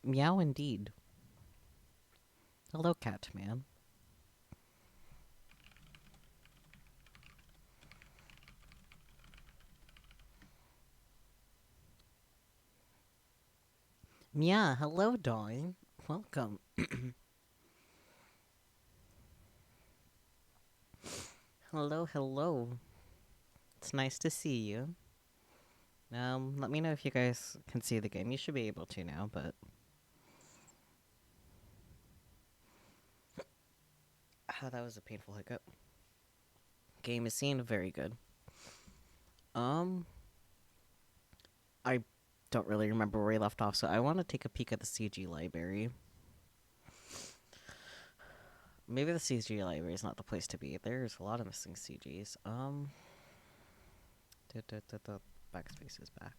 Meow indeed. Hello, cat man. Yeah, hello, Dawn. Welcome. Hello, hello. It's nice to see you. Let me know if you guys can see the game. You should be able to now, but that was a painful hiccup. Game is seen very good. Um, I don't really remember where we left off, so I want to take a peek at the CG library. Maybe the CG library is not the place to be. There's a lot of missing CGs. Backspace is back.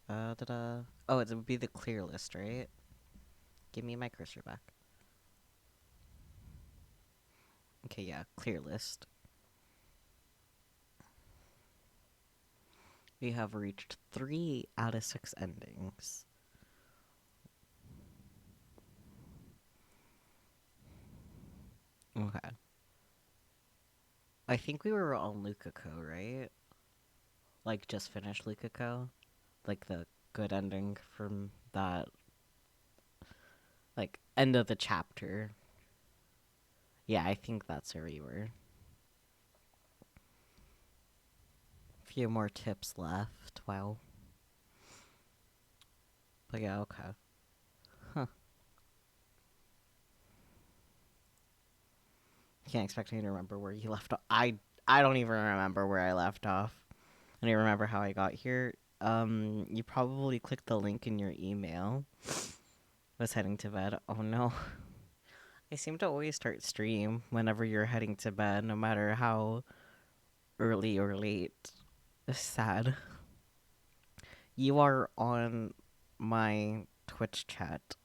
Da-da. Oh, it would be the clear list, right? Give me my cursor back. Okay, yeah, clear list. We have reached 3 out of 6 endings. Okay. I think we were on Lukako, right? Like, just finished Lukako? Like, the good ending from that, like, end of the chapter. Yeah, I think that's where we were. Few more tips left. Wow. But yeah, okay. Huh. Can't expect me to remember where you left off. I don't even remember where I left off. I don't even remember how I got here. You probably clicked the link in your email. Was heading to bed. Oh no. I seem to always start stream whenever you're heading to bed, no matter how early or late. It's sad. You are on my Twitch chat.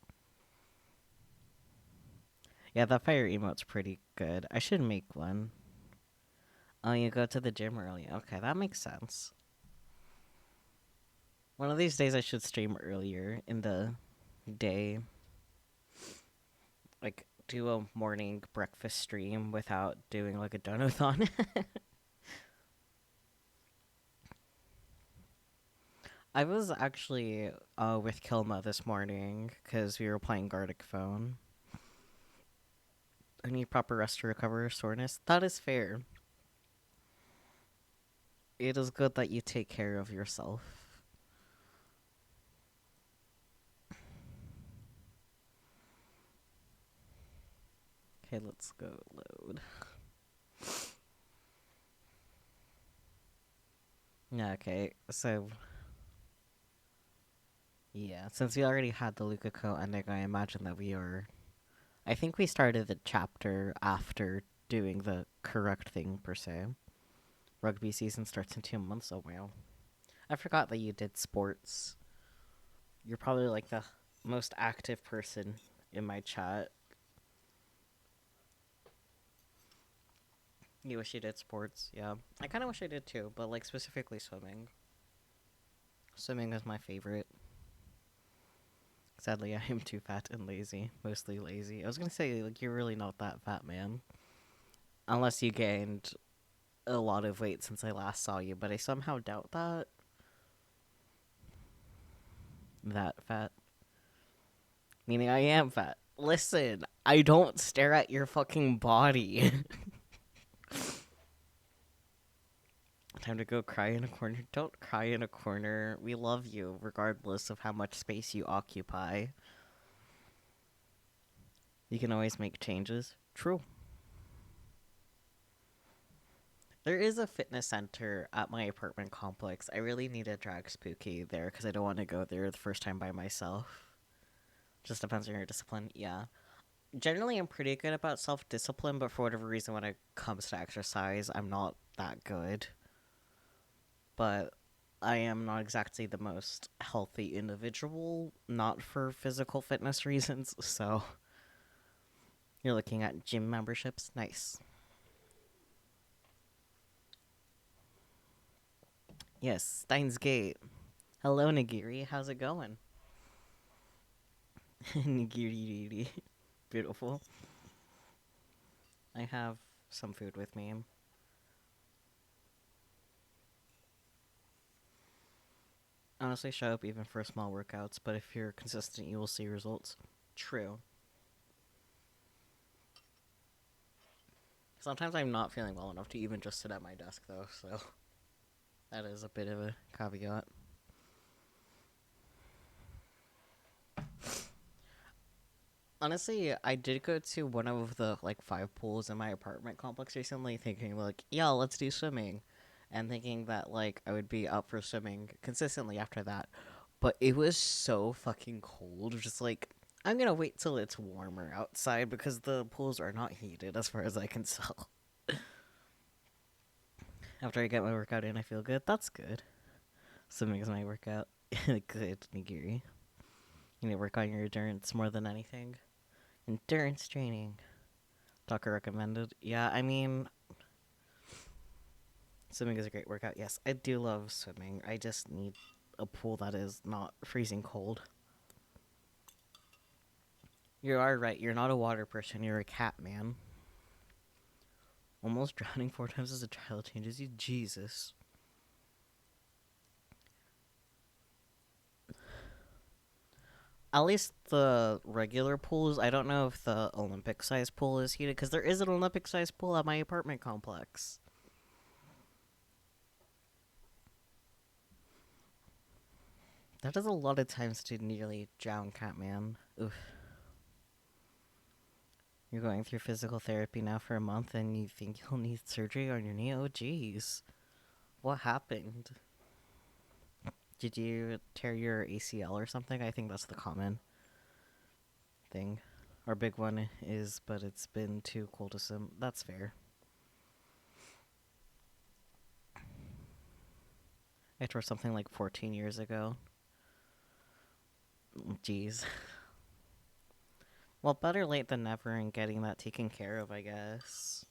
Yeah, that fire emote's pretty good. I should make one. Oh, you go to the gym early. Okay, that makes sense. One of these days I should stream earlier in the day. Like, do a morning breakfast stream without doing, like, a donathon. I was actually with Kilma this morning because we were playing Gartic Phone. I need proper rest to recover soreness. That is fair. It is good that you take care of yourself. Okay, let's go load. Yeah, okay, so... Yeah, since we already had the Lukako ending, I imagine that we are... I think we started the chapter after doing the correct thing, per se. Rugby season starts in 2 months, oh wow. I forgot that you did sports. You're probably like the most active person in my chat. You wish you did sports, yeah. I kind of wish I did too, but like specifically swimming. Swimming is my favorite. Sadly, I am too fat and lazy. Mostly lazy. I was gonna say, like, you're really not that fat, man. Unless you gained a lot of weight since I last saw you, but I somehow doubt that. That fat. Meaning I am fat. Listen, I don't stare at your fucking body. Time to go cry in a corner. Don't cry in a corner. We love you, regardless of how much space you occupy. You can always make changes. True. There is a fitness center at my apartment complex. I really need to drag Spooky there because I don't want to go there the first time by myself. Just depends on your discipline. Yeah. Generally, I'm pretty good about self-discipline, but for whatever reason, when it comes to exercise, I'm not that good. But I am not exactly the most healthy individual, not for physical fitness reasons, so you're looking at gym memberships. Nice. Yes, Steins Gate. Hello, Nagiri. How's it going? Nigiri. Beautiful. I have some food with me. Honestly, show up even for small workouts, but if you're consistent, you will see results. True. Sometimes I'm not feeling well enough to even just sit at my desk, though, so that is a bit of a caveat. Honestly, I did go to one of the like 5 pools in my apartment complex recently, thinking like, yeah, let's do swimming, and thinking that like I would be up for swimming consistently after that. But it was so fucking cold. Just like I'm gonna wait till it's warmer outside because the pools are not heated, as far as I can tell. After I get my workout in, I feel good. That's good. Swimming is my workout. Good, Nigiri. You need to work on your endurance more than anything. Endurance training. Doctor recommended. Yeah, I mean, swimming is a great workout. Yes, I do love swimming. I just need a pool that is not freezing cold. You are right. You're not a water person. You're a cat man. Almost drowning 4 times as a child changes you. Jesus. At least the regular pools. I don't know if the Olympic size pool is heated because there is an Olympic size pool at my apartment complex. That is a lot of times to nearly drown, Catman. Oof. You're going through physical therapy now for a month and you think you'll need surgery on your knee? Oh, jeez. What happened? Did you tear your ACL or something? I think that's the common thing. Our big one is, but it's been too cold to swim. That's fair. I tore something like 14 years ago. Jeez. Well, better late than never in getting that taken care of, I guess.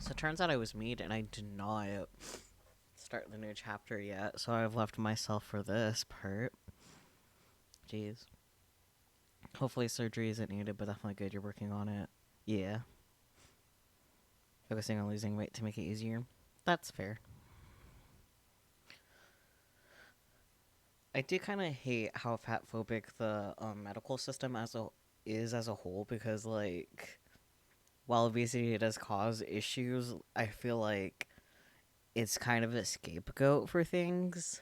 So it turns out I was mead and I did not start the new chapter yet, so I've left myself for this part. Jeez. Hopefully surgery isn't needed, but definitely good you're working on it. Yeah. Focusing on losing weight to make it easier. That's fair. I do kind of hate how fat phobic the medical system as a whole because like while obesity does cause issues, I feel like it's kind of a scapegoat for things.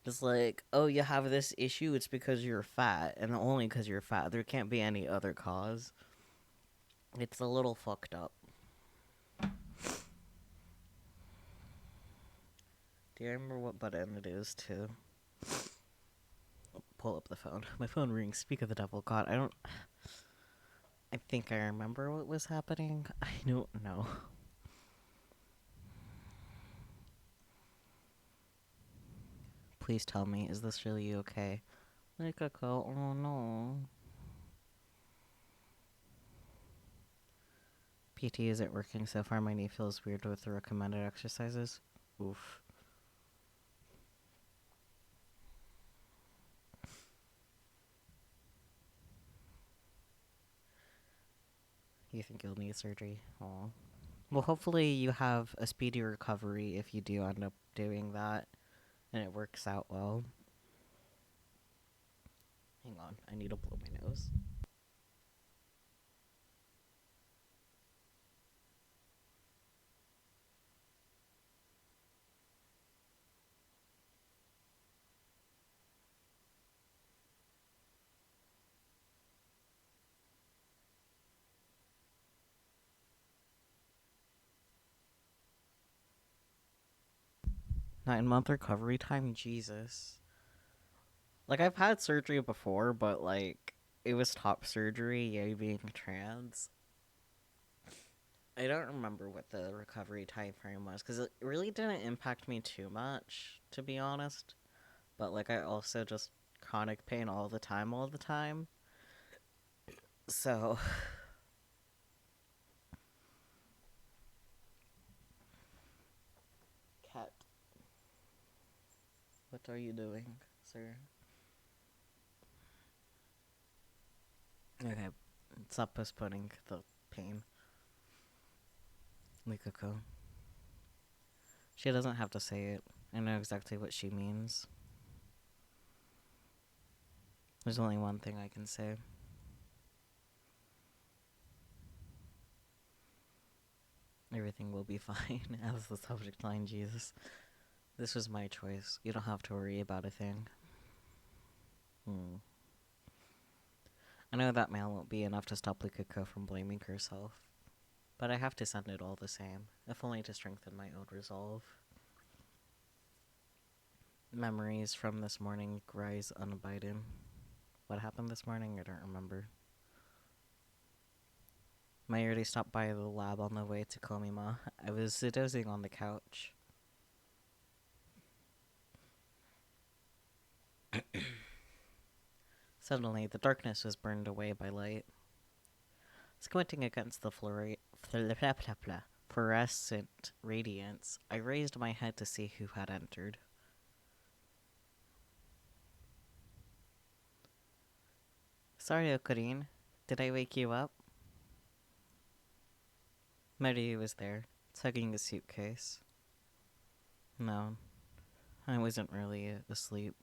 Just like, oh, you have this issue, it's because you're fat, and only because you're fat. There can't be any other cause. It's a little fucked up. Do you remember what button it is to pull up the phone? My phone rings. Speak of the devil. God, I don't. I think I remember what was happening. I don't know. Please tell me, is this really okay? Like a go. Oh no. PT isn't working so far. My knee feels weird with the recommended exercises. Oof. You think you'll need surgery? Aw. Well, hopefully you have a speedy recovery if you do end up doing that, and it works out well. Hang on, I need to blow my nose. Nine-month recovery time? Jesus. Like, I've had surgery before, but, like, it was top surgery, yay, being trans. I don't remember what the recovery time frame was, because it really didn't impact me too much, to be honest. But, like, I also just chronic pain all the time. So, cat, what are you doing, sir? Okay, stop postponing the pain. Likako. She doesn't have to say it. I know exactly what she means. There's only one thing I can say. Everything will be fine, as the subject line, Jesus. This was my choice. You don't have to worry about a thing. I know that mail won't be enough to stop Likako from blaming herself, but I have to send it all the same, if only to strengthen my own resolve. Memories from this morning rise unabidden. What happened this morning? I don't remember. Mayuri stopped by the lab on the way to Komima. I was dozing on the couch. Suddenly, the darkness was burned away by light. Squinting against the fluorescent radiance, I raised my head to see who had entered. Sorry, Okurin. Did I wake you up? Mayuri was there, tugging a suitcase. No, I wasn't really asleep.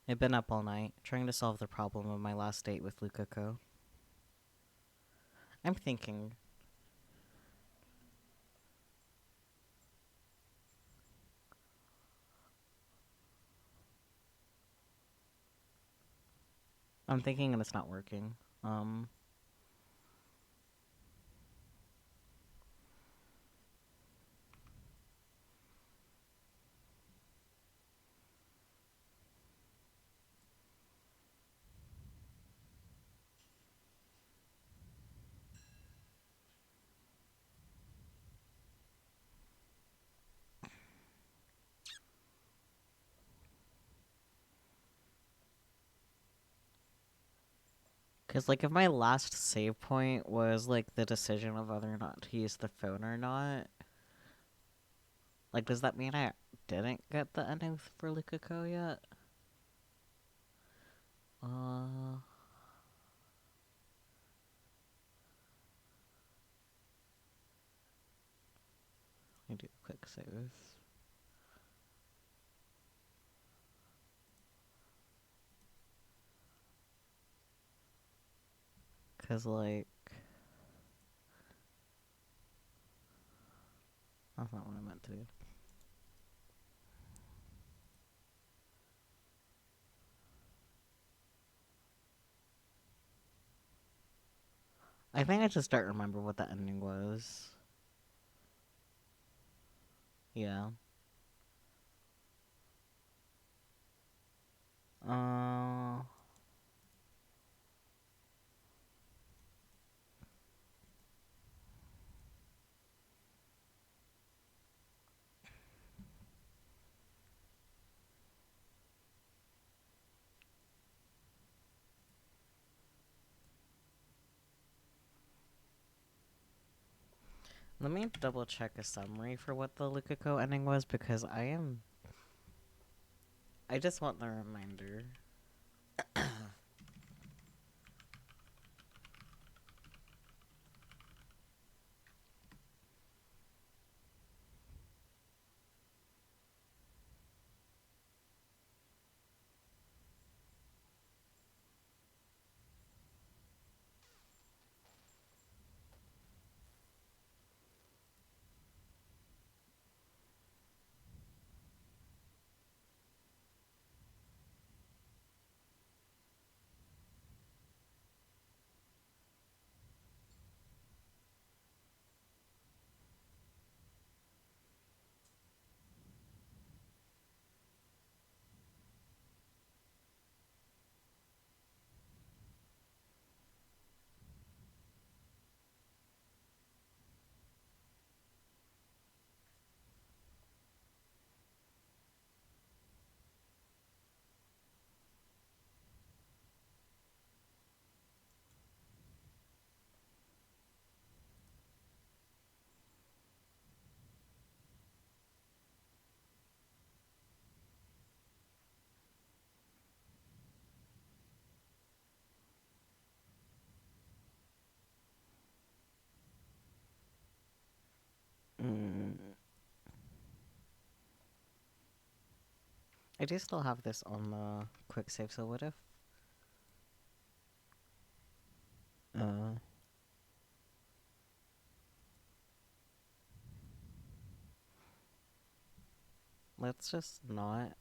I'd been up all night, trying to solve the problem of my last date with Lukako. I'm thinking. And it's not working. Because, like, if my last save point was, like, the decision of whether or not to use the phone or not, like, does that mean I didn't get the ending for Lukako yet? Let me do a quick save. Because, like, that's not what I meant to do. I think I just don't remember what the ending was. Yeah. Let me double check a summary for what the Lukako ending was, because I just want the reminder. Mm. I do still have this on the quick save, so what if... Uh, let's just not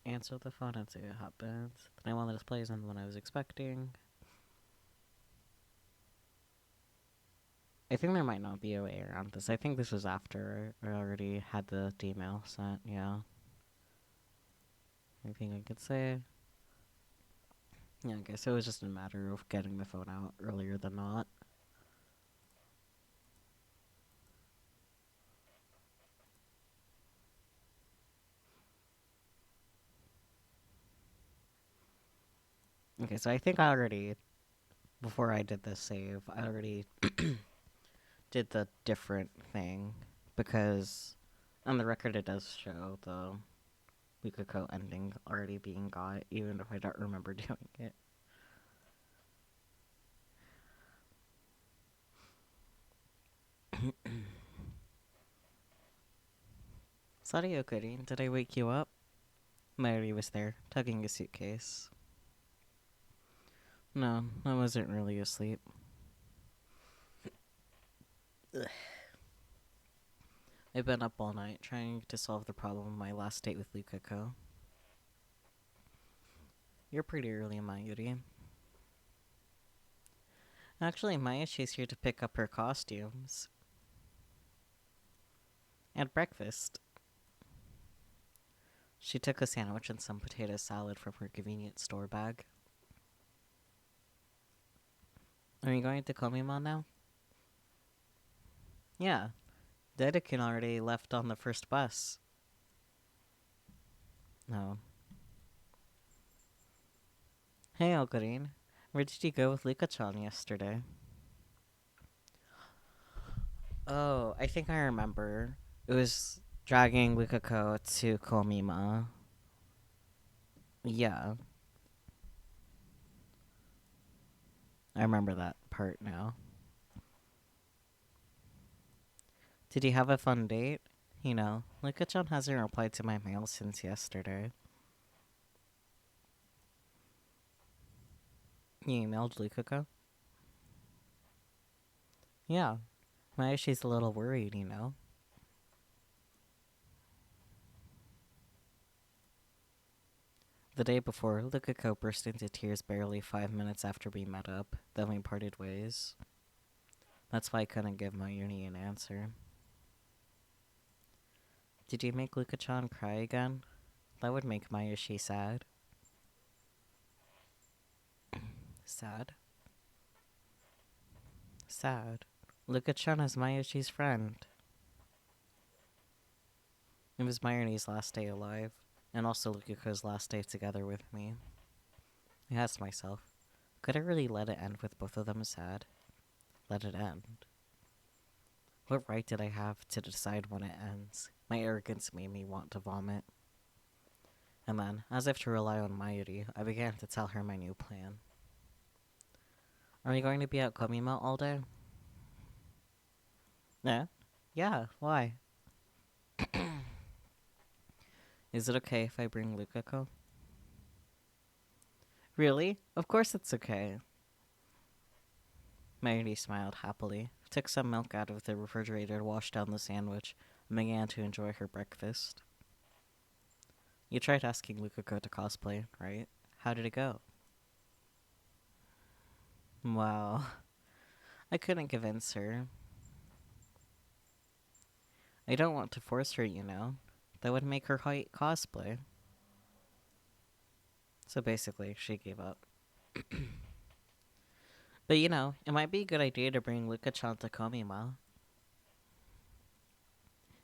answer the phone and see what happens. The name on the display isn't the one I was expecting. I think there might not be a way around this. I think this was after I already had the email sent, yeah. Anything I could say? Yeah, I guess it was just a matter of getting the phone out earlier than not. Okay, so I think I already, before I did this save, I already did the different thing. Because on the record it does show the Lukako ending already being got, even if I don't remember doing it. Sorry, Okurin, did I wake you up? Mary was there, tugging a suitcase. No, I wasn't really asleep. Ugh. I've been up all night trying to solve the problem of my last date with Lukako. You're pretty early, Mayuri. Actually, Mayashi's here to pick up her costumes. And breakfast. She took a sandwich and some potato salad from her convenient store bag. Are you going to Komima now? Yeah. Dedekin already left on the first bus. No. Hey, Okurin. Where did you go with Luka-chan yesterday? Oh, I think I remember. It was dragging Lukako to Komima. Yeah. I remember that part now. Did you have a fun date? You know, Luka-chan hasn't replied to my mail since yesterday. You emailed Lukako? Yeah. She's a little worried, you know. The day before, Lukako burst into tears barely 5 minutes after we met up. Then we parted ways. That's why I couldn't give Mayuri an answer. Did you make Luka-chan cry again? That would make Mayushi sad. Sad? Sad. Luka-chan is Mayushi's friend. It was Mayuri's last day alive, and also Lukako's last day together with me. I asked myself, could I really let it end with both of them sad? Let it end. What right did I have to decide when it ends? My arrogance made me want to vomit. And then, as if to rely on Mayuri, I began to tell her my new plan. Are you going to be at Komima all day? Yeah? Yeah, why? Is it okay if I bring Lukako? Really? Of course it's okay. Mayuri smiled happily, took some milk out of the refrigerator, washed down the sandwich, and began to enjoy her breakfast. You tried asking Lukako to cosplay, right? How did it go? Well, I couldn't convince her. I don't want to force her, you know. That would make her hate cosplay. So basically, she gave up. But you know, it might be a good idea to bring Luka-chan to Komima.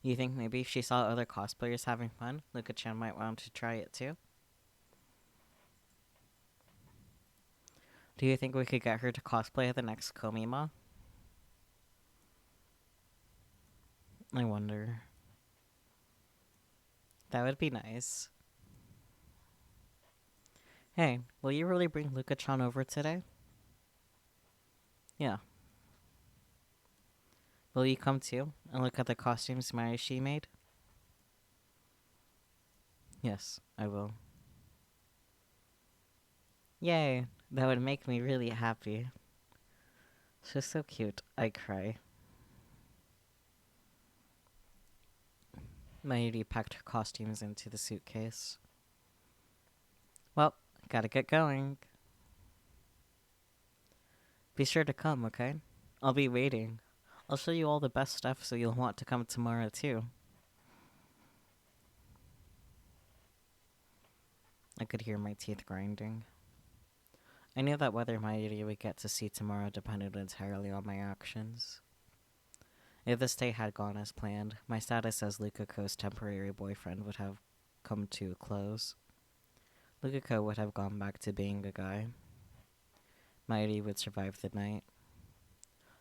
You think maybe if she saw other cosplayers having fun, Luka-chan might want to try it too? Do you think we could get her to cosplay at the next Komima? I wonder. That would be nice. Hey, will you really bring Luka-chan over today? Yeah. Will you come too and look at the costumes She made? Yes, I will. Yay, that would make me really happy. She's so cute. I cry. Mayuri packed her costumes into the suitcase. Well, gotta get going. Be sure to come, okay? I'll be waiting. I'll show you all the best stuff so you'll want to come tomorrow too. I could hear my teeth grinding. I knew that whether Mayuri would get to see tomorrow depended entirely on my actions. If this day had gone as planned, my status as Lukako's temporary boyfriend would have come to a close. Lukako would have gone back to being a guy. Mayuri would survive the night.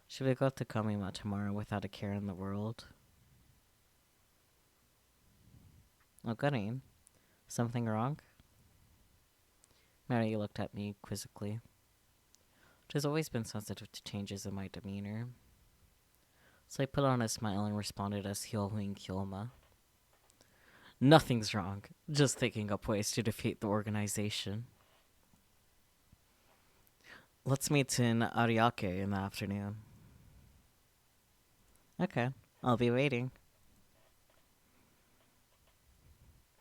She would go to Komima tomorrow without a care in the world. Oh, goody. Something wrong? Mary looked at me quizzically. She has always been sensitive to changes in my demeanor. So I put on a smile and responded as Hyoling Kyoma. Nothing's wrong, just thinking up ways to defeat the organization. Let's meet in Ariake in the afternoon. Okay, I'll be waiting.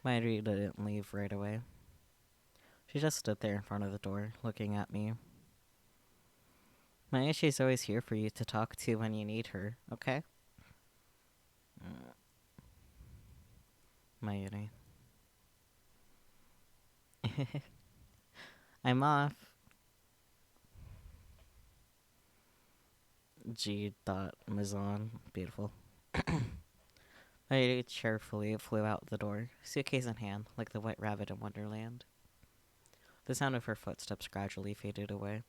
Mayuri didn't leave right away. She just stood there in front of the door, looking at me. Mayushi's always here for you to talk to when you need her, okay? Mayuri. I'm off. G. Mazon. Beautiful. Mayuri cheerfully flew out the door, suitcase in hand, like the white rabbit in Wonderland. The sound of her footsteps gradually faded away.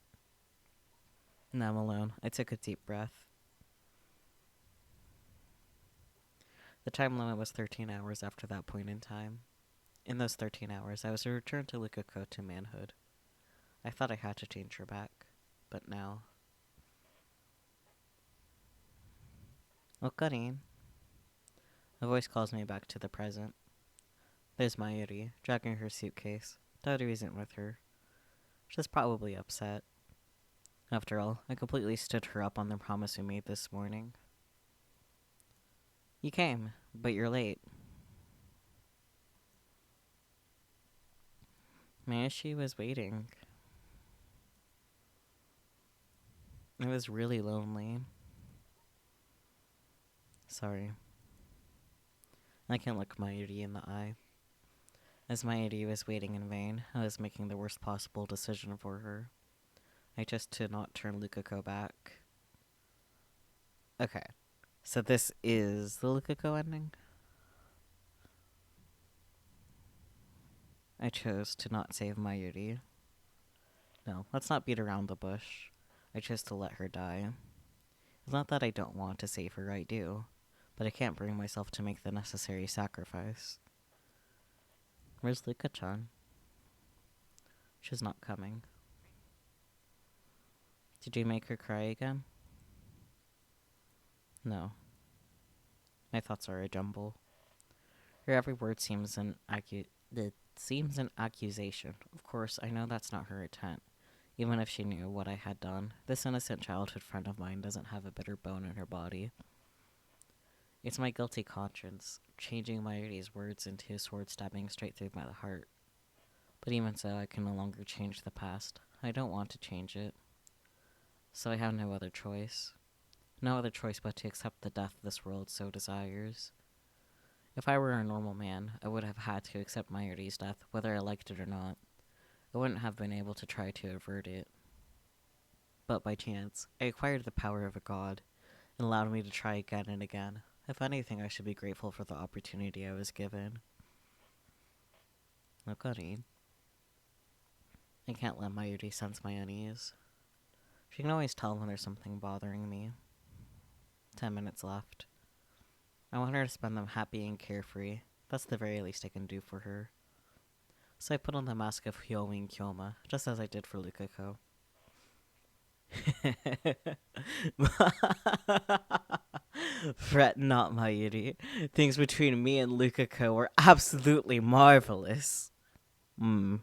Now I'm alone. I took a deep breath. The time limit was 13 hours after that point in time. In those 13 hours, I was returned to Lukako to manhood. I thought I had to change her back, but now... Okarin. A voice calls me back to the present. There's Mayuri, dragging her suitcase. Daughter isn't with her. She's probably upset. After all, I completely stood her up on the promise we made this morning. You came, but you're late. Mayushi was waiting. It was really lonely. Sorry. I can't look Mayuri in the eye. As Mayuri was waiting in vain, I was making the worst possible decision for her. I chose to not turn Lukako back. Okay. So this is the Lukako ending? I chose to not save Mayuri. No, let's not beat around the bush. I chose to let her die. It's not that I don't want to save her, I do. But I can't bring myself to make the necessary sacrifice. Where's Luka-chan? She's not coming. Did you make her cry again? No. My thoughts are a jumble. Her every word seems an accusation. Of course, I know that's not her intent. Even if she knew what I had done, this innocent childhood friend of mine doesn't have a bitter bone in her body. It's my guilty conscience, changing Mayuri's words into a sword stabbing straight through my heart. But even so, I can no longer change the past. I don't want to change it. So I have no other choice. No other choice but to accept the death this world so desires. If I were a normal man, I would have had to accept Mayuri's death, whether I liked it or not. I wouldn't have been able to try to avert it. But by chance, I acquired the power of a god, and allowed me to try again and again. If anything, I should be grateful for the opportunity I was given. Look at it. I can't let Mayuri sense my unease. She can always tell when there's something bothering me. 10 minutes left. I want her to spend them happy and carefree. That's the very least I can do for her. So I put on the mask of Hyoin Kyoma, just as I did for Lukako. Fret not, my Yuri. Things between me and Lukako were absolutely marvelous. Hmm.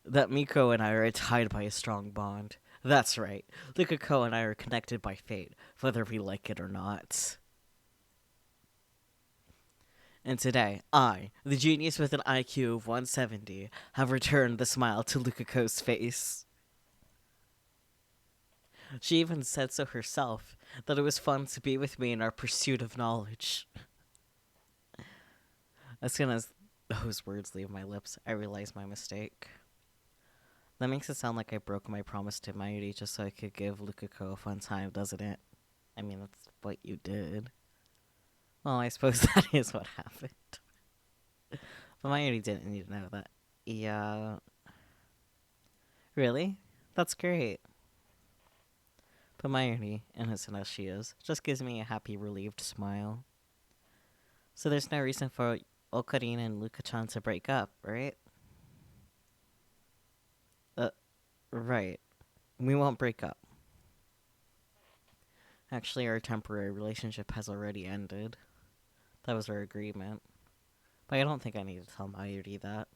That Miko and I are tied by a strong bond. That's right. Lukako and I are connected by fate, whether we like it or not. And today, I, the genius with an IQ of 170, have returned the smile to Lukako's face. She even said so herself, that it was fun to be with me in our pursuit of knowledge. As soon as those words leave my lips, I realize my mistake. That makes it sound like I broke my promise to Mayuri just so I could give Lukako a fun time, doesn't it? I mean, that's what you did. Well, I suppose that is what happened. But Mayuri didn't need to know that. Yeah. Really? That's great. But Mayuri, innocent as she is, just gives me a happy, relieved smile. So there's no reason for Okarina and Luka-chan to break up, right? Right. We won't break up. Actually, our temporary relationship has already ended. That was our agreement. But I don't think I need to tell Mayuri that.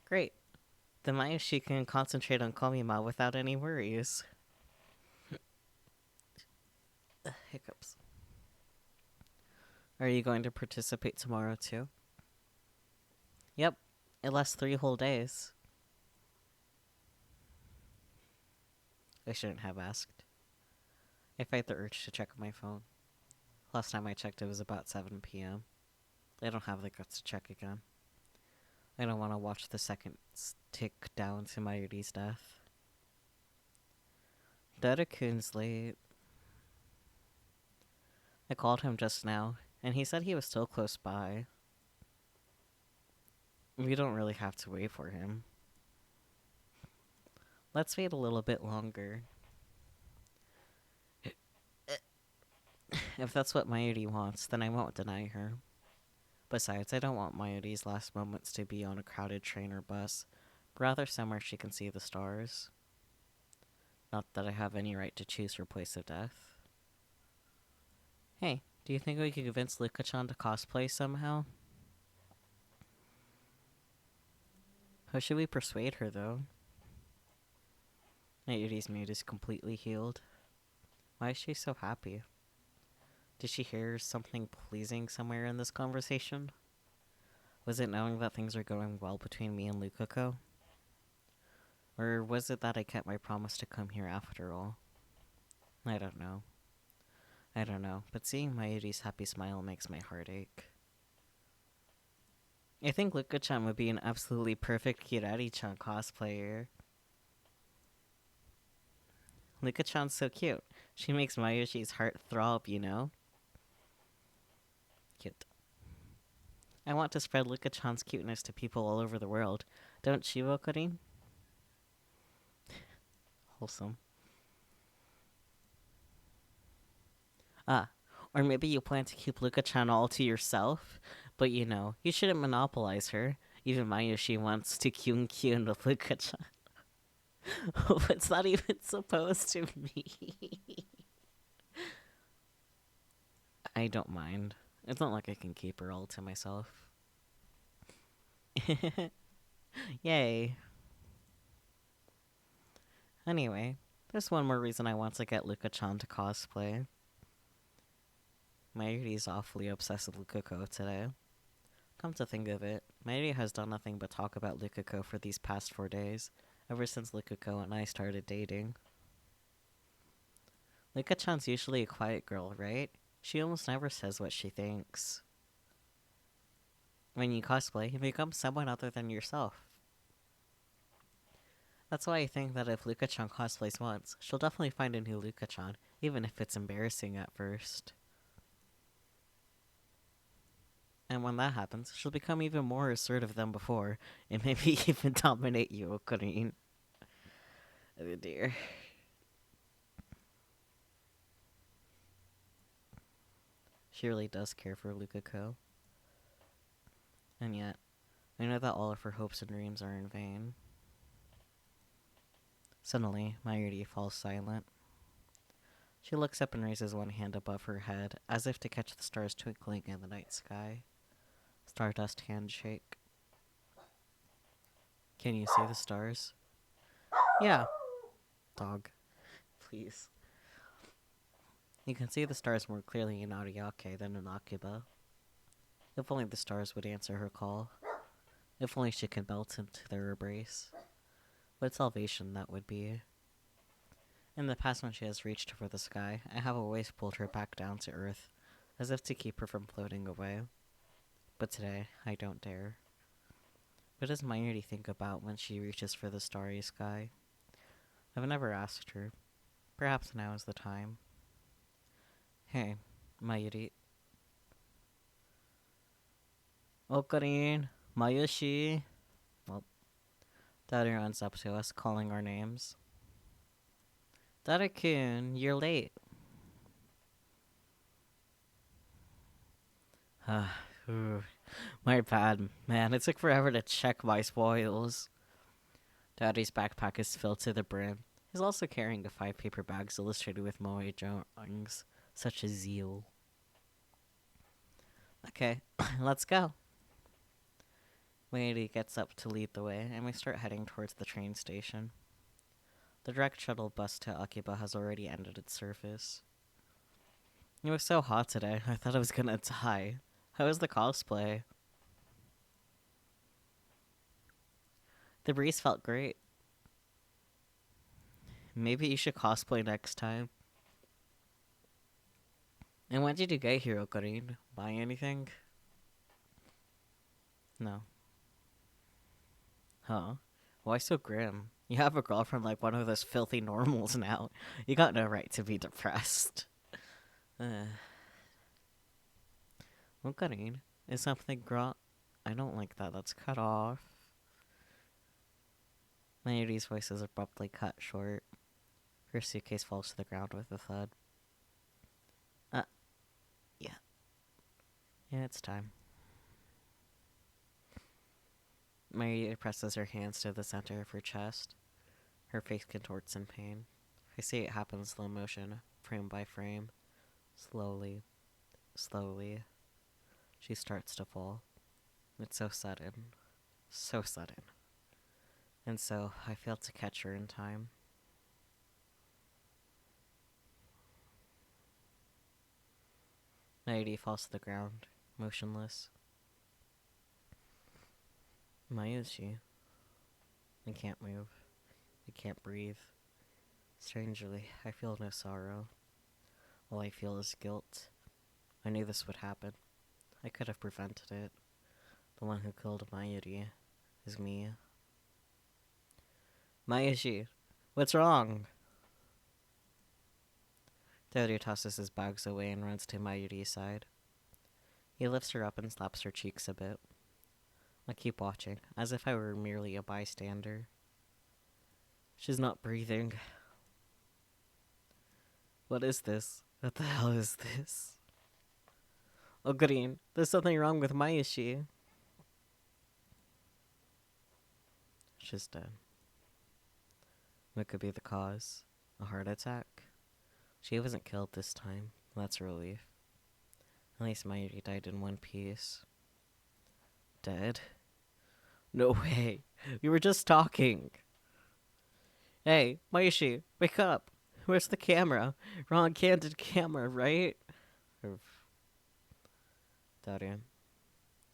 Great. Then Mayushi can concentrate on Komima without any worries. Hiccups. Are you going to participate tomorrow too? Yep. It lasts 3 whole days. I shouldn't have asked. I fight the urge to check my phone. Last time I checked, it was about 7 p.m. I don't have the guts to check again. I don't want to watch the seconds tick down to Mayuri's death. Dedekun's late. I called him just now, and he said he was still close by. We don't really have to wait for him. Let's wait a little bit longer. If that's what Mayuri wants, then I won't deny her. Besides, I don't want Mayuri's last moments to be on a crowded train or bus, but rather somewhere she can see the stars. Not that I have any right to choose her place of death. Hey, do you think we could convince Luka-chan to cosplay somehow? How should we persuade her, though? Mayuri's mood is completely healed. Why is she so happy? Did she hear something pleasing somewhere in this conversation? Was it knowing that things are going well between me and Lukako? Or was it that I kept my promise to come here after all? I don't know. But seeing Mayuri's happy smile makes my heart ache. I think Luka-chan would be an absolutely perfect Kirari-chan cosplayer. Luka-chan's so cute. She makes Mayuri's heart throb, you know? Cute. I want to spread Luka-chan's cuteness to people all over the world. Don't you, Okarin? Wholesome. Ah, or maybe you plan to keep Luka-chan all to yourself? But you know, you shouldn't monopolize her. Even Mayushi wants to kyun with Luka-chan. What's that even supposed to mean? I don't mind. It's not like I can keep her all to myself. Yay. Anyway, there's one more reason I want to get Luka-chan to cosplay. Mayuri's awfully obsessed with Lukako today. Come to think of it, Mayuri has done nothing but talk about Lukako for these past 4 days, ever since Lukako and I started dating. Luka-chan's usually a quiet girl, right? She almost never says what she thinks. When you cosplay, you become someone other than yourself. That's why I think that if Luka-chan cosplays once, she'll definitely find a new Luka-chan, even if it's embarrassing at first. And when that happens, she'll become even more assertive than before, and maybe even dominate you, Okarin. Oh dear. She really does care for Lukako. And yet, I know that all of her hopes and dreams are in vain. Suddenly, Mayuri falls silent. She looks up and raises one hand above her head, as if to catch the stars twinkling in the night sky. Stardust handshake. Can you see the stars? Yeah. Dog. Please. You can see the stars more clearly in Ariake than in Akiba. If only the stars would answer her call. If only she could melt into their embrace. What salvation that would be. In the past, when she has reached for the sky, I have always pulled her back down to earth, as if to keep her from floating away. But today, I don't dare. What does Mayuri think about when she reaches for the starry sky? I've never asked her. Perhaps now is the time. Hey, Mayuri. Okarin, Mayushi. Well, Daddy runs up to us, calling our names. Daddy-kun, you're late. My bad, man. It took forever to check my spoils. Daddy's backpack is filled to the brim. He's also carrying the 5 paper bags illustrated with moe drawings, such as zeal. Okay, let's go. Lady gets up to lead the way, and we start heading towards the train station. The direct shuttle bus to Akiba has already ended its service. It was so hot today, I thought I was gonna die. How was the cosplay? The breeze felt great. Maybe you should cosplay next time. And when did you get here, Okarin? Buy anything? No. Huh? Why so grim? You have a girlfriend like one of those filthy normals now. You got no right to be depressed. Okarin, is something wrong? I don't like that. That's cut off. Mayuri's voice is abruptly cut short. Her suitcase falls to the ground with a thud. Yeah. Yeah, it's time. Mayuri presses her hands to the center of her chest. Her face contorts in pain. I see it happen in slow motion, frame by frame. Slowly. Slowly. She starts to fall. It's so sudden. So sudden. And so, I failed to catch her in time. Mayuri falls to the ground, motionless. Mayushi. I can't move. I can't breathe. Strangely, I feel no sorrow. All I feel is guilt. I knew this would happen. I could have prevented it. The one who killed Mayuri is me. Mayushi, what's wrong? Teorio tosses his bags away and runs to Mayuri's side. He lifts her up and slaps her cheeks a bit. I keep watching, as if I were merely a bystander. She's not breathing. What is this? What the hell is this? Oh, Green, there's something wrong with Mayushi. She's dead. What could be the cause? A heart attack? She wasn't killed this time. That's a relief. At least Mayuri died in one piece. Dead? No way. We were just talking. Hey, Mayushi, wake up. Where's the camera? Wrong candid camera, right? Daria.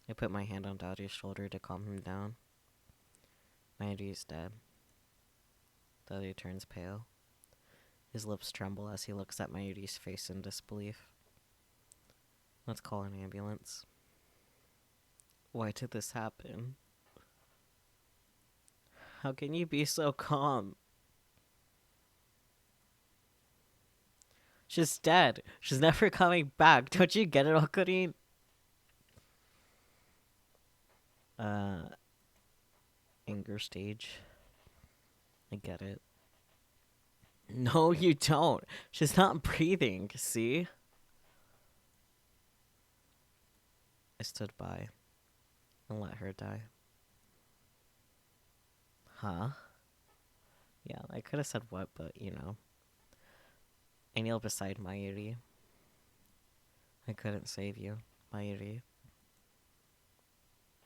I put my hand on Daria's shoulder to calm him down. Mayuri's dead. Daria turns pale. His lips tremble as he looks at Mayuri's face in disbelief. Let's call an ambulance. Why did this happen? How can you be so calm? She's dead. She's never coming back. Don't you get it, Okarin? Anger stage. I get it. No, you don't. She's not breathing, see? I stood by and let her die. Huh? Yeah, I could have said what, but you know. I kneel beside Mayuri. I couldn't save you, Mayuri.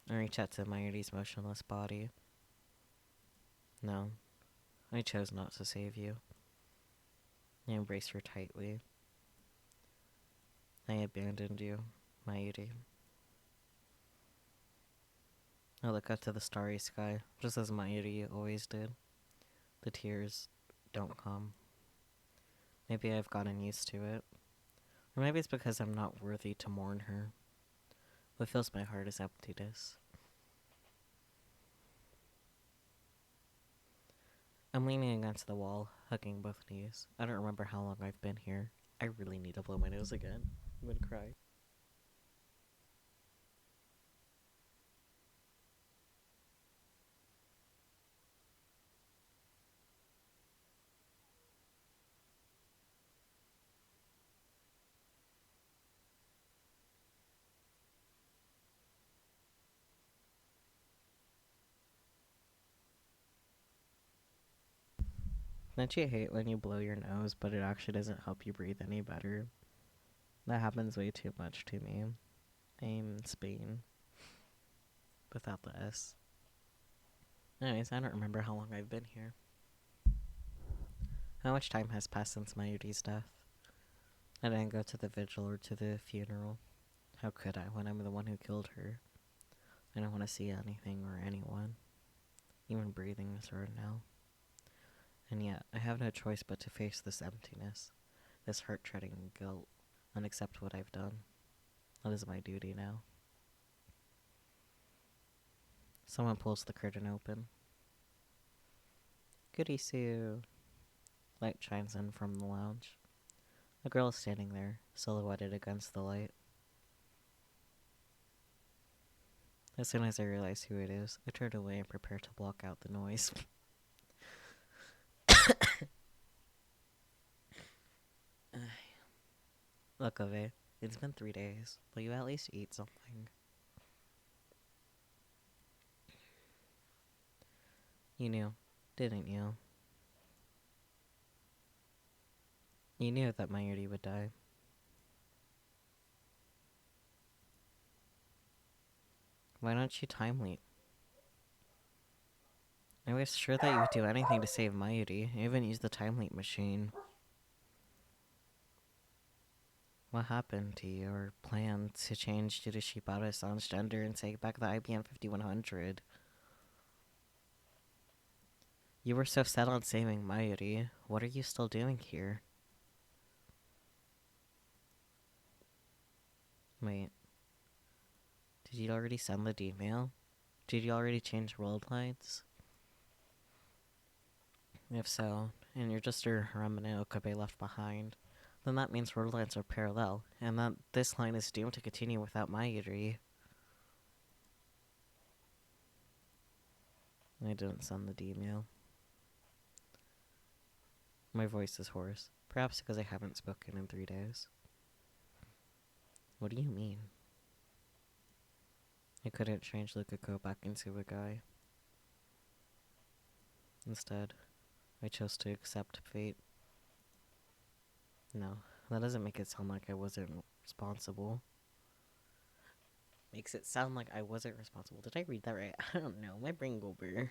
I reach out to Mayuri's motionless body. No, I chose not to save you. I embrace her tightly. I abandoned you, Mayuri. I look up to the starry sky, just as Mayuri always did. The tears don't come. Maybe I've gotten used to it. Or maybe it's because I'm not worthy to mourn her. What fills my heart is emptiness. I'm leaning against the wall, hugging both knees. I don't remember how long I've been here. I really need to blow my nose again. I'm gonna cry. Don't you hate when you blow your nose, but it actually doesn't help you breathe any better? That happens way too much to me. I'm in Spain. Without the S. Anyways, I don't remember how long I've been here. How much time has passed since Mayuri's death? I didn't go to the vigil or to the funeral. How could I when I'm the one who killed her? I don't want to see anything or anyone. Even breathing is hard now. And yet, I have no choice but to face this emptiness, this heart-treading guilt, and accept what I've done. That is my duty now. Someone pulls the curtain open. Goody Sue. Light shines in from the lounge. A girl is standing there, silhouetted against the light. As soon as I realize who it is, I turn away and prepare to block out the noise. Look, Ove, it's been 3 days. Will you at least eat something? You knew, didn't you? You knew that Mayuri would die. Why don't you time leap? I was sure that you would do anything to save Mayuri, even use the time leap machine. What happened to your plan to change due to Shibata-san's gender and take back the IBM 5100? You were so set on saving Mayuri. What are you still doing here? Wait. Did you already send the email? Did you already change world lines? If so, and you're just a remnant Okabe left behind, then that means world lines are parallel, and that this line is doomed to continue without Mayuri. I didn't send the email. My voice is hoarse, perhaps because I haven't spoken in 3 days. What do you mean? I couldn't change Lukako back into a guy. Instead, I chose to accept fate. No, that doesn't make it sound like I wasn't responsible. Makes it sound like I wasn't responsible. Did I read that right? I don't know. My brain go blur.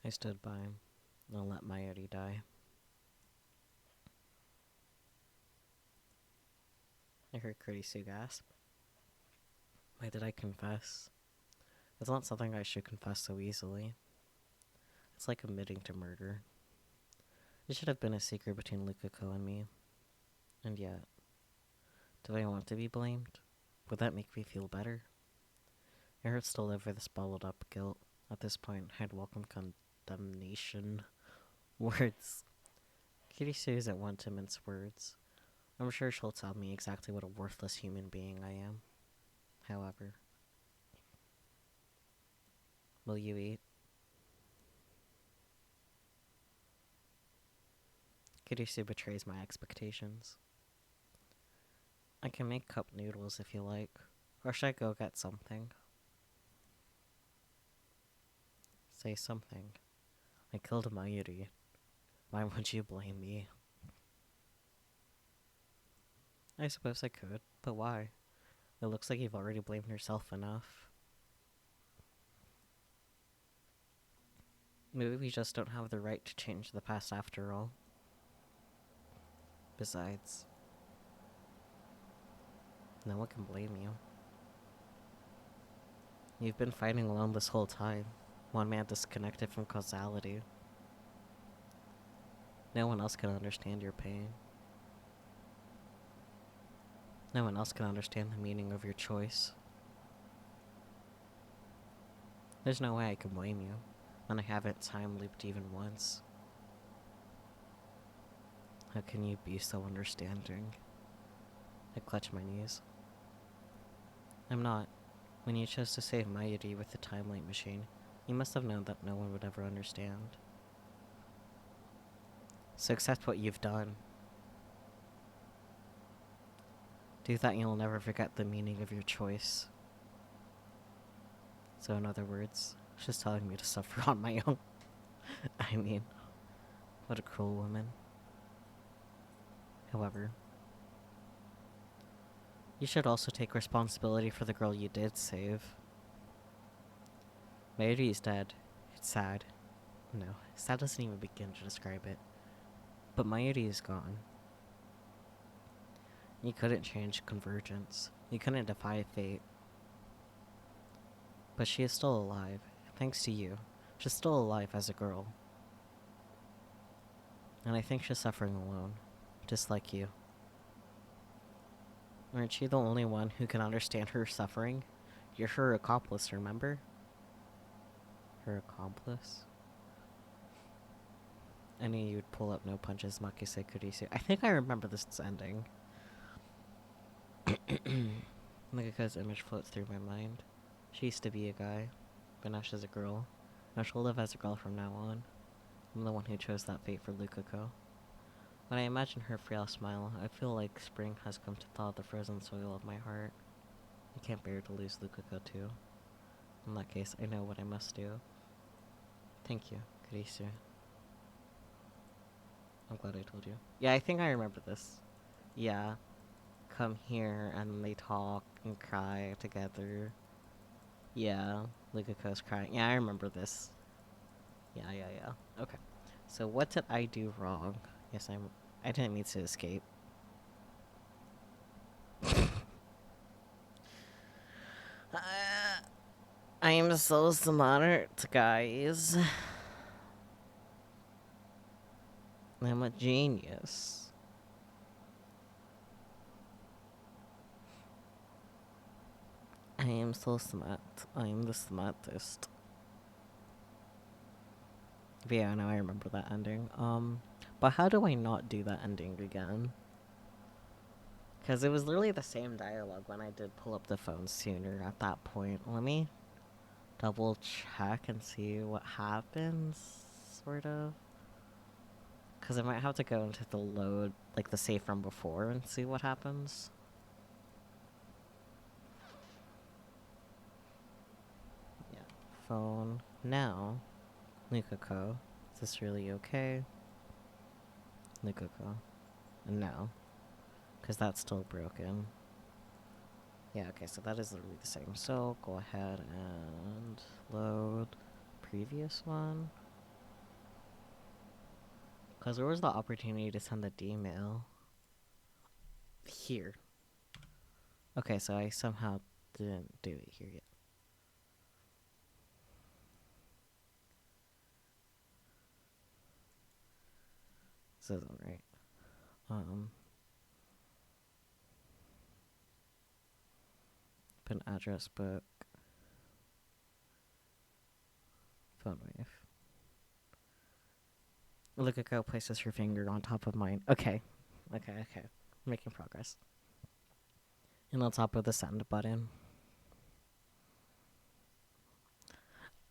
I stood by him and let Mayuri die. I heard Kurisu gasp. Why did I confess? It's not something I should confess so easily. It's like admitting to murder. It should have been a secret between Lukako and me. And yet, do I want to be blamed? Would that make me feel better? It hurts to live with this bottled up guilt. At this point, I'd welcome condemnation. Words. Kurisu isn't one to mince words. I'm sure she'll tell me exactly what a worthless human being I am. However, will you eat? Kurisu betrays my expectations. I can make cup noodles if you like. Or should I go get something? Say something. I killed Mayuri. Why would you blame me? I suppose I could, but why? It looks like you've already blamed yourself enough. Maybe we just don't have the right to change the past after all. Besides, no one can blame you. You've been fighting alone this whole time. One man disconnected from causality. No one else can understand your pain. No one else can understand the meaning of your choice. There's no way I can blame you when I haven't time looped even once. How can you be so understanding? I clutch my knees. I'm not. When you chose to save Mayuri with the time light machine, you must have known that no one would ever understand. So accept what you've done. Do that and you'll never forget the meaning of your choice. So in other words, she's telling me to suffer on my own. I mean, what a cruel woman. However, you should also take responsibility for the girl you did save. Mayuri is dead. It's sad. No, sad doesn't even begin to describe it. But Mayuri is gone. You couldn't change convergence. You couldn't defy fate. But she is still alive, thanks to you. She's still alive as a girl. And I think she's suffering alone, just like you. Aren't you the only one who can understand her suffering? You're her accomplice, remember? Her accomplice? I knew you'd pull up no punches, Makise Kurisu. I think I remember this ending. Mikiko's image floats through my mind. She used to be a guy, but now she's a girl. Now she'll live as a girl from now on. I'm the one who chose that fate for Lukako. When I imagine her frail smile, I feel like spring has come to thaw the frozen soil of my heart. I can't bear to lose Lukako too. In that case, I know what I must do. Thank you, Kurisu. I'm glad I told you. Yeah, I think I remember this. Yeah. Come here, and they talk and cry together. Yeah, Lukako's crying. Yeah, I remember this. Yeah. Okay. So what did I do wrong? Yes, I didn't mean to escape. I am so smart, guys. I'm a genius. I am so smart. I am the smartest. But yeah, now I remember that ending. But how do I not do that ending again? Because it was literally the same dialogue when I did pull up the phone sooner at that point. Let me double check and see what happens, sort of. Because I might have to go into the load, like the save from before, and see what happens. Yeah. Phone. Now. Lukako. Is this really okay? Lukako. And now. Because that's still broken. Yeah, okay, so that is literally the same. So, go ahead and load previous one. Because there was the opportunity to send the D-mail. Here. Okay, so I somehow didn't do it here yet. This isn't right. Put an address book. Phone wave. Lukako places her finger on top of mine. Okay. Making progress. And on top of the send button.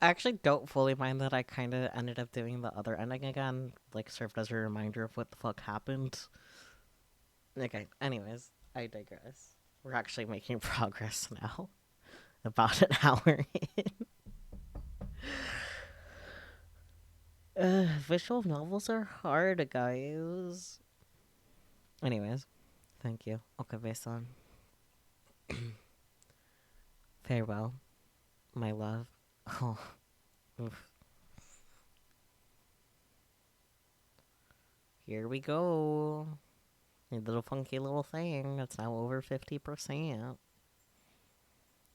I actually don't fully mind that I kind of ended up doing the other ending again. Like, served as a reminder of what the fuck happened. Okay, anyways, I digress. We're actually making progress now. About an hour in. Visual novels are hard, guys. Anyways, thank you. Okabe-san. Farewell, my love. Oh, oof. Here we go. A little funky little thing. It's now over 50%.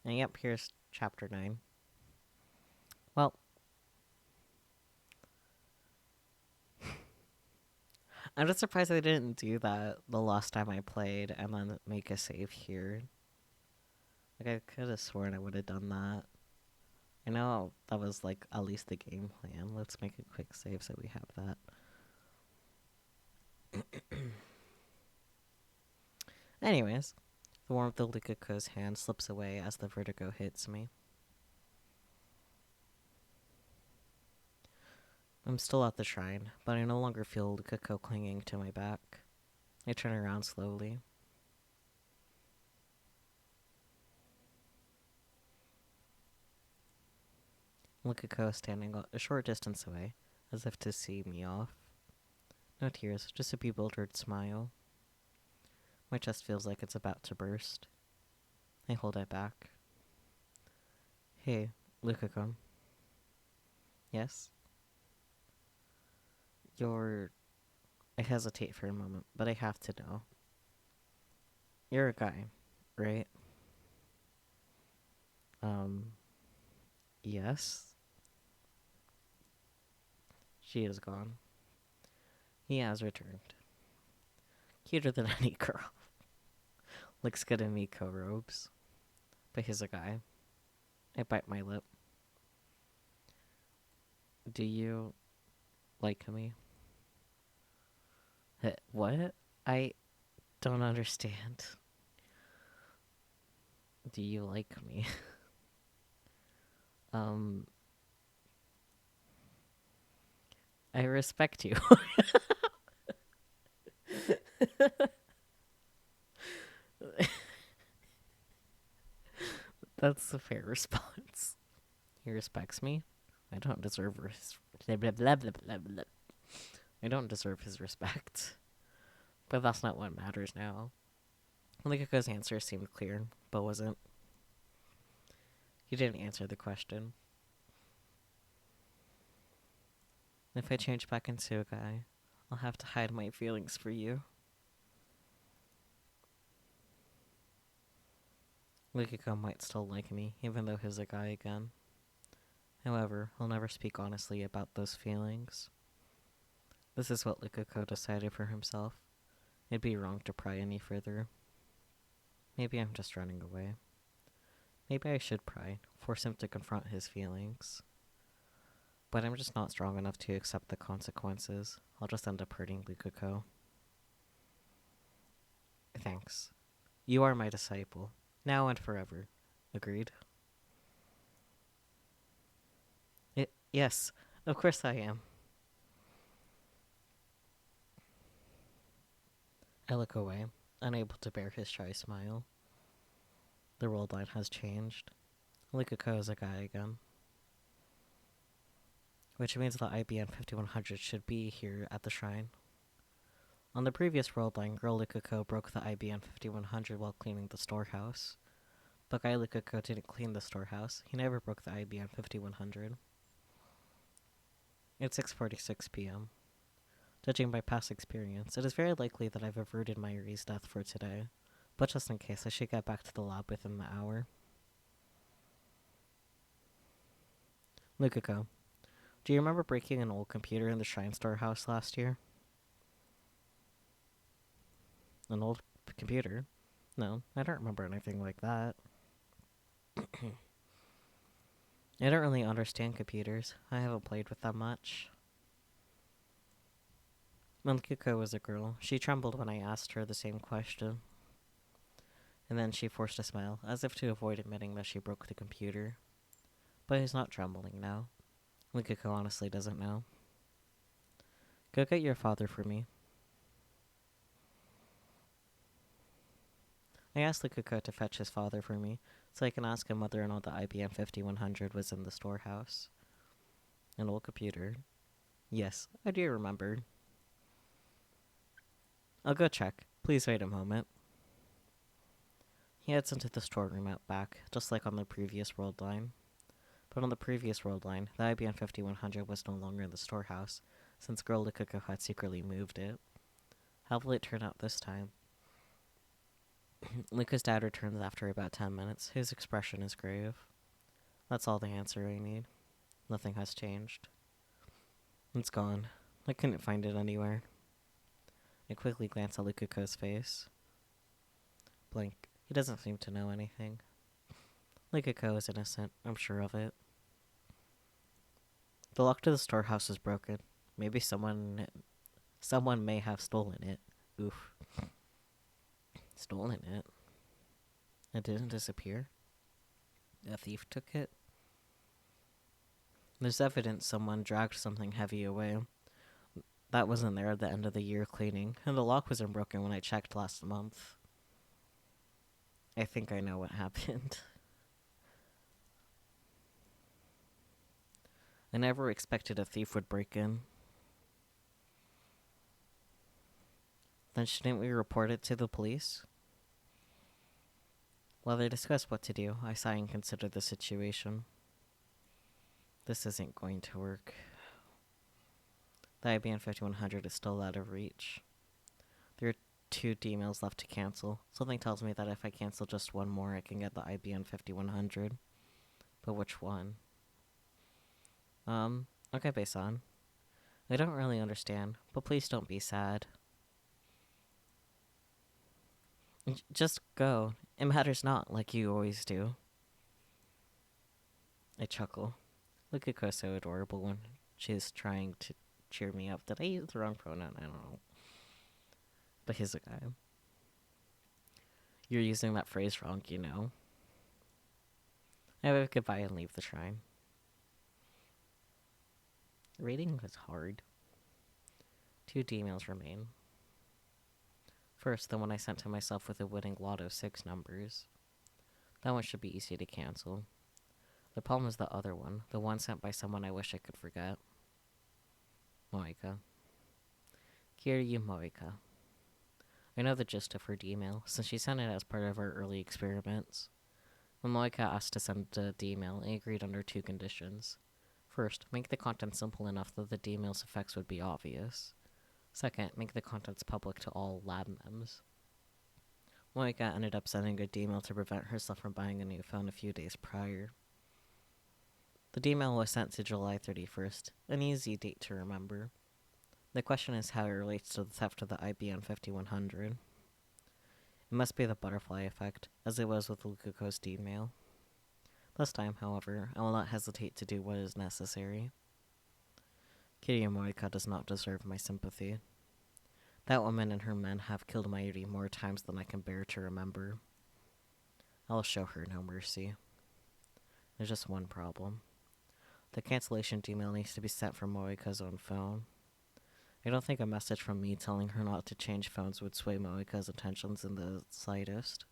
And yep, here's chapter 9. Well, I'm just surprised they didn't do that the last time I played and then make a save here. Like, I could have sworn I would have done that. I know that was, like, at least the game plan. Let's make a quick save so we have that. Anyways, the warmth of Likuko's hand slips away as the vertigo hits me. I'm still at the shrine, but I no longer feel Likuko clinging to my back. I turn around slowly. Likuko is standing a short distance away, as if to see me off. No tears, just a bewildered smile. My chest feels like it's about to burst. I hold it back. Hey, Likuko. Yes? I hesitate for a moment, but I have to know. You're a guy, right? Yes? She is gone. He has returned. Cuter than any girl. Looks good in Miko robes. But he's a guy. I bite my lip. Do you like me? What? I don't understand. Do you like me? I respect you. That's a fair response. He respects me. I don't deserve I don't deserve his respect. But that's not what matters now. Likuko's answer seemed clear, but wasn't. He didn't answer the question. If I change back into a guy, I'll have to hide my feelings for you. Likuko might still like me, even though he's a guy again. However, I'll never speak honestly about those feelings. This is what Likuko decided for himself. It'd be wrong to pry any further. Maybe I'm just running away. Maybe I should pry, force him to confront his feelings. But I'm just not strong enough to accept the consequences. I'll just end up hurting Likuko. Thanks. You are my disciple, now and forever. Agreed? Yes, of course I am. I look away, unable to bear his shy smile. The world line has changed. Likuko is a guy again. Which means the IBN 5100 should be here at the shrine. On the previous world line, Girl Likuko broke the IBN 5100 while cleaning the storehouse. But Guy Likuko didn't clean the storehouse. He never broke the IBN 5100. It's 6:46 p.m. Judging by past experience, it is very likely that I've averted Mayuri's death for today. But just in case, I should get back to the lab within the hour. Likuko, do you remember breaking an old computer in the Shrine Storehouse last year? An old computer? No, I don't remember anything like that. I don't really understand computers. I haven't played with them much. When Likuko was a girl, she trembled when I asked her the same question. And then she forced a smile, as if to avoid admitting that she broke the computer. But he's not trembling now. Likuko honestly doesn't know. Go get your father for me. I asked Likuko to fetch his father for me, so I can ask him whether or not the IBM 5100 was in the storehouse. An old computer. Yes, I do remember. I'll go check. Please wait a moment. He heads into the storeroom out back, just like on the previous world line. But on the previous world line, the IBM 5100 was no longer in the storehouse, since Girl Lukuko had secretly moved it. How will it turn out this time? Luca's dad returns after about 10 minutes. His expression is grave. That's all the answer I need. Nothing has changed. It's gone. I couldn't find it anywhere. I quickly glance at Lukuko's face. Blank. He doesn't seem to know anything. Lukuko is innocent, I'm sure of it. The lock to the storehouse is broken. Maybe someone may have stolen it. Oof. Stolen it? It didn't disappear? A thief took it? There's evidence someone dragged something heavy away. That wasn't there at the end of the year cleaning, and the lock wasn't broken when I checked last month. I think I know what happened. I never expected a thief would break in. Then shouldn't we report it to the police? While they discuss what to do, I sigh and consider the situation. This isn't going to work. The IBM 5100 is still out of reach. There are 2 D-mails left to cancel. Something tells me that if I cancel just one more, I can get the IBM 5100. But which one? Okay, Bason. I don't really understand, but please don't be sad. Just go. It matters not, like you always do. I chuckle. Lukuko's so adorable when she's trying to cheer me up. Did I use the wrong pronoun? I don't know. But he's a guy. You're using that phrase wrong, you know. I wave goodbye and leave the shrine. Reading was hard. 2 D-mails remain. First, the one I sent to myself with a winning lot of 6 numbers. That one should be easy to cancel. The problem is the other one, the one sent by someone I wish I could forget. Moika. Kiryu Moika. I know the gist of her D-mail, since she sent it as part of our early experiments. When Moika asked to send the D-mail, I agreed under 2 conditions. First, make the content simple enough that the D-mail's effects would be obvious. Second, make the contents public to all lab mems. Moika ended up sending a D-mail to prevent herself from buying a new phone a few days prior. The D-mail was sent to July 31st, an easy date to remember. The question is how it relates to the theft of the IBM 5100. It must be the butterfly effect, as it was with Lukuko's D-mail. This time, however, I will not hesitate to do what is necessary. Kiryu Moika does not deserve my sympathy. That woman and her men have killed Mayuri more times than I can bear to remember. I'll show her no mercy. There's just one problem. The cancellation email needs to be sent from Moika's own phone. I don't think a message from me telling her not to change phones would sway Moika's attentions in the slightest.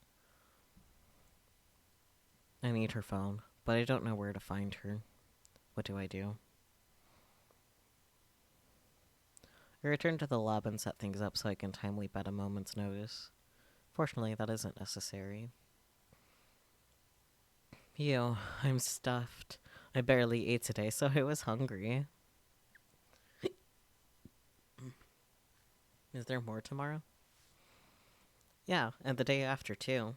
I need her phone, but I don't know where to find her. What do I do? I return to the lab and set things up so I can timely bet a moment's notice. Fortunately, that isn't necessary. Yo, I'm stuffed. I barely ate today, so I was hungry. Is there more tomorrow? Yeah, and the day after, too.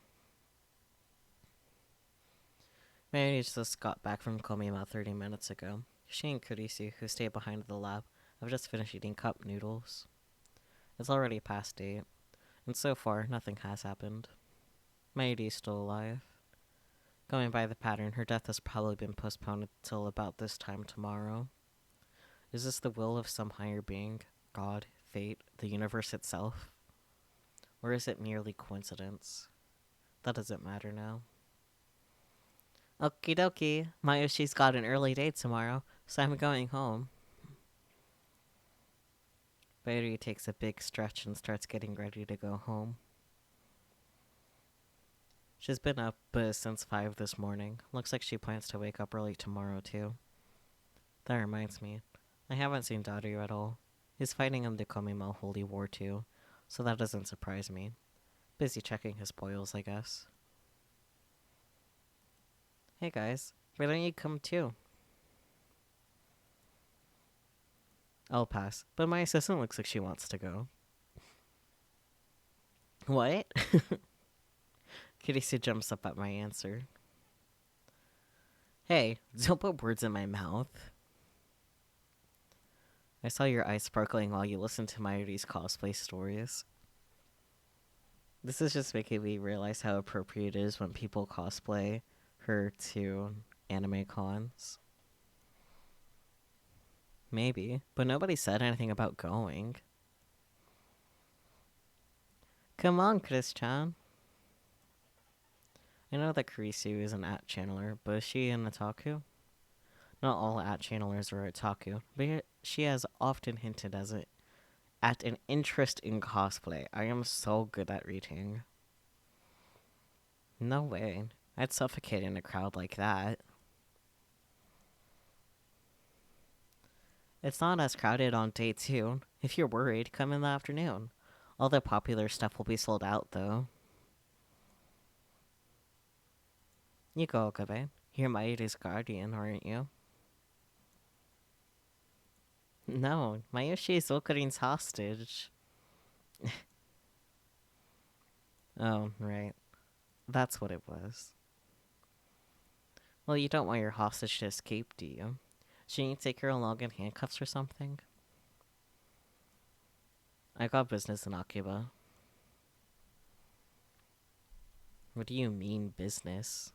Mary just got back from Komima 30 minutes ago. She and Kurisu, who stay behind the lab, have just finished eating cup noodles. It's already past 8, and so far, nothing has happened. Mayuri is still alive. Going by the pattern, her death has probably been postponed until about this time tomorrow. Is this the will of some higher being? God, fate, the universe itself? Or is it merely coincidence? That doesn't matter now. Okie dokie, Mayoshi's got an early date tomorrow, so I'm going home. Mayuri takes a big stretch and starts getting ready to go home. She's been up since 5 this morning. Looks like she plans to wake up early tomorrow, too. That reminds me. I haven't seen Dario at all. He's fighting in the Komima Holy War too, so that doesn't surprise me. Busy checking his spoils, I guess. Hey guys, why don't you come too? I'll pass, but my assistant looks like she wants to go. What? Kirisi jumps up at my answer. Hey, don't put words in my mouth. I saw your eyes sparkling while you listened to Mayuri's cosplay stories. This is just making me realize how appropriate it is when people cosplay her to anime cons. Maybe, but nobody said anything about going. Come on, Chris-chan. I know that Kurisu is an at-channeler, but is she an otaku? Not all at-channelers are otaku, but she has often hinted at an interest in cosplay. I am so good at reading. No way. I'd suffocate in a crowd like that. It's not as crowded on day 2. If you're worried, come in the afternoon. All the popular stuff will be sold out, though. You go, Okabe. You're Mayuri's guardian, aren't you? No, Mayushi is Okarin's hostage. Oh, right. That's what it was. Well, you don't want your hostage to escape, do you? Shouldn't you take her along in handcuffs or something? I got business in Akiba. What do you mean, business?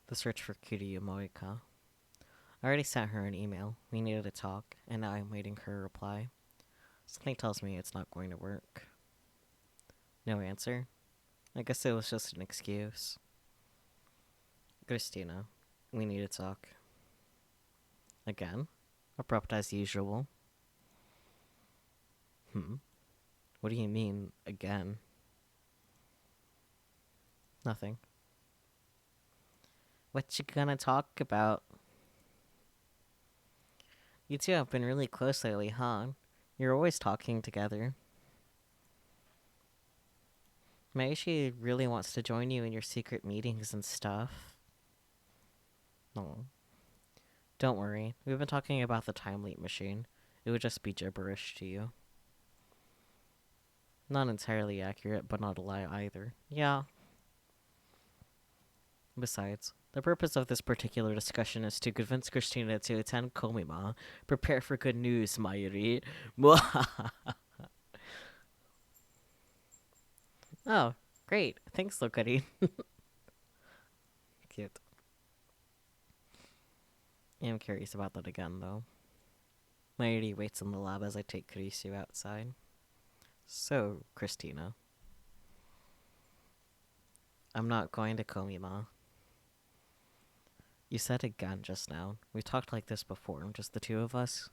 The search for Kiryu Moika. I already sent her an email. We needed to talk, and now I'm waiting for her reply. Something tells me it's not going to work. No answer? I guess it was just an excuse. Christina, we need to talk. Again? Abrupt as usual. What do you mean, again? Nothing. What you gonna talk about? You two have been really close lately, huh? You're always talking together. Maybe she really wants to join you in your secret meetings and stuff. No. Don't worry. We've been talking about the time leap machine. It would just be gibberish to you. Not entirely accurate, but not a lie either. Yeah. Besides, the purpose of this particular discussion is to convince Christina to attend Komima. Prepare for good news, Mayuri. Oh, great. Thanks, Lokari. Cute. I'm curious about that again, though. Mayuri waits in the lab as I take Kurisu outside. So, Christina. I'm not going to Komima. You said again just now. We talked like this before, just the two of us.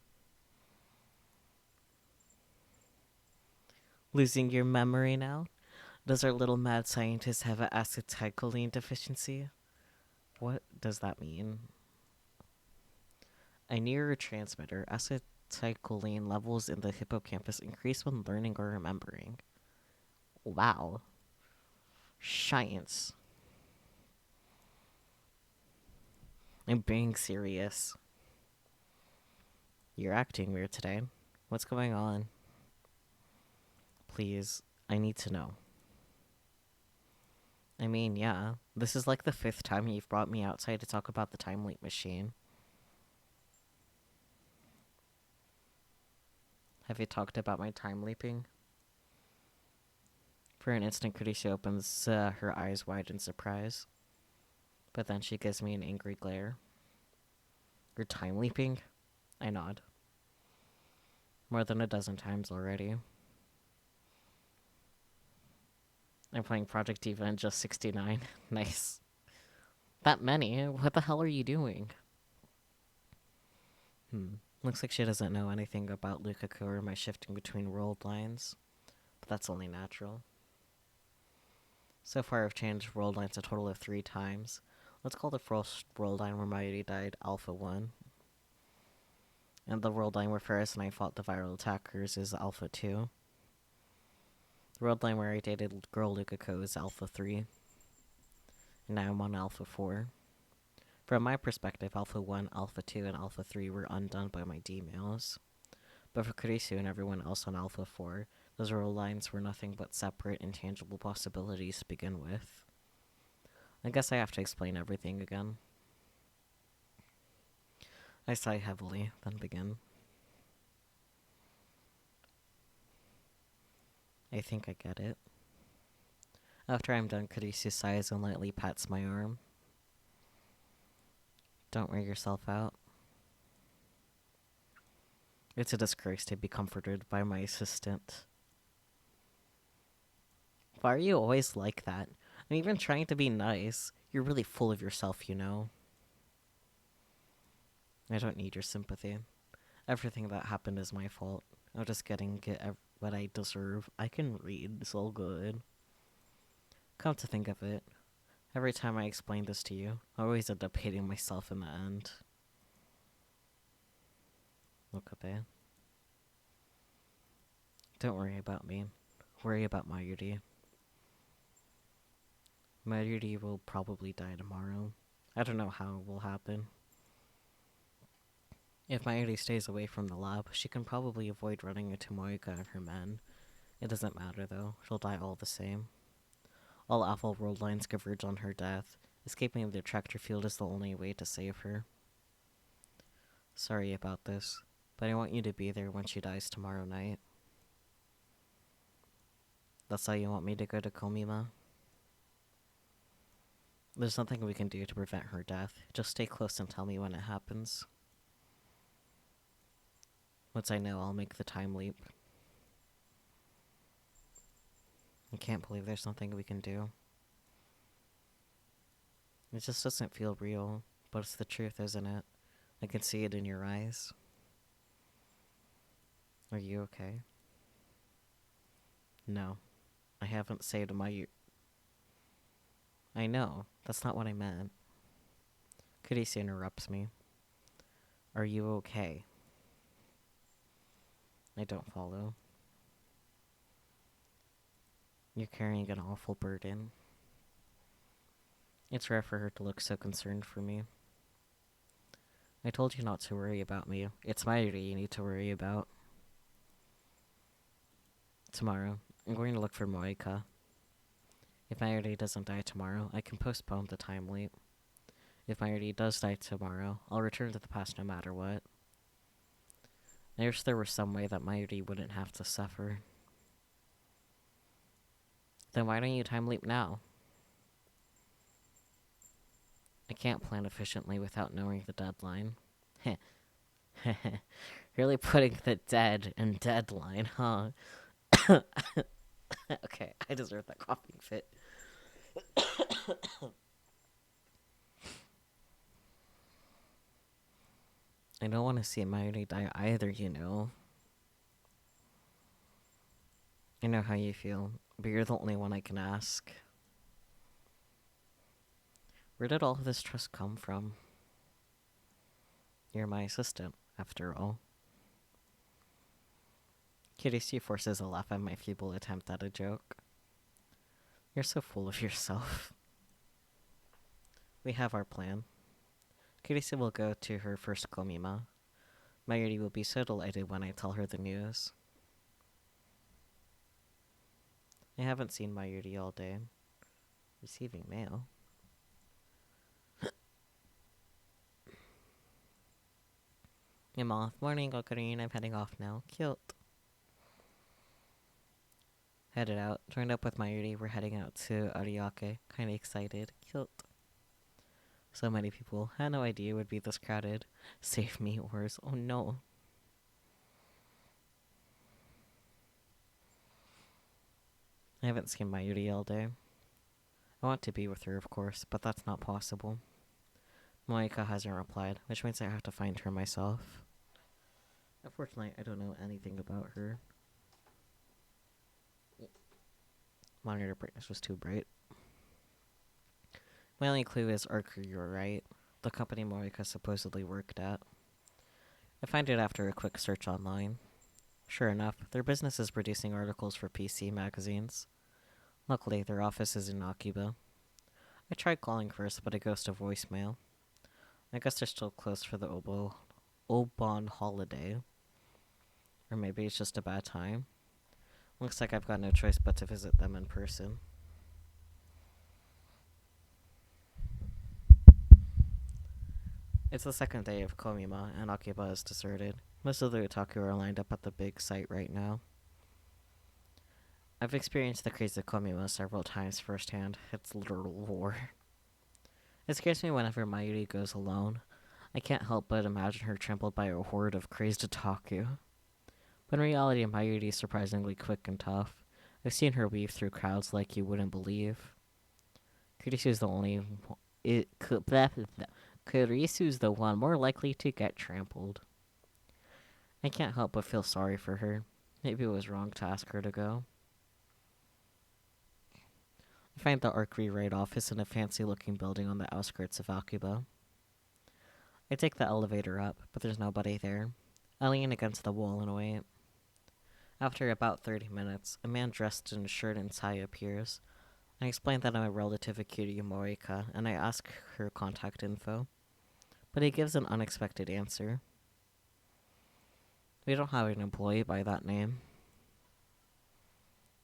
Losing your memory now? Does our little mad scientist have an acetylcholine deficiency? What does that mean? A neurotransmitter, acetylcholine levels in the hippocampus increase when learning or remembering. Wow. Science. I'm being serious. You're acting weird today. What's going on? Please, I need to know. I mean, yeah. This is like the 5th time you've brought me outside to talk about the time leap machine. Have you talked about my time leaping? For an instant, Kurishi opens her eyes wide in surprise. But then she gives me an angry glare. You're time leaping? I nod. More than a dozen times already. I'm playing Project Diva in just 69. Nice. That many? What the hell are you doing? Looks like she doesn't know anything about Lukaku or my shifting between world lines. But that's only natural. So far I've changed world lines a total of 3 times. Let's call the first world line where Mighty died Alpha 1. And the world line where Ferris and I fought the viral attackers is Alpha 2. The world line where I dated girl Lukako is Alpha 3. And now I'm on Alpha 4. From my perspective, Alpha 1, Alpha 2, and Alpha 3 were undone by my D-mails. But for Kurisu and everyone else on Alpha 4, those world lines were nothing but separate, intangible possibilities to begin with. I guess I have to explain everything again. I sigh heavily, then begin. I think I get it. After I'm done, Kurisu sighs and lightly pats my arm. Don't wear yourself out. It's a disgrace to be comforted by my assistant. Why are you always like that? I'm even trying to be nice. You're really full of yourself, you know. I don't need your sympathy. Everything that happened is my fault. I'm just getting what I deserve. I can read so good. Come to think of it, every time I explain this to you, I always end up hating myself in the end. Look at that. Don't worry about me. Worry about Mayuri. Mayuri will probably die tomorrow. I don't know how it will happen. If Mayuri stays away from the lab, she can probably avoid running into Moika and her men. It doesn't matter though, she'll die all the same. All awful world lines converge on her death. Escaping the attractor field is the only way to save her. Sorry about this, but I want you to be there when she dies tomorrow night. That's how you want me to go to Komima? There's nothing we can do to prevent her death. Just stay close and tell me when it happens. Once I know, I'll make the time leap. I can't believe there's nothing we can do. It just doesn't feel real, but it's the truth, isn't it? I can see it in your eyes. Are you okay? No. I haven't saved my... I know. That's not what I meant. Kurisu interrupts me. Are you okay? I don't follow. You're carrying an awful burden. It's rare for her to look so concerned for me. I told you not to worry about me. It's Mayuri you need to worry about. Tomorrow, I'm going to look for Moika. If Mayuri doesn't die tomorrow, I can postpone the time leap. If Mayuri does die tomorrow, I'll return to the past no matter what. I wish there were some way that Mayuri wouldn't have to suffer. Then why don't you time leap now? I can't plan efficiently without knowing the deadline. Really putting the dead in deadline, huh? Okay, I deserve that coughing fit. I don't want to see Mayuri die either, you know. I know how you feel, but you're the only one I can ask. Where did all of this trust come from? You're my assistant, after all. Kurisu forces a laugh at my feeble attempt at a joke. You're so full of yourself. We have our plan. Kurisu will go to her first Komima. Mayuri will be so delighted when I tell her the news. I haven't seen Mayuri all day. Receiving mail. I'm off. Morning, Ocarina. I'm heading off now. Cute. Headed out. Joined up with Mayuri. We're heading out to Ariake. Kinda excited. Cute. So many people. Had no idea it would be this crowded. Save me, Ors. Oh no. I haven't seen Mayuri all day. I want to be with her, of course, but that's not possible. Moika hasn't replied, which means I have to find her myself. Unfortunately, I don't know anything about her. Monitor brightness was too bright. My only clue is Archer, you're right. The company Moika supposedly worked at. I find it after a quick search online. Sure enough, their business is producing articles for PC magazines. Luckily, their office is in Akiba. I tried calling first, but it goes to voicemail. I guess they're still closed for the Obon holiday. Or maybe it's just a bad time. Looks like I've got no choice but to visit them in person. It's the second day of Komima, and Akiba is deserted. Most of the otaku are lined up at the big site right now. I've experienced the craze of Komima several times firsthand. It's literal war. It scares me whenever Mayuri goes alone. I can't help but imagine her trampled by a horde of crazed otaku. But in reality, Mayuri is surprisingly quick and tough. I've seen her weave through crowds like you wouldn't believe. Kurisu's the one more likely to get trampled. I can't help but feel sorry for her. Maybe it was wrong to ask her to go. I find the ARC rewrite office in a fancy-looking building on the outskirts of Akiba. I take the elevator up, but there's nobody there. I lean against the wall and wait. After about 30 minutes, a man dressed in a shirt and tie appears. I explain that I'm a relative of Kiryu Morika, and I ask her contact info. But he gives an unexpected answer. We don't have an employee by that name.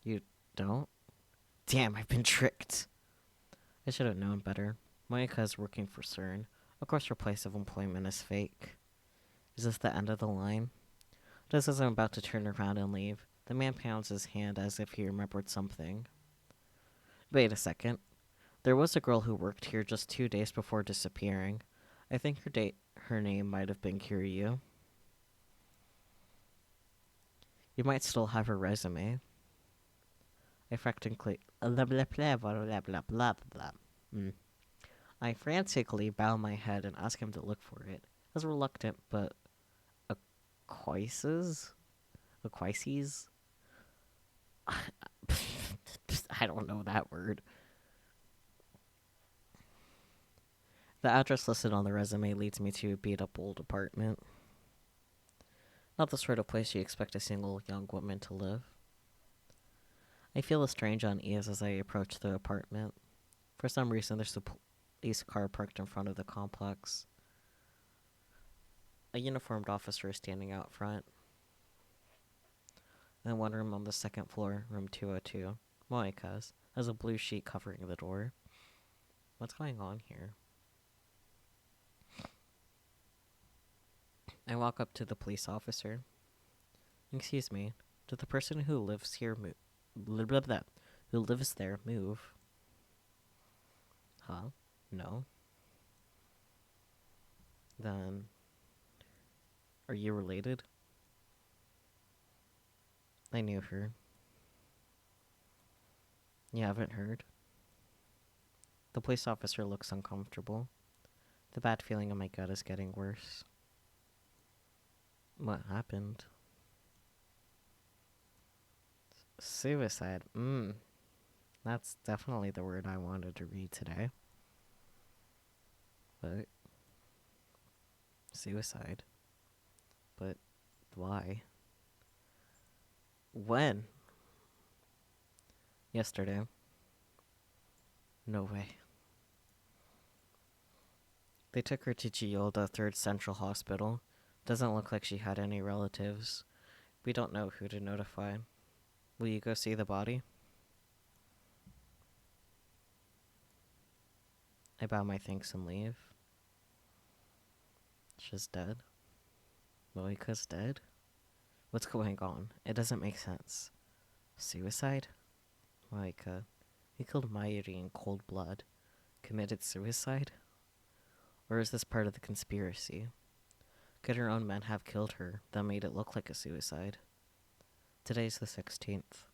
You don't? Damn, I've been tricked. I should have known better. Monika is working for CERN. Of course her place of employment is fake. Is this the end of the line? Just as I'm about to turn around and leave, the man pounds his hand as if he remembered something. Wait a second. There was a girl who worked here just 2 days before disappearing. I think her name might have been Kiryu. You might still have her resume. I frantically I frantically bow my head and ask him to look for it. As reluctant, but acquiesces? I don't know that word. The address listed on the resume leads me to a beat-up old apartment. Not the sort of place you expect a single young woman to live. I feel a strange unease as I approach the apartment. For some reason, there's a police car parked in front of the complex. A uniformed officer is standing out front. And one room on the second floor, room 202, Moika's, has a blue sheet covering the door. What's going on here? I walk up to the police officer. Excuse me, did the person who lives here who lives there move? Huh? No. Then, are you related? I knew her. You haven't heard? The police officer looks uncomfortable. The bad feeling in my gut is getting worse. What happened? Suicide. That's definitely the word I wanted to read today. But suicide. But why? When? Yesterday. No way. They took her to Chiyoda 3rd Central Hospital. Doesn't look like she had any relatives. We don't know who to notify. Will you go see the body? I bow my thanks and leave. She's dead. Moika's dead? What's going on? It doesn't make sense. Suicide? Moika, you killed Mayuri in cold blood. Committed suicide? Or is this part of the conspiracy? Could her own men have killed her, that made it look like a suicide? Today's the 16th.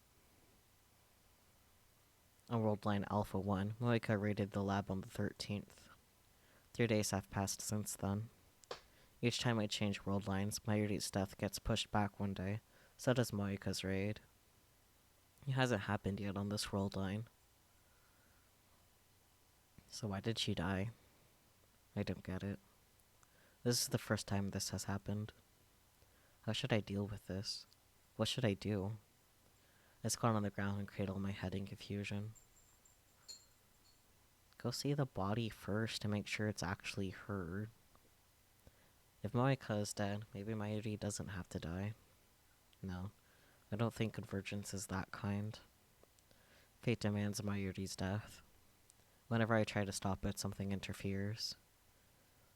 On World Line Alpha 1, Moika raided the lab on the 13th. 3 days have passed since then. Each time I change world lines, Mayuri's death gets pushed back one day. So does Moika's raid. It hasn't happened yet on this world line. So why did she die? I don't get it. This is the first time this has happened. How should I deal with this? What should I do? I squat on the ground and cradle my head in confusion. Go see the body first to make sure it's actually her. If Moeka is dead, maybe Mayuri doesn't have to die. No, I don't think Convergence is that kind. Fate demands Mayuri's death. Whenever I try to stop it, something interferes.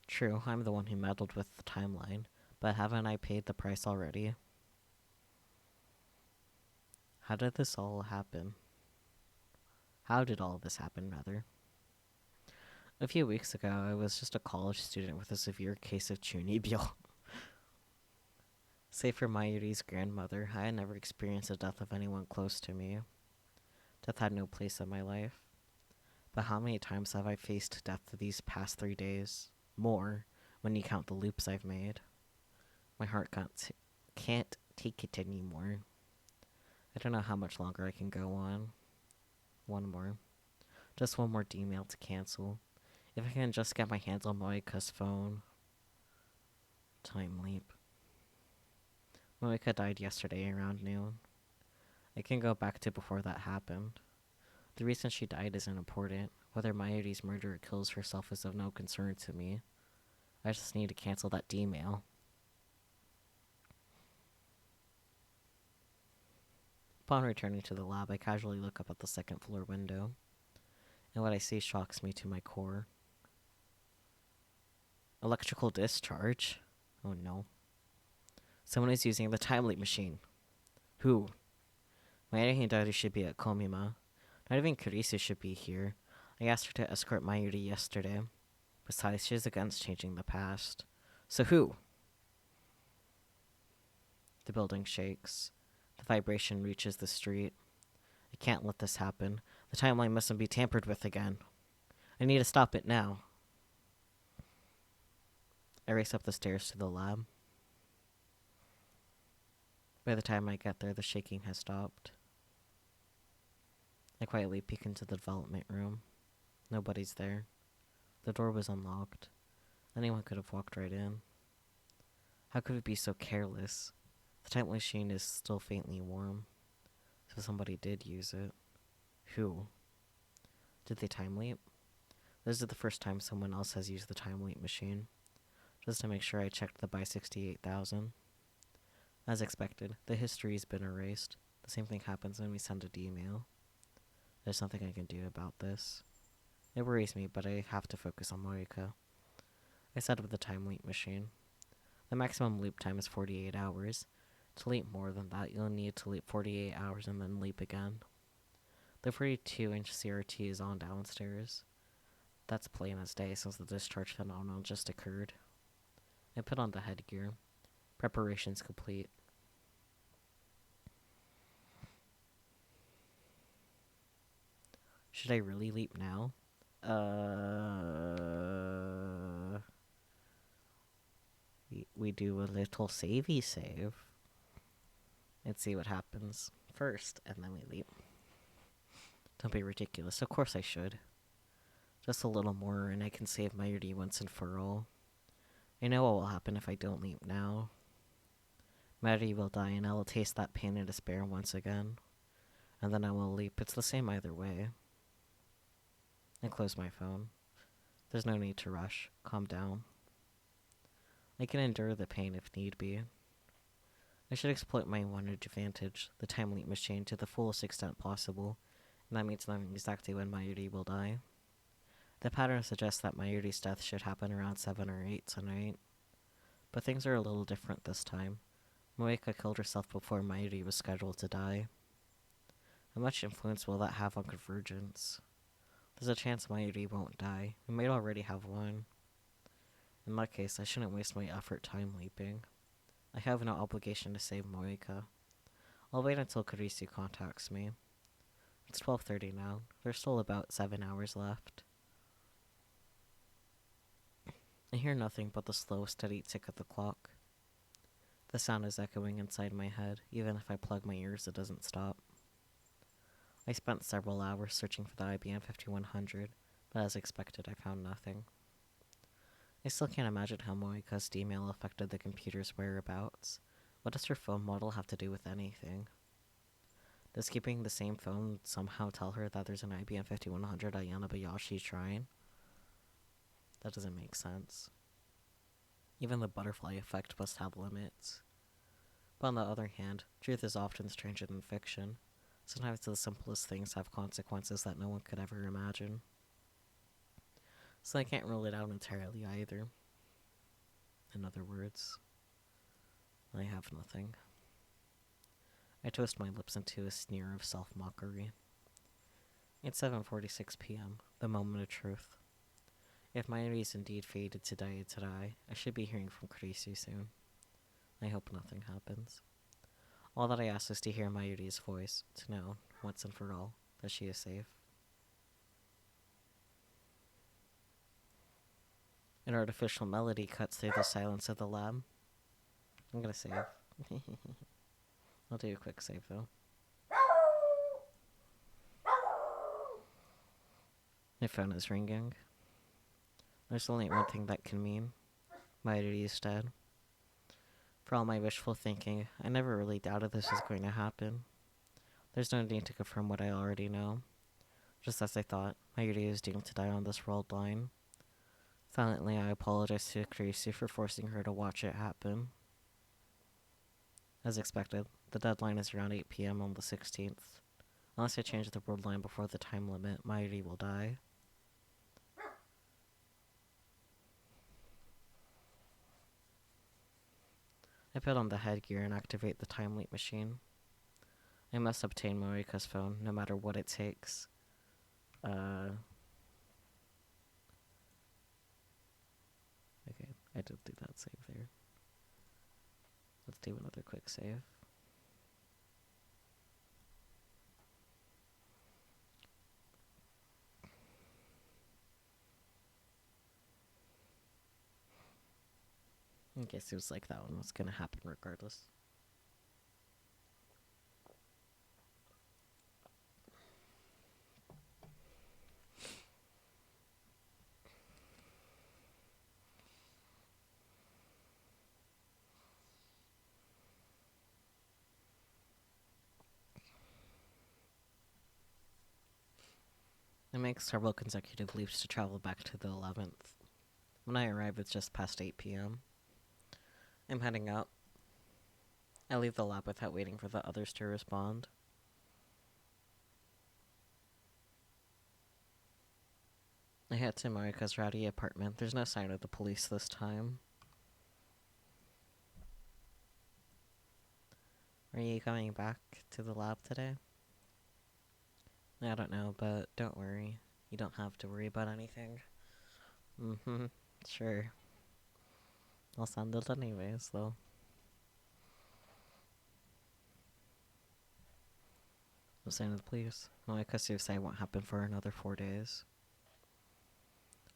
True, I'm the one who meddled with the timeline, but haven't I paid the price already? How did this all happen? How did all this happen, rather? A few weeks ago, I was just a college student with a severe case of chunibyo. Save for Mayuri's grandmother, I had never experienced the death of anyone close to me. Death had no place in my life. But how many times have I faced death these past 3 days? More, when you count the loops I've made. My heart can't take it anymore. I don't know how much longer I can go on. One more. Just one more email to cancel. If I can just get my hands on Moika's phone. Time leap. Moika died yesterday around noon. I can go back to before that happened. The reason she died isn't important. Whether Mayuri's murderer kills herself is of no concern to me. I just need to cancel that email. Upon returning to the lab, I casually look up at the second floor window, and what I see shocks me to my core. Electrical discharge? Oh no. Someone is using the time leap machine. Who? Mayuri Hidari should be at Komima. Not even Kurisu should be here. I asked her to escort Mayuri yesterday. Besides, she's against changing the past. So who? The building shakes. The vibration reaches the street. I can't let this happen. The timeline mustn't be tampered with again. I need to stop it now. I race up the stairs to the lab. By the time I get there, the shaking has stopped. I quietly peek into the development room. Nobody's there. The door was unlocked. Anyone could have walked right in. How could it be so careless? The time machine is still faintly warm, so somebody did use it. Who? Did they time leap? This is the first time someone else has used the time leap machine. Just to make sure, I checked the by 68,000. As expected, the history's been erased. The same thing happens when we send an email. There's nothing I can do about this. It worries me, but I have to focus on Morika. I set up the time leap machine. The maximum loop time is 48 hours. To leap more than that, you'll need to leap 48 hours and then leap again. The 42-inch CRT is on downstairs. That's plain as day since the discharge phenomenon just occurred. I put on the headgear. Preparations complete. Should I really leap now? We do a little savey save. And see what happens first, and then we leap. Don't be ridiculous. Of course I should. Just a little more, and I can save Mayuri once and for all. I know what will happen if I don't leap now. Mayuri will die, and I will taste that pain and despair once again. And then I will leap. It's the same either way. I close my phone. There's no need to rush. Calm down. I can endure the pain if need be. I should exploit my one advantage, the time leap machine, to the fullest extent possible, and that means knowing exactly when Mayuri will die. The pattern suggests that Mayuri's death should happen around 7 or 8 tonight. But things are a little different this time. Moeka killed herself before Mayuri was scheduled to die. How much influence will that have on Convergence? There's a chance Mayuri won't die. We might already have one. In that case, I shouldn't waste my effort time leaping. I have no obligation to save Moeka. I'll wait until Kurisu contacts me. It's 12:30 now. There's still about 7 hours left. I hear nothing but the slow, steady tick of the clock. The sound is echoing inside my head. Even if I plug my ears, it doesn't stop. I spent several hours searching for the IBM 5100, but as expected, I found nothing. I still can't imagine how Moika's email affected the computer's whereabouts. What does her phone model have to do with anything? Does keeping the same phone somehow tell her that there's an IBM 5100 at Yanabayashi Shrine? That doesn't make sense. Even the butterfly effect must have limits. But on the other hand, truth is often stranger than fiction. Sometimes the simplest things have consequences that no one could ever imagine. So I can't rule it out entirely either. In other words, I have nothing. I twist my lips into a sneer of self-mockery. It's 7:46 p.m., the moment of truth. If Mayuri is indeed fated to die today, I should be hearing from Kurisu soon. I hope nothing happens. All that I ask is to hear Mayuri's voice, to know, once and for all, that she is safe. An artificial melody cuts through the silence of the lab. I'm gonna save. I'll do a quick save though. My phone is ringing. There's only one thing that can mean. Mayuri is dead. For all my wishful thinking, I never really doubted this was going to happen. There's no need to confirm what I already know. Just as I thought, Mayuri is doomed to die on this world line. Silently, I apologize to Kurisu for forcing her to watch it happen. As expected, the deadline is around 8 p.m. on the 16th. Unless I change the world line before the time limit, Mayuri will die. I put on the headgear and activate the time leap machine. I must obtain Morika's phone, no matter what it takes. Okay, I did do that save there. Let's do another quick save. I guess it was like that one was gonna happen regardless. I make several consecutive leaps to travel back to the 11th. When I arrive, it's just past 8 p.m. I'm heading out. I leave the lab without waiting for the others to respond. I head to Marika's rowdy apartment. There's no sign of the police this time. Are you coming back to the lab today? I don't know, but don't worry. You don't have to worry about anything. Sure. I'll send it anyways, though. I'm saying to the police. Monika suicide won't happen for another 4 days.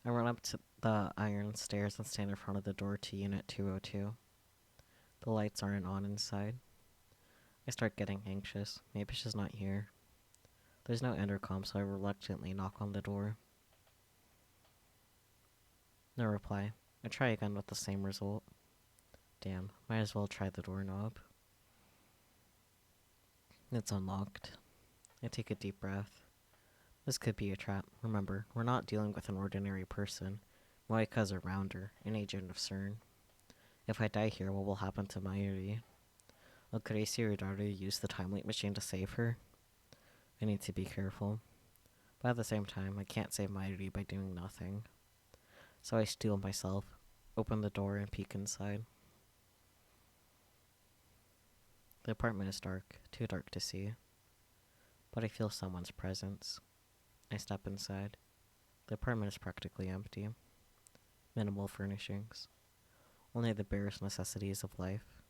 I run up to the iron stairs and stand in front of the door to Unit 202. The lights aren't on inside. I start getting anxious. Maybe she's not here. There's no intercom, so I reluctantly knock on the door. No reply. I try again with the same result. Damn, might as well try the doorknob. It's unlocked. I take a deep breath. This could be a trap. Remember, we're not dealing with an ordinary person. Moika's a rounder, an agent of CERN. If I die here, what will happen to Mayuri? Will Gracie or Daru use the time leap machine to save her? I need to be careful. But at the same time, I can't save Mayuri by doing nothing. So I steel myself, open the door, and peek inside. The apartment is dark, too dark to see. But I feel someone's presence. I step inside. The apartment is practically empty. Minimal furnishings. Only the barest necessities of life.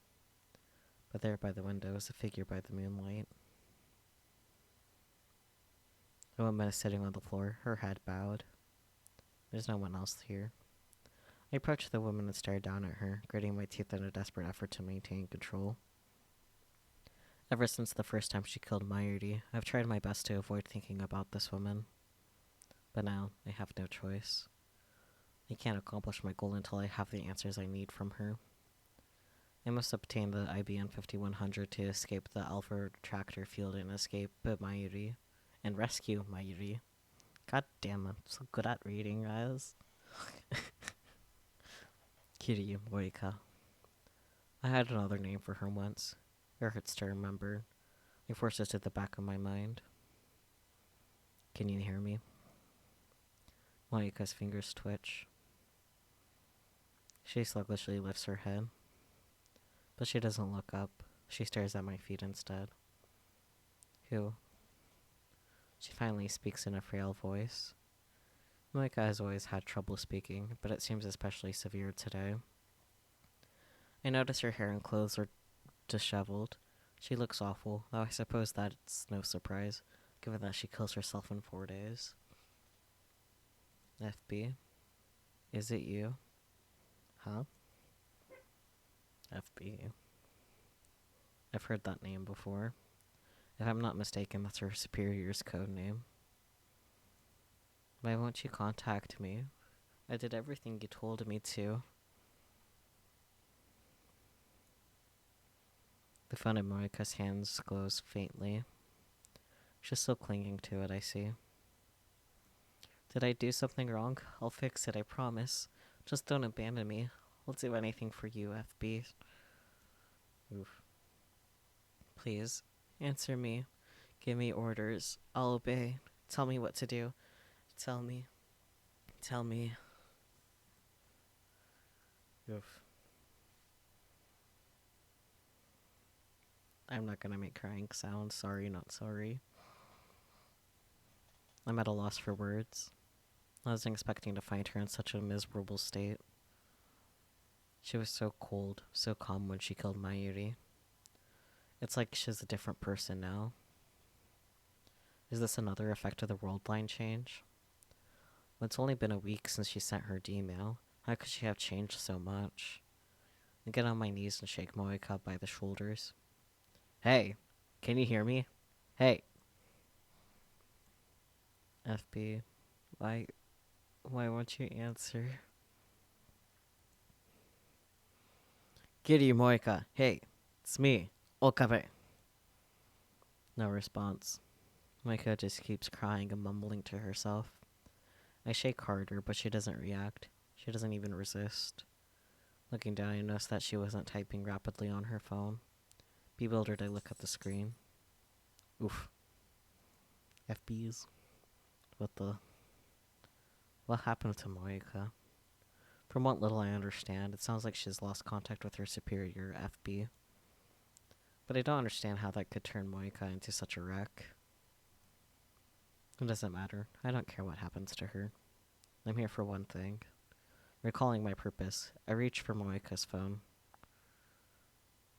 But there by the window is a figure by the moonlight. A woman is sitting on the floor, her head bowed. There's no one else here. I approach the woman and stare down at her, gritting my teeth in a desperate effort to maintain control. Ever since the first time she killed Mayuri, I've tried my best to avoid thinking about this woman. But now, I have no choice. I can't accomplish my goal until I have the answers I need from her. I must obtain the IBN 5100 to escape the Alpha Tractor field and escape Mayuri. And rescue Mayuri. God damn, I'm so good at reading, guys. Kiryu Morika. I had another name for her once. It hurts to remember. I forced it to the back of my mind. Can you hear me? Monika's fingers twitch. She sluggishly lifts her head. But she doesn't look up. She stares at my feet instead. Who? She finally speaks in a frail voice. Monika has always had trouble speaking, but it seems especially severe today. I notice her hair and clothes are disheveled. She looks awful, though I suppose that's no surprise, given that she kills herself in 4 days. FB? Is it you? Huh? FB. I've heard that name before. If I'm not mistaken, that's her superior's code name. Why won't you contact me? I did everything you told me to. The phone in Monika's hands glows faintly. She's still clinging to it, I see. Did I do something wrong? I'll fix it, I promise. Just don't abandon me. I'll do anything for you, FB. Oof. Please, answer me. Give me orders. I'll obey. Tell me what to do. Tell me. Tell me. Oof. I'm not gonna make crying sounds. Sorry, not sorry. I'm at a loss for words. I wasn't expecting to find her in such a miserable state. She was so cold, so calm when she killed Mayuri. It's like she's a different person now. Is this another effect of the world line change? Well, it's only been a week since she sent her email. How could she have changed so much? I get on my knees and shake Moika by the shoulders. Hey, can you hear me? Hey. FB, why won't you answer? Giddy Moika, hey, it's me, Okabe. No response. Moika just keeps crying and mumbling to herself. I shake harder, but she doesn't react. She doesn't even resist. Looking down, I notice that she wasn't typing rapidly on her phone. Bewildered, I look at the screen. Oof. FBs. What happened to Moika? From what little I understand, it sounds like she's lost contact with her superior, FB. But I don't understand how that could turn Moika into such a wreck. It doesn't matter. I don't care what happens to her. I'm here for one thing. Recalling my purpose, I reach for Moika's phone.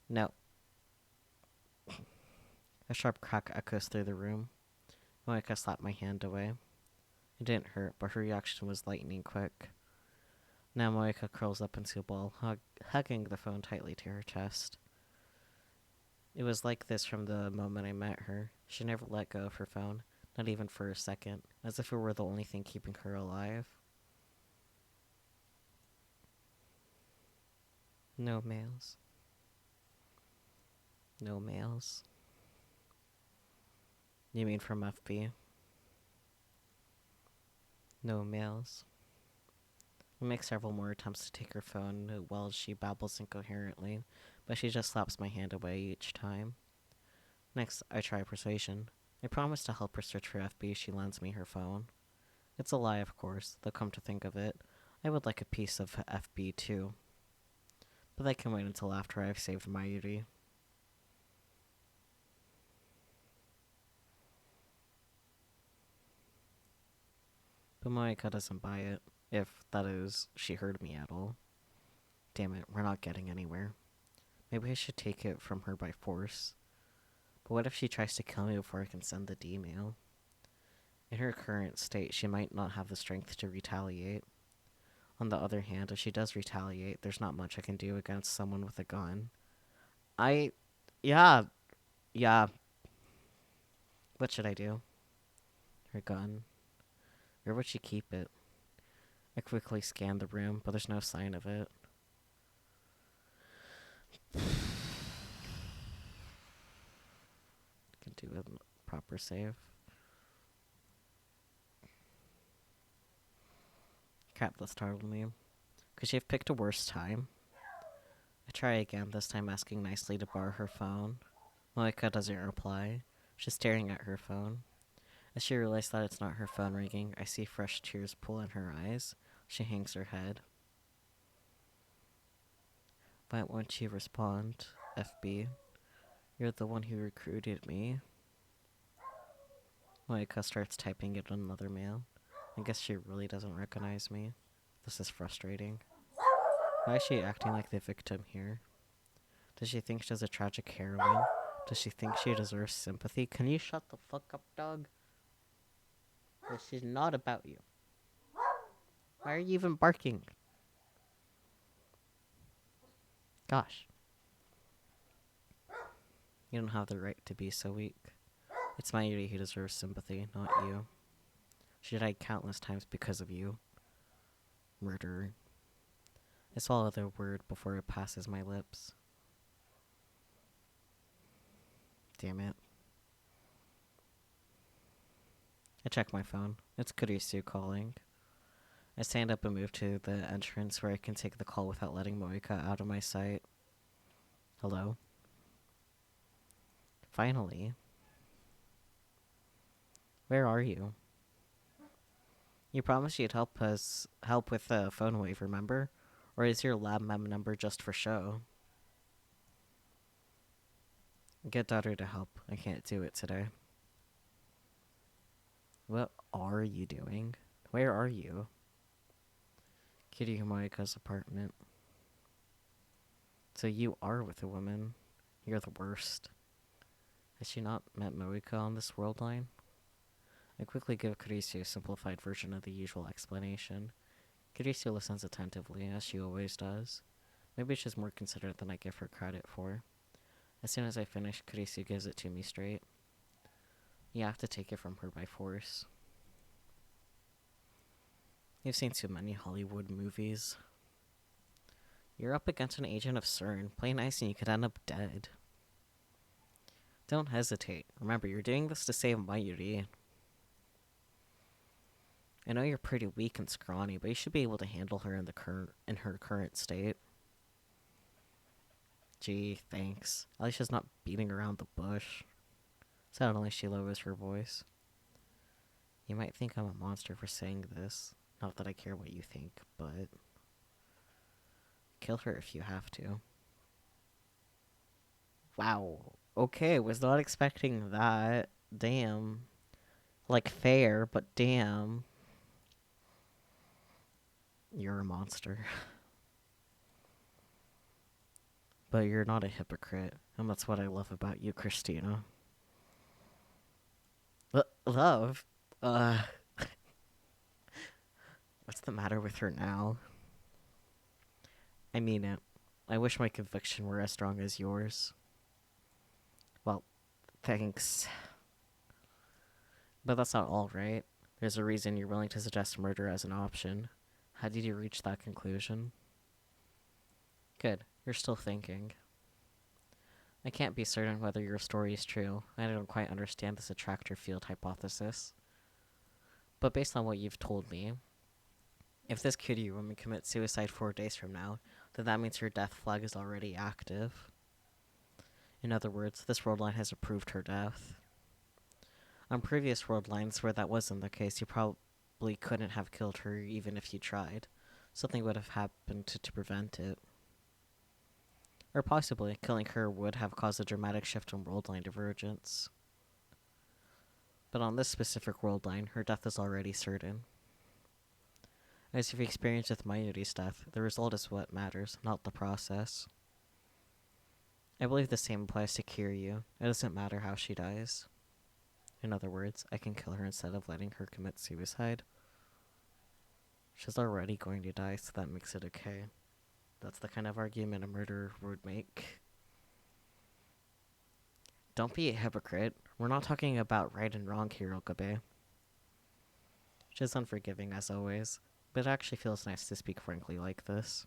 No. A sharp crack echoes through the room. Moika slapped my hand away. It didn't hurt, but her reaction was lightning quick. Now Moika curls up into a ball, hugging the phone tightly to her chest. It was like this from the moment I met her. She never let go of her phone, not even for a second, as if it were the only thing keeping her alive. No mails. No mails. You mean from FB? No mails. I make several more attempts to take her phone while she babbles incoherently, but she just slaps my hand away each time. Next, I try persuasion. I promise to help her search for FB if she lends me her phone. It's a lie, of course, though come to think of it, I would like a piece of FB too. But that can wait until after I've saved Mayuri. But Moika doesn't buy it, if, that is, she heard me at all. Damn it, we're not getting anywhere. Maybe I should take it from her by force. But what if she tries to kill me before I can send the email? In her current state, she might not have the strength to retaliate. On the other hand, if she does retaliate, there's not much I can do against someone with a gun. Yeah. What should I do? Her gun. Where would she keep it? I quickly scanned the room, but there's no sign of it. Can do a proper save. Crap, that startled me. Could she have picked a worse time? I try again, this time asking nicely to borrow her phone. Moika doesn't reply. She's staring at her phone. As she realizes that it's not her phone ringing, I see fresh tears pool in her eyes. She hangs her head. Why won't you respond, FB? You're the one who recruited me. Moika starts typing it on another mail. I guess she really doesn't recognize me. This is frustrating. Why is she acting like the victim here? Does she think she's a tragic heroine? Does she think she deserves sympathy? Can you shut the fuck up, dog? This is not about you. Why are you even barking? Gosh. You don't have the right to be so weak. It's my duty who deserves sympathy, not you. She died countless times because of you. Murderer. I swallow the word before it passes my lips. Damn it. I check my phone. It's Kurisu calling. I stand up and move to the entrance where I can take the call without letting Moika out of my sight. Hello? Finally. Where are you? You promised you'd help with the phone wave, remember? Or is your lab mem number just for show? Get daughter to help. I can't do it today. What are you doing? Where are you? Kitty Moika's apartment. So you are with a woman. You're the worst. Has she not met Moika on this world line? I quickly give Kurisu a simplified version of the usual explanation. Kurisu listens attentively, as she always does. Maybe she's more considerate than I give her credit for. As soon as I finish, Kurisu gives it to me straight. You have to take it from her by force. You've seen too many Hollywood movies. You're up against an agent of CERN. Play nice and you could end up dead. Don't hesitate. Remember, you're doing this to save Mayuri. I know you're pretty weak and scrawny, but you should be able to handle her in her current state. Gee, thanks. At least she's not beating around the bush. Suddenly she lowers her voice. You might think I'm a monster for saying this. Not that I care what you think, but... kill her if you have to. Wow. Okay, was not expecting that. Damn. Like, fair, but damn. You're a monster. But you're not a hypocrite, and that's what I love about you, Christina. Love? What's the matter with her now? I mean it. I wish my conviction were as strong as yours. Well, thanks. But that's not all, right? There's a reason you're willing to suggest murder as an option. How did you reach that conclusion? Good. You're still thinking. I can't be certain whether your story is true. I don't quite understand this attractor field hypothesis. But based on what you've told me, if this cutie woman commits suicide 4 days from now, then that means her death flag is already active. In other words, this world line has approved her death. On previous world lines where that wasn't the case, you probably couldn't have killed her even if you tried. Something would have happened to prevent it. Or possibly, killing her would have caused a dramatic shift in world line divergence. But on this specific world line, her death is already certain. As you've experienced with Mayuri's death, the result is what matters, not the process. I believe the same applies to Kiryu. It doesn't matter how she dies. In other words, I can kill her instead of letting her commit suicide. She's already going to die, so that makes it okay. That's the kind of argument a murderer would make. Don't be a hypocrite. We're not talking about right and wrong here, Okabe. She's unforgiving as always, but it actually feels nice to speak frankly like this.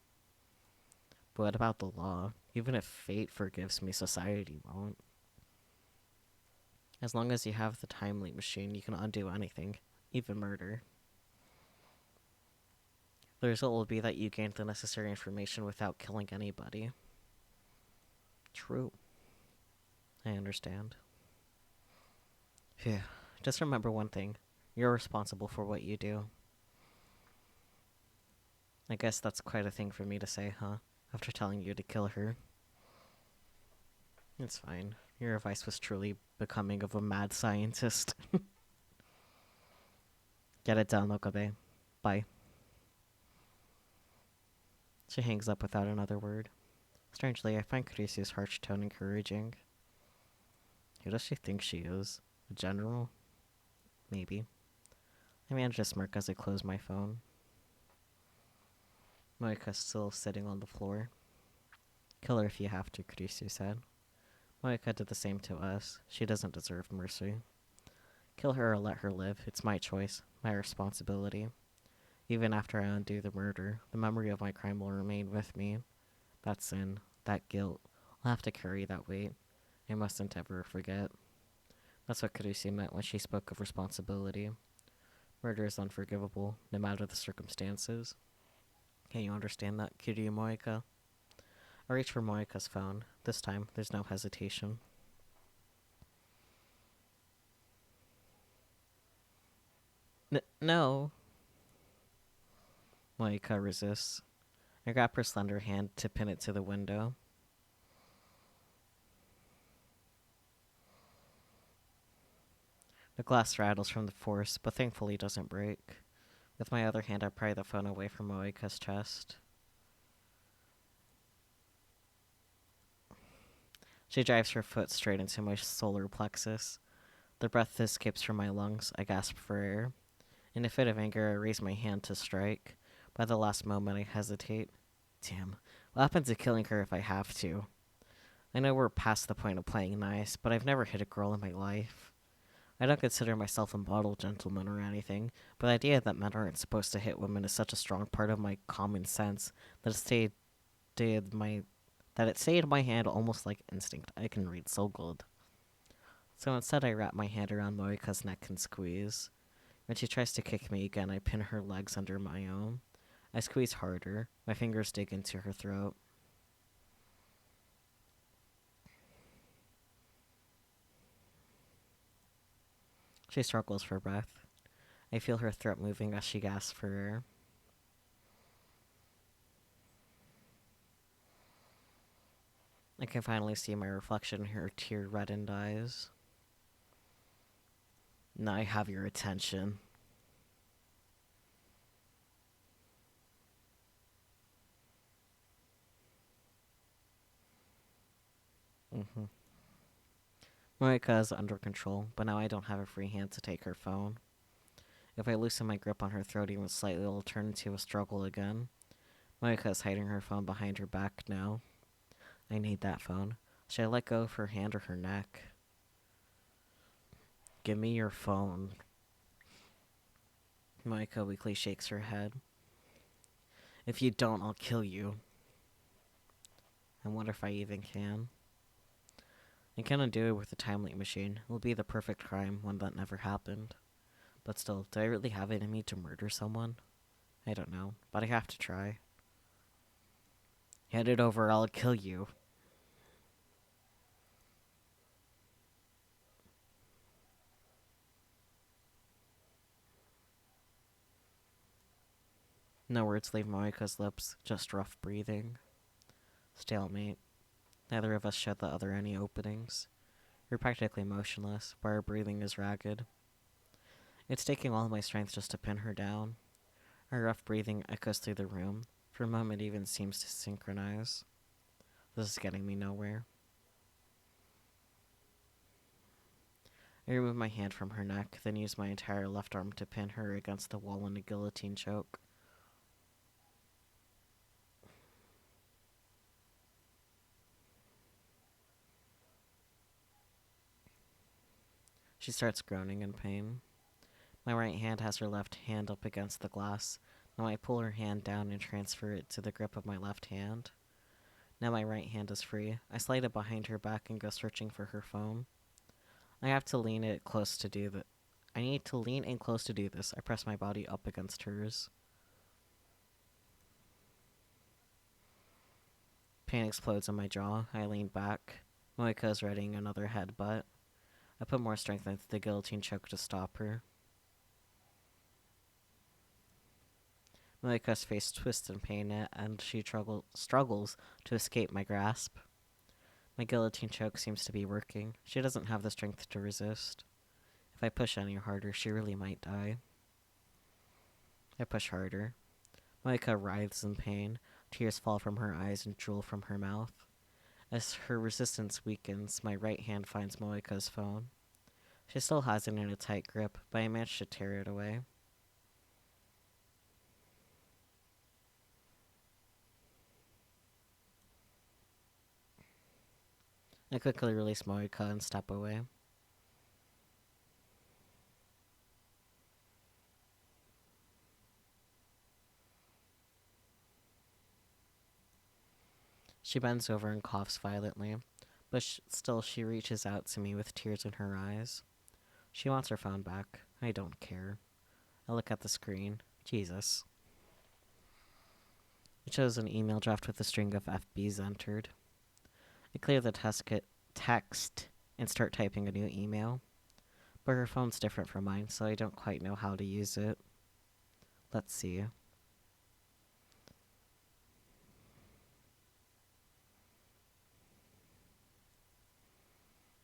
But what about the law? Even if fate forgives me, society won't. As long as you have the timely machine, you can undo anything, even murder. The result will be that you gained the necessary information without killing anybody. True. I understand. Phew. Just remember one thing. You're responsible for what you do. I guess that's quite a thing for me to say, huh? After telling you to kill her. It's fine. Your advice was truly becoming of a mad scientist. Get it done, Okabe. Bye. She hangs up without another word. Strangely, I find Kurisu's harsh tone encouraging. Who does she think she is? A general? Maybe. I manage to smirk as I close my phone. Moika's still sitting on the floor. Kill her if you have to, Kurisu said. Moika did the same to us. She doesn't deserve mercy. Kill her or let her live. It's my choice, my responsibility. Even after I undo the murder, the memory of my crime will remain with me. That sin, that guilt, I'll have to carry that weight. I mustn't ever forget. That's what Kurisu meant when she spoke of responsibility. Murder is unforgivable, no matter the circumstances. Can you understand that, Kiryu Moika? I reach for Moika's phone. This time, there's no hesitation. No. Moika resists. I grab her slender hand to pin it to the window. The glass rattles from the force, but thankfully doesn't break. With my other hand, I pry the phone away from Moika's chest. She drives her foot straight into my solar plexus. The breath escapes from my lungs. I gasp for air. In a fit of anger, I raise my hand to strike. By the last moment, I hesitate. Damn, what happens to killing her if I have to? I know we're past the point of playing nice, but I've never hit a girl in my life. I don't consider myself a model gentleman or anything, but the idea that men aren't supposed to hit women is such a strong part of my common sense that it stayed in my hand almost like instinct. I can read so good. So instead, I wrap my hand around Moika's neck and squeeze. When she tries to kick me again, I pin her legs under my own. I squeeze harder. My fingers dig into her throat. She struggles for breath. I feel her throat moving as she gasps for air. I can finally see my reflection in her tear-reddened eyes. Now I have your attention. Moika is under control, but now I don't have a free hand to take her phone. If I loosen my grip on her throat even slightly, it'll turn into a struggle again. Moika is hiding her phone behind her back now. I need that phone. Should I let go of her hand or her neck? Give me your phone. Moika weakly shakes her head. If you don't, I'll kill you. I wonder if I even can. I cannot do it with the time leap machine. It will be the perfect crime, one that never happened. But still, do I really have it in me to murder someone? I don't know, but I have to try. Hand it over, I'll kill you. No words leave Moika's lips, just rough breathing. Stalemate. Neither of us shed the other any openings. We're practically motionless, but our breathing is ragged. It's taking all my strength just to pin her down. Our rough breathing echoes through the room. For a moment, it even seems to synchronize. This is getting me nowhere. I remove my hand from her neck, then use my entire left arm to pin her against the wall in a guillotine choke. She starts groaning in pain. My right hand has her left hand up against the glass. Now I pull her hand down and transfer it to the grip of my left hand. Now my right hand is free. I slide it behind her back and go searching for her phone. I have to lean it close to do that. I need to lean in close to do this. I press my body up against hers. Pain explodes in my jaw. I lean back. Moika is readying another headbutt. I put more strength into the guillotine choke to stop her. Moika's face twists in pain and she struggles to escape my grasp. My guillotine choke seems to be working. She doesn't have the strength to resist. If I push any harder, she really might die. I push harder. Moika writhes in pain. Tears fall from her eyes and drool from her mouth. As her resistance weakens, my right hand finds Moika's phone. She still has it in a tight grip, but I manage to tear it away. I quickly release Moika and step away. She bends over and coughs violently, but still she reaches out to me with tears in her eyes. She wants her phone back. I don't care. I look at the screen. Jesus. It shows an email draft with a string of FBs entered. I clear the text and start typing a new email. But her phone's different from mine, so I don't quite know how to use it. Let's see.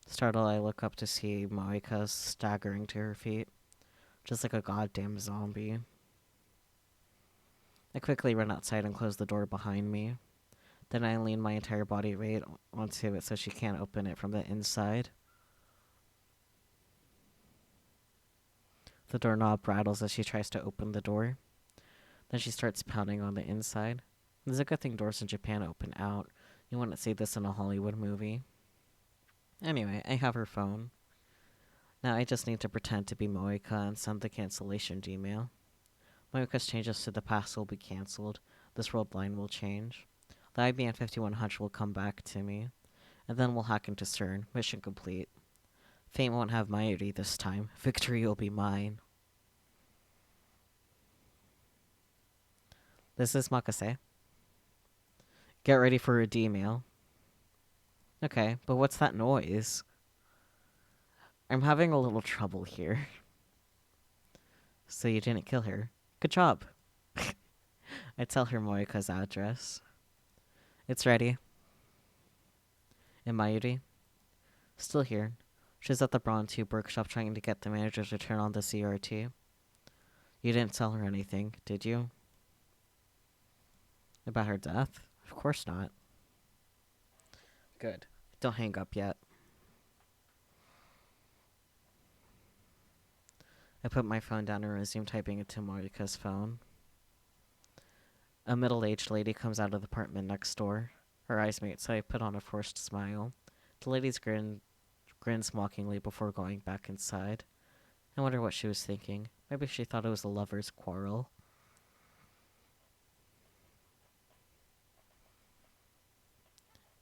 Startled, I look up to see Moika staggering to her feet, just like a goddamn zombie. I quickly run outside and close the door behind me. Then I lean my entire body weight onto it so she can't open it from the inside. The doorknob rattles as she tries to open the door. Then she starts pounding on the inside. It's a good thing doors in Japan open out. You wouldn't see this in a Hollywood movie. Anyway, I have her phone. Now I just need to pretend to be Moika and send the cancellation Gmail. Moika's changes to the past will be cancelled. This world line will change. The IBM 5100 will come back to me. And then we'll hack into CERN. Mission complete. Fate won't have Mayuri this time. Victory will be mine. This is Makase. Get ready for a D-mail. Okay, but what's that noise? I'm having a little trouble here. So you didn't kill her. Good job. I tell her Moika's address. It's ready. And Mayuri? Still here. She's at the Braun Tube workshop trying to get the manager to turn on the CRT. You didn't tell her anything, did you? About her death? Of course not. Good. Don't hang up yet. I put my phone down and resume typing into Moika's phone. A middle-aged lady comes out of the apartment next door. Her eyes meet, so I put on a forced smile. The lady's grins mockingly before going back inside. I wonder what she was thinking. Maybe she thought it was a lover's quarrel.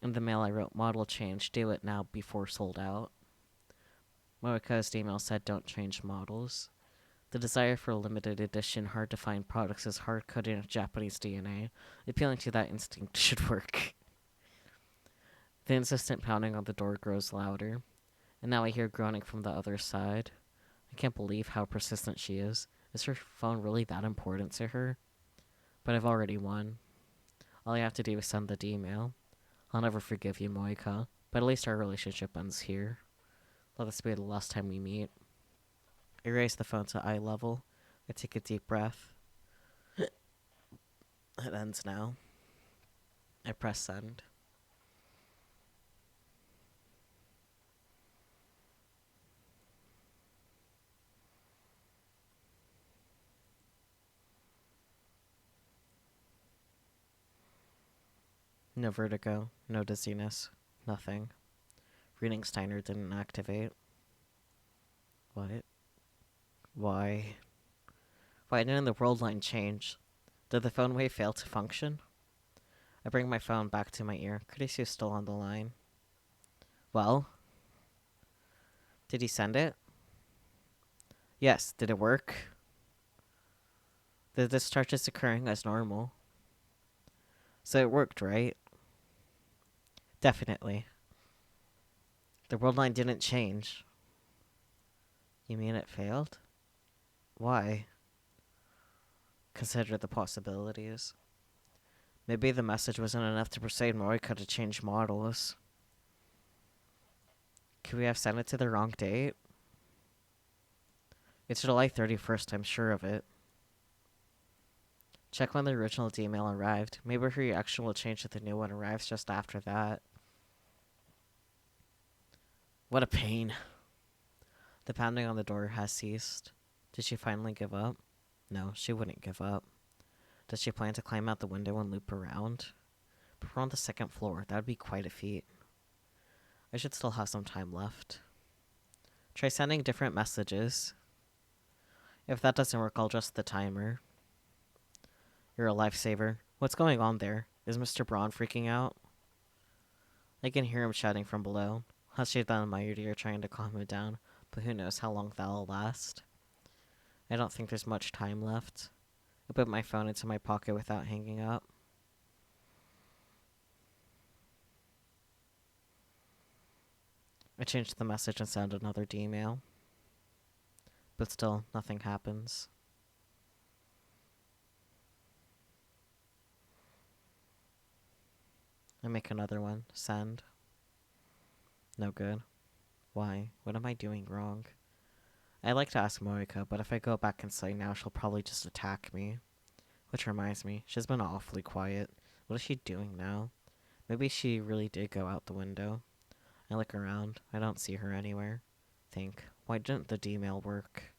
In the mail I wrote, model change, do it now before sold out. Moika's email said don't change models. The desire for limited edition, hard-to-find products is hard-coded in Japanese DNA. Appealing to that instinct should work. The insistent pounding on the door grows louder, and now I hear groaning from the other side. I can't believe how persistent she is. Is her phone really that important to her? But I've already won. All I have to do is send the email. I'll never forgive you, Moika, but at least our relationship ends here. Let this be the last time we meet. I raise the phone to eye level. I take a deep breath. It ends now. I press send. No vertigo, no dizziness, nothing. Reading Steiner didn't activate. What? Why? Why didn't the world line change? Did the phone wave fail to function? I bring my phone back to my ear. Curtis is still on the line. Well? Did he send it? Yes. Did it work? The discharge is occurring as normal. So it worked, right? Definitely. The world line didn't change. You mean it failed? Why? Consider the possibilities. Maybe the message wasn't enough to persuade Morika to change models. Could we have sent it to the wrong date? It's July 31st, I'm sure of it. Check when the original email arrived. Maybe her reaction will change if the new one arrives just after that. What a pain. The pounding on the door has ceased. Did she finally give up? No, she wouldn't give up. Does she plan to climb out the window and loop around? But we're on the second floor. That would be quite a feat. I should still have some time left. Try sending different messages. If that doesn't work, I'll adjust the timer. You're a lifesaver. What's going on there? Is Mr. Braun freaking out? I can hear him shouting from below. I'll shave down my ear, trying to calm him down, but who knows how long that'll last. I don't think there's much time left. I put my phone into my pocket without hanging up. I changed the message and sent another email. But still, nothing happens. I make another one. Send. No good. Why? What am I doing wrong? I like to ask Moika, but if I go back inside now, she'll probably just attack me. Which reminds me, she's been awfully quiet. What is she doing now? Maybe she really did go out the window. I look around. I don't see her anywhere. Think, why didn't the D-mail work?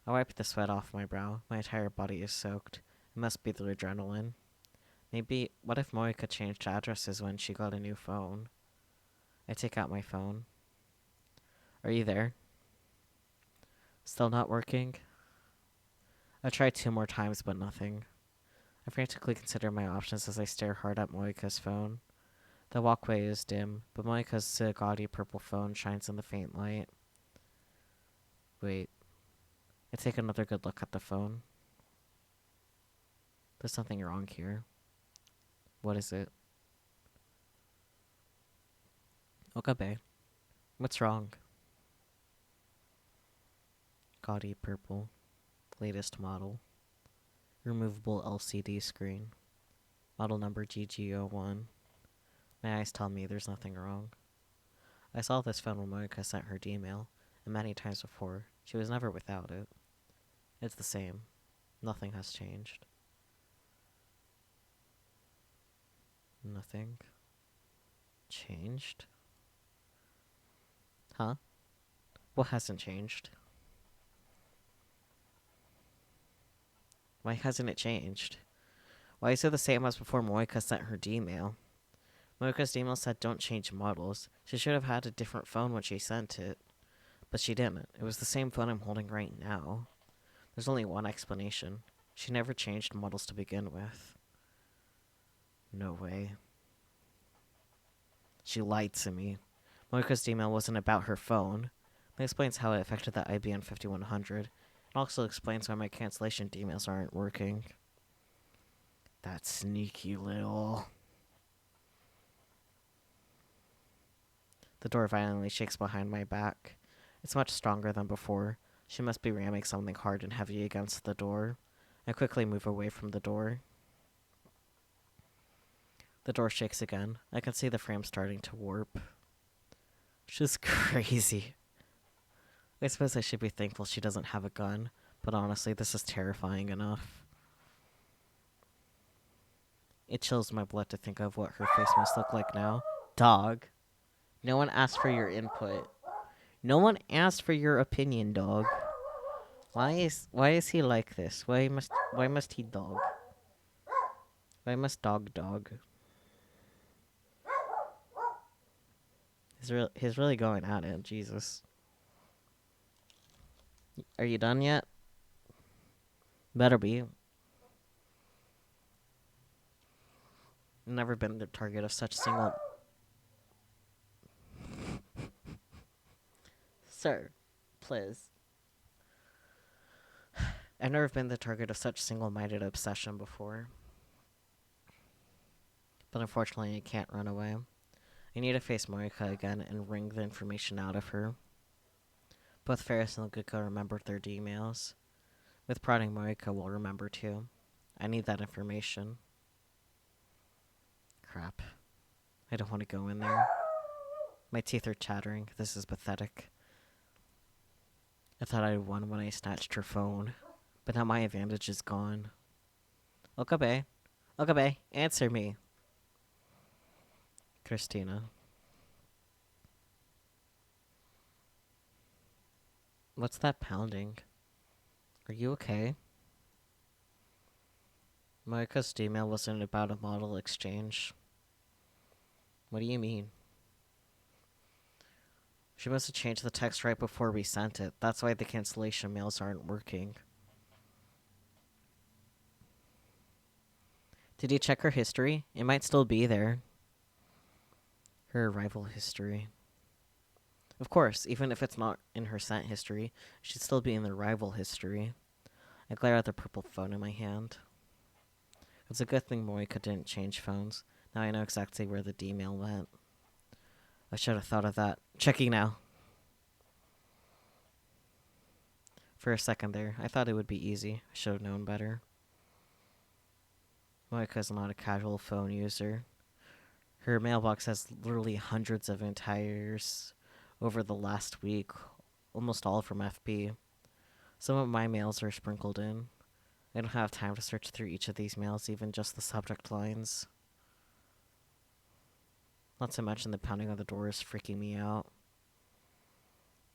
I wipe the sweat off my brow. My entire body is soaked. It must be the adrenaline. Maybe, what if Moika changed addresses when she got a new phone? I take out my phone. Are you there? Still not working? I tried 2 more times, but nothing. I frantically consider my options as I stare hard at Moika's phone. The walkway is dim, but Moika's gaudy purple phone shines in the faint light. Wait. I take another good look at the phone. There's something wrong here. What is it? Okabe. What's wrong? Gaudy purple. Latest model. Removable LCD screen. Model number GG01. My eyes tell me there's nothing wrong. I saw this phone when Monika sent her email, and many times before. She was never without it. It's the same. Nothing has changed. Nothing changed? Huh? What hasn't changed? Why hasn't it changed? Why is it the same as before Moika sent her D-mail? Moika's D-mail said don't change models. She should have had a different phone when she sent it. But she didn't. It was the same phone I'm holding right now. There's only one explanation. She never changed models to begin with. No way. She lied to me. Moika's email wasn't about her phone. That explains how it affected the IBM 5100. It also explains why my cancellation emails aren't working. That sneaky little... The door violently shakes behind my back. It's much stronger than before. She must be ramming something hard and heavy against the door. I quickly move away from the door. The door shakes again. I can see the frame starting to warp. She's crazy. I suppose I should be thankful she doesn't have a gun, but honestly, this is terrifying enough. It chills my blood to think of what her face must look like now. Dog. No one asked for your input. No one asked for your opinion, dog. Why is he like this? Why must he dog? Why must dog? He's really going at it, Jesus. Are you done yet? Better be. Never been the target of such single... Sir, please. I've never been the target of such single-minded obsession before. But unfortunately, I can't run away. I need to face Monika again and wring the information out of her. Both Ferris and Luguka remembered their emails. With prodding, Monika will remember too. I need that information. Crap. I don't want to go in there. My teeth are chattering. This is pathetic. I thought I'd won when I snatched her phone. But now my advantage is gone. Okabe. Okabe, answer me. Christina. What's that pounding? Are you okay? Moika's email wasn't about a model exchange. What do you mean? She must have changed the text right before we sent it. That's why the cancellation mails aren't working. Did you check her history? It might still be there. Her arrival history. Of course, even if it's not in her sent history, it should still be in the arrival history. I glare at the purple phone in my hand. It's a good thing Moika didn't change phones. Now I know exactly where the D-mail went. I should have thought of that. Checking now. For a second there, I thought it would be easy. I should have known better. Moika's not a casual phone user. Her mailbox has literally hundreds of entires over the last week, almost all from FB. Some of my mails are sprinkled in. I don't have time to search through each of these mails, even just the subject lines. Not to mention the pounding on the door is freaking me out.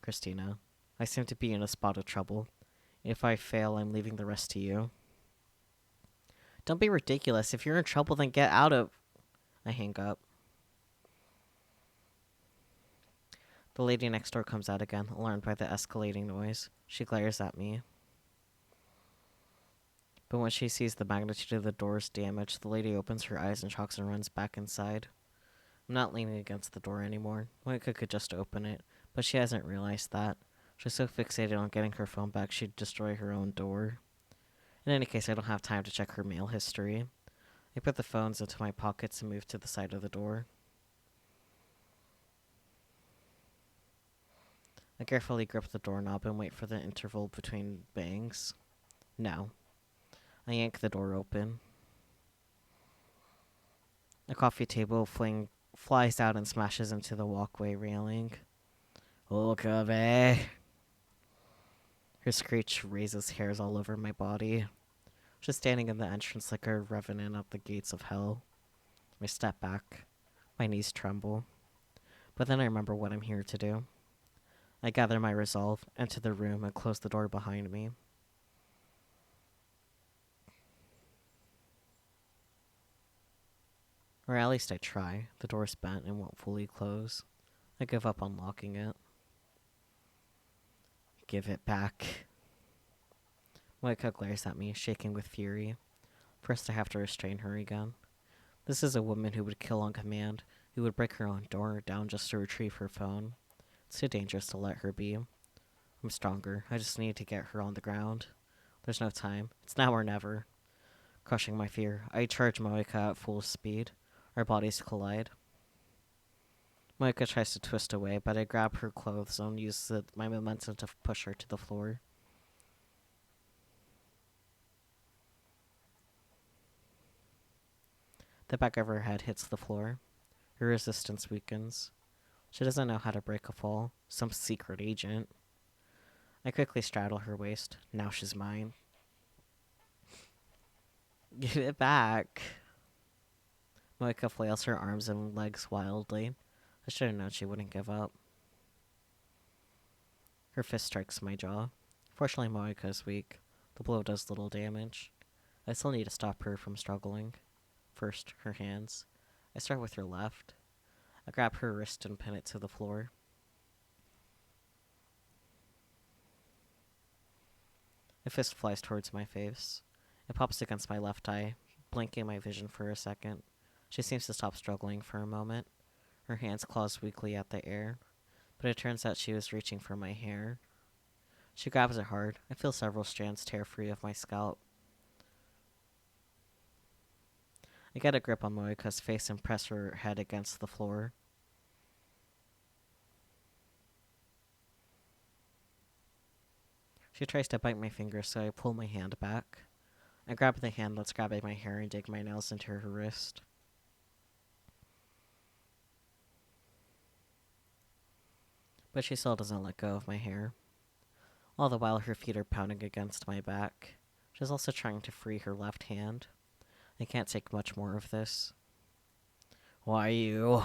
Christina, I seem to be in a spot of trouble. If I fail, I'm leaving the rest to you. Don't be ridiculous. If you're in trouble, then get out of... I hang up. The lady next door comes out again, alarmed by the escalating noise. She glares at me. But when she sees the magnitude of the door's damage, the lady opens her eyes in shock and runs back inside. I'm not leaning against the door anymore. Moika could just open it, but she hasn't realized that. She's so fixated on getting her phone back, she'd destroy her own door. In any case, I don't have time to check her mail history. I put the phones into my pockets and move to the side of the door. I carefully grip the doorknob and wait for the interval between bangs. No. I yank the door open. A coffee table flies out and smashes into the walkway railing. Okabe. Her screech raises hairs all over my body. She's standing in the entrance like a revenant at the gates of hell. I step back. My knees tremble. But then I remember what I'm here to do. I gather my resolve, enter the room, and close the door behind me. Or at least I try. The door's bent and won't fully close. I give up on locking it. Give it back. Moika glares at me, shaking with fury. First I have to restrain her again. This is a woman who would kill on command, who would break her own door down just to retrieve her phone. It's too dangerous to let her be. I'm stronger. I just need to get her on the ground. There's no time. It's now or never. Crushing my fear, I charge Moika at full speed. Our bodies collide. Moika tries to twist away, but I grab her clothes and use my momentum to push her to the floor. The back of her head hits the floor. Her resistance weakens. She doesn't know how to break a fall. Some secret agent. I quickly straddle her waist. Now she's mine. Give it back. Moika flails her arms and legs wildly. I should have known she wouldn't give up. Her fist strikes my jaw. Fortunately, Moika is weak. The blow does little damage. I still need to stop her from struggling. First, her hands. I start with her left. I grab her wrist and pin it to the floor. A fist flies towards my face. It pops against my left eye, blinking my vision for a second. She seems to stop struggling for a moment. Her hands claws weakly at the air, but it turns out she was reaching for my hair. She grabs it hard. I feel several strands tear free of my scalp. I get a grip on Moika's face and press her head against the floor. She tries to bite my finger, so I pull my hand back. I grab the hand that's grabbing my hair and dig my nails into her wrist. But she still doesn't let go of my hair. All the while, her feet are pounding against my back. She's also trying to free her left hand. I can't take much more of this. Why you?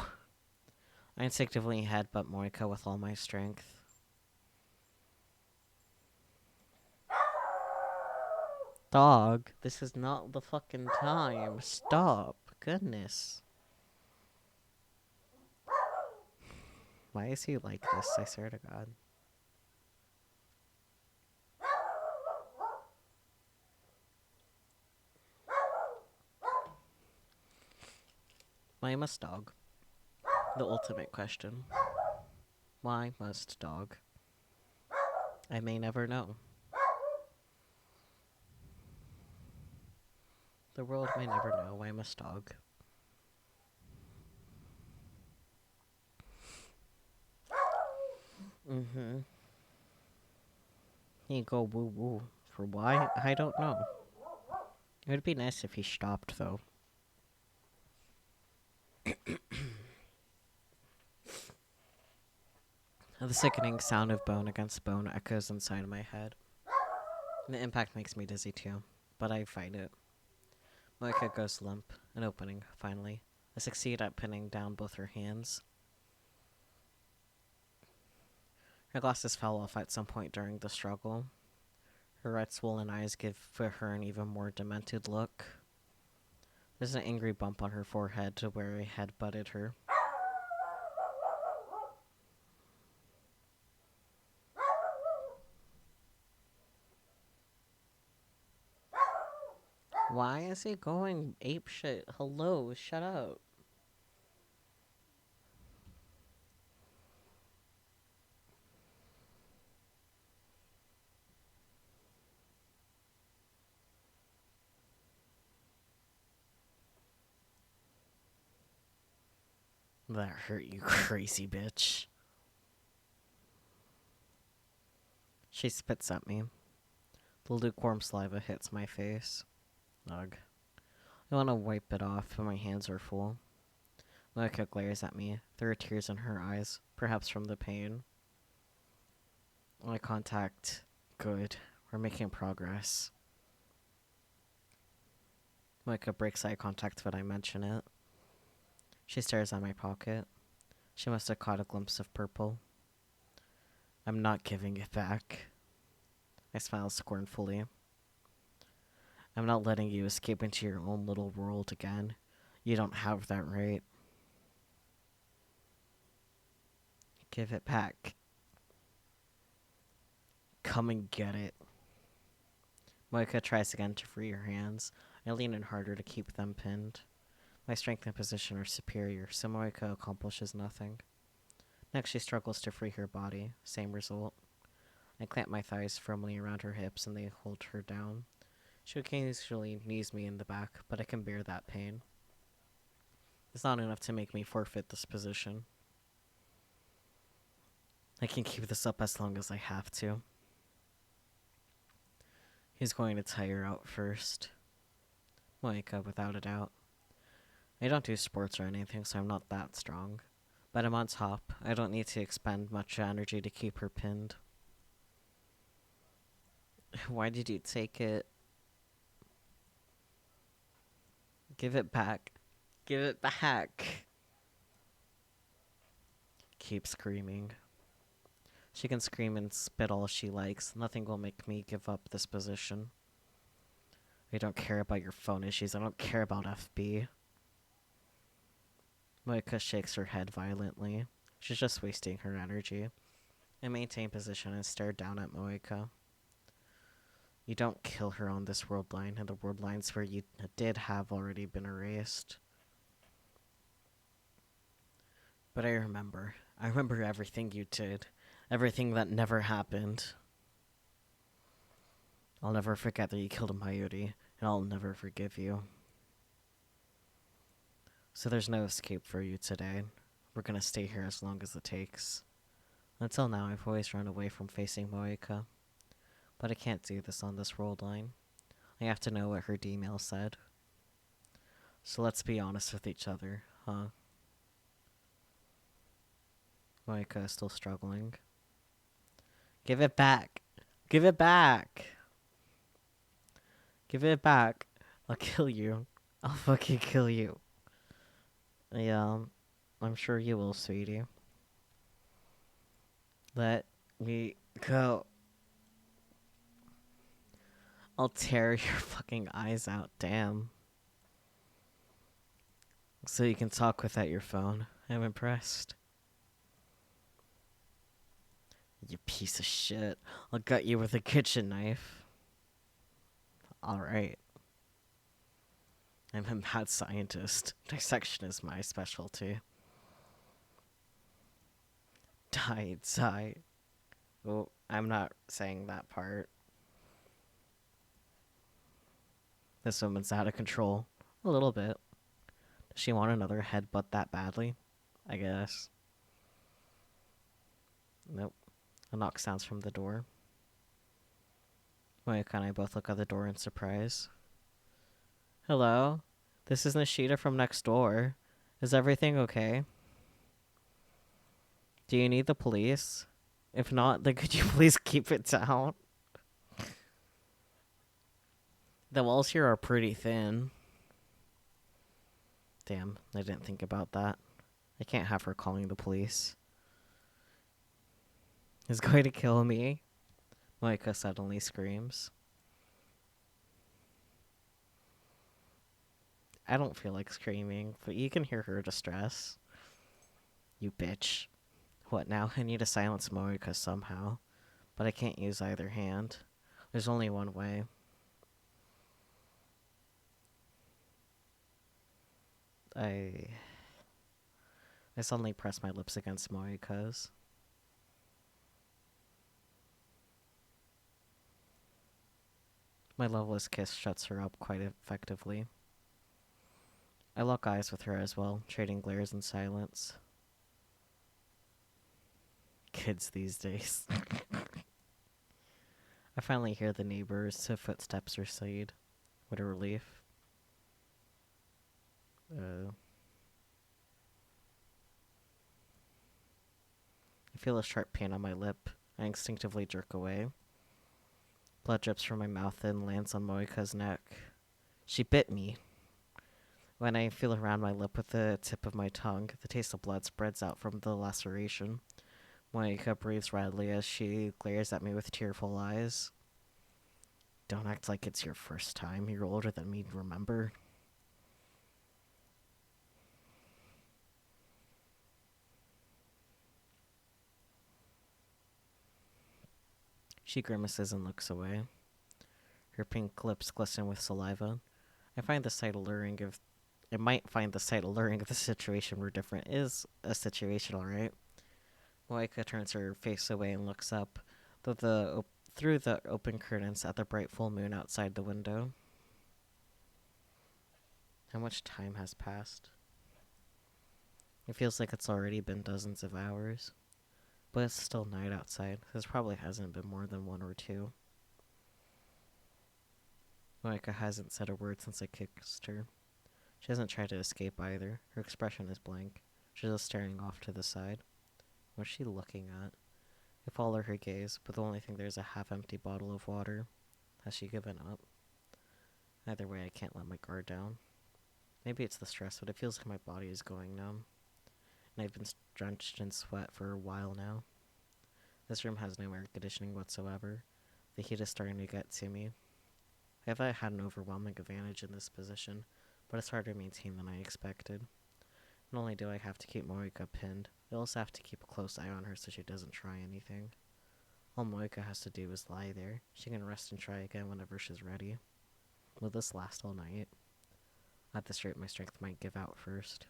I instinctively headbutt Moika with all my strength. Dog, this is not the fucking time. Stop. Goodness. Why is he like this? I swear to God. Why must dog? The ultimate question. Why must dog? I may never know. The world may never know. Why must dog? Mm-hmm. He go woo woo. For why? I don't know. It would be nice if he stopped, though. The sickening sound of bone against bone echoes inside my head. The impact makes me dizzy too, but I fight it. Moika goes limp, an opening, finally. I succeed at pinning down both her hands. Her glasses fell off at some point during the struggle. Her red swollen eyes give her an even more demented look. There's an angry bump on her forehead to where I head-butted her. Why is he going apeshit? Hello, shut up. That hurt, you crazy bitch. She spits at me. The lukewarm saliva hits my face. Ugh. I want to wipe it off, but my hands are full. Moika glares at me. There are tears in her eyes, perhaps from the pain. Eye contact. Good. We're making progress. Moika breaks eye contact when I mention it. She stares at my pocket. She must have caught a glimpse of purple. I'm not giving it back. I smile scornfully. I'm not letting you escape into your own little world again. You don't have that right. Give it back. Come and get it. Moika tries again to free her hands. I lean in harder to keep them pinned. My strength and position are superior, so Moika accomplishes nothing. Next, she struggles to free her body. Same result. I clamp my thighs firmly around her hips and they hold her down. She occasionally knees me in the back, but I can bear that pain. It's not enough to make me forfeit this position. I can keep this up as long as I have to. He's going to tire out first. Moika, without a doubt. I don't do sports or anything, so I'm not that strong. But I'm on top. I don't need to expend much energy to keep her pinned. Why did you take it? Give it back. Give it back. Keep screaming. She can scream and spit all she likes. Nothing will make me give up this position. I don't care about your phone issues. I don't care about FB. Moika shakes her head violently. She's just wasting her energy. I maintain position and stare down at Moika. You don't kill her on this world line, and the world lines where you did have already been erased. But I remember. I remember everything you did. Everything that never happened. I'll never forget that you killed a Mayuri, and I'll never forgive you. So there's no escape for you today. We're gonna stay here as long as it takes. Until now, I've always run away from facing Moeka. But I can't do this on this world line. I have to know what her email said. So let's be honest with each other, huh? Moeka is still struggling. Give it back! Give it back! Give it back! I'll kill you. I'll fucking kill you. Yeah, I'm sure you will, sweetie. Let me go. I'll tear your fucking eyes out, damn. So you can talk without your phone. I'm impressed. You piece of shit. I'll gut you with a kitchen knife. Alright. I'm a mad scientist. Dissection is my specialty. Die. Oh, I'm not saying that part. This woman's out of control. A little bit. Does she want another headbutt that badly? I guess. Nope. A knock sounds from the door. Moeka and I both look at the door in surprise. Hello? This is Nishida from next door. Is everything okay? Do you need the police? If not, then could you please keep it down? The walls here are pretty thin. Damn, I didn't think about that. I can't have her calling the police. He's going to kill me. Moeka suddenly screams. I don't feel like screaming, but you can hear her distress. You bitch. What now? I need to silence Moeka somehow. But I can't use either hand. There's only one way. I suddenly press my lips against Moeka's. My loveless kiss shuts her up quite effectively. I lock eyes with her as well, trading glares in silence. Kids these days. I finally hear the neighbors' footsteps recede. What a relief. I feel a sharp pain on my lip. I instinctively jerk away. Blood drips from my mouth and lands on Moeka's neck. She bit me. When I feel around my lip with the tip of my tongue, the taste of blood spreads out from the laceration. Moeka breathes radically as she glares at me with tearful eyes. Don't act like it's your first time. You're older than me, remember? She grimaces and looks away. Her pink lips glisten with saliva. I find the sight alluring if... I might find the sight alluring if the situation were different. It is a situation, alright? Moeka turns her face away and looks up, through the open curtains at the bright full moon outside the window. How much time has passed? It feels like it's already been dozens of hours. But it's still night outside. This probably hasn't been more than 1 or 2. Moeka hasn't said a word since I kicked her. She hasn't tried to escape either. Her expression is blank. She's just staring off to the side. What's she looking at? I follow her gaze, but the only thing there's a half-empty bottle of water. Has she given up? Either way, I can't let my guard down. Maybe it's the stress, but it feels like my body is going numb. And I've been drenched in sweat for a while now. This room has no air conditioning whatsoever. The heat is starting to get to me. I thought I had an overwhelming advantage in this position, but it's harder to maintain than I expected. Not only do I have to keep Moeka pinned, I also have to keep a close eye on her so she doesn't try anything. All Moika has to do is lie there. She can rest and try again whenever she's ready. Will this last all night? At this rate, my strength might give out first.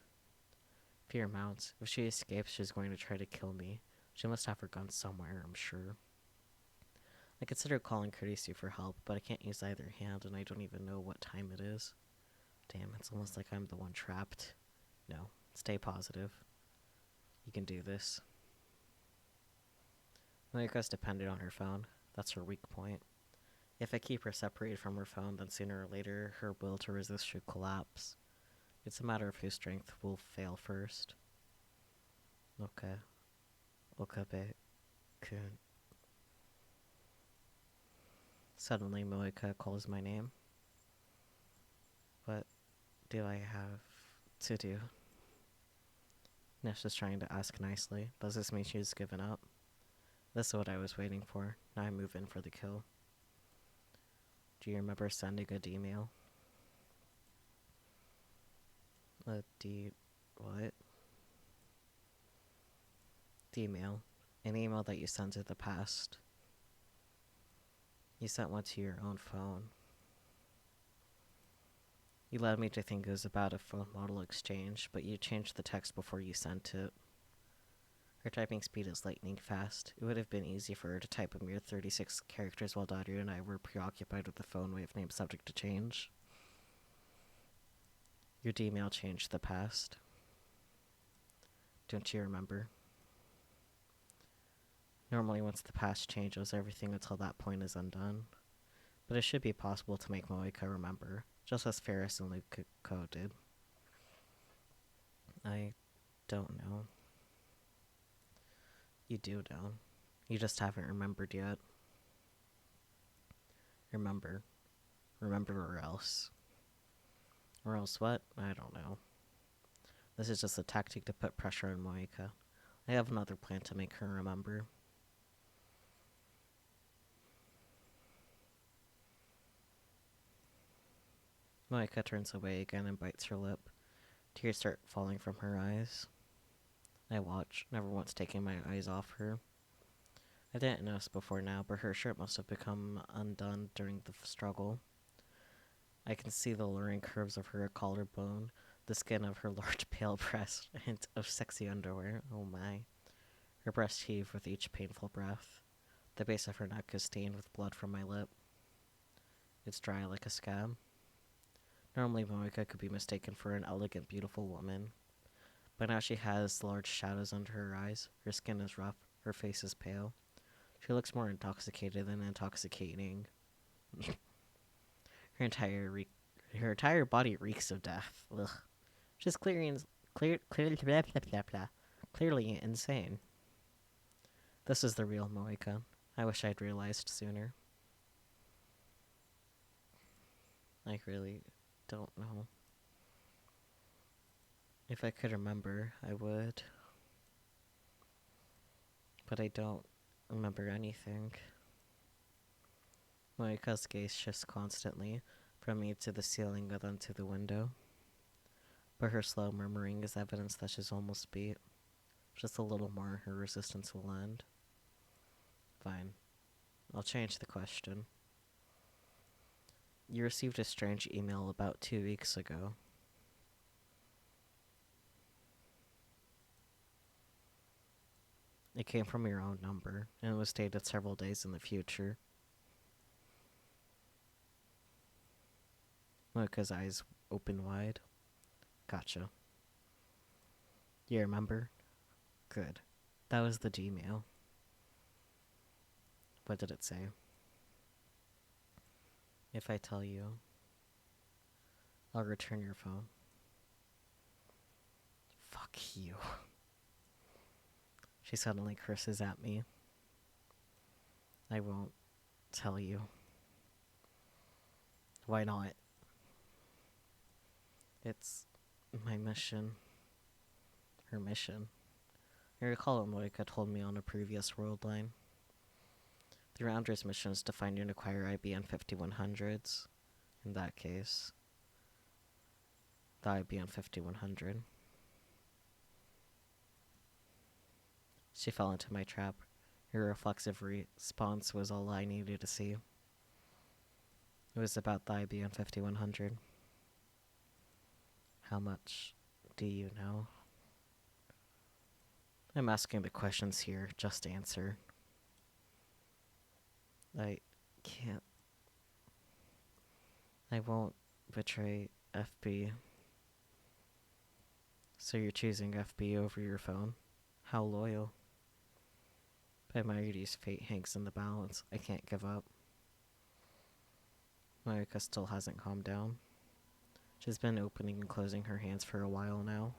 Fear mounts. If she escapes, she's going to try to kill me. She must have her gun somewhere, I'm sure. I consider calling courtesy for help, but I can't use either hand, and I don't even know what time it is. Damn, it's almost like I'm the one trapped. No, stay positive. You can do this. Moika's dependent on her phone. That's her weak point. If I keep her separated from her phone, then sooner or later, her will to resist should collapse. It's a matter of whose strength will fail first. Okay. Okabe-kun. Suddenly, Moika calls my name. What do I have to do? Nesh is trying to ask nicely. Does this mean she's given up? This is what I was waiting for. Now I move in for the kill. Do you remember sending a D-mail? What? D-mail. An email that you sent in the past. You sent one to your own phone. You led me to think it was about a phone model exchange, but you changed the text before you sent it. Her typing speed is lightning fast. It would have been easy for her to type a mere 36 characters while Dario and I were preoccupied with the phone wave name subject to change. Your D-mail changed the past. Don't you remember? Normally once the past changes, everything until that point is undone. But it should be possible to make Moika remember, just as Ferris and Luko did. I don't know. You do know. You just haven't remembered yet. Remember. Remember or else. Or else what? I don't know. This is just a tactic to put pressure on Moika. I have another plan to make her remember. Moika turns away again and bites her lip. Tears start falling from her eyes. I watch, never once taking my eyes off her. I didn't notice before now, but her shirt must have become undone during the struggle. I can see the luring curves of her collarbone, the skin of her large pale breast, a hint of sexy underwear. Oh my. Her breast heaved with each painful breath. The base of her neck is stained with blood from my lip. It's dry like a scab. Normally Moika could be mistaken for an elegant, beautiful woman. But now she has large shadows under her eyes. Her skin is rough. Her face is pale. She looks more intoxicated than intoxicating. Her entire body reeks of death. Ugh. She's clearly insane. This is the real Moika. I wish I'd realized sooner. I really don't know. If I could remember, I would. But I don't remember anything. Moika's gaze shifts constantly, from me to the ceiling and then to the window. But her slow murmuring is evidence that she's almost beat. Just a little more, her resistance will end. Fine. I'll change the question. You received a strange email about 2 weeks ago. It came from your own number, and it was dated several days in the future. Moika's eyes open wide. Gotcha. You remember? Good. That was the Gmail. What did it say? If I tell you, I'll return your phone. Fuck you. She suddenly curses at me. I won't tell you. Why not? It's my mission. Her mission. I recall what Moika told me on a previous world line. The Rounder's mission is to find and acquire IBM 5100s. In that case, the IBM 5100. She fell into my trap. Her reflexive response was all I needed to see. It was about the IBM 5100. How much do you know? I'm asking the questions here, just answer. I can't. I won't betray FB. So you're choosing FB over your phone? How loyal. But Mayuri's fate hangs in the balance. I can't give up. Marika still hasn't calmed down. She's been opening and closing her hands for a while now.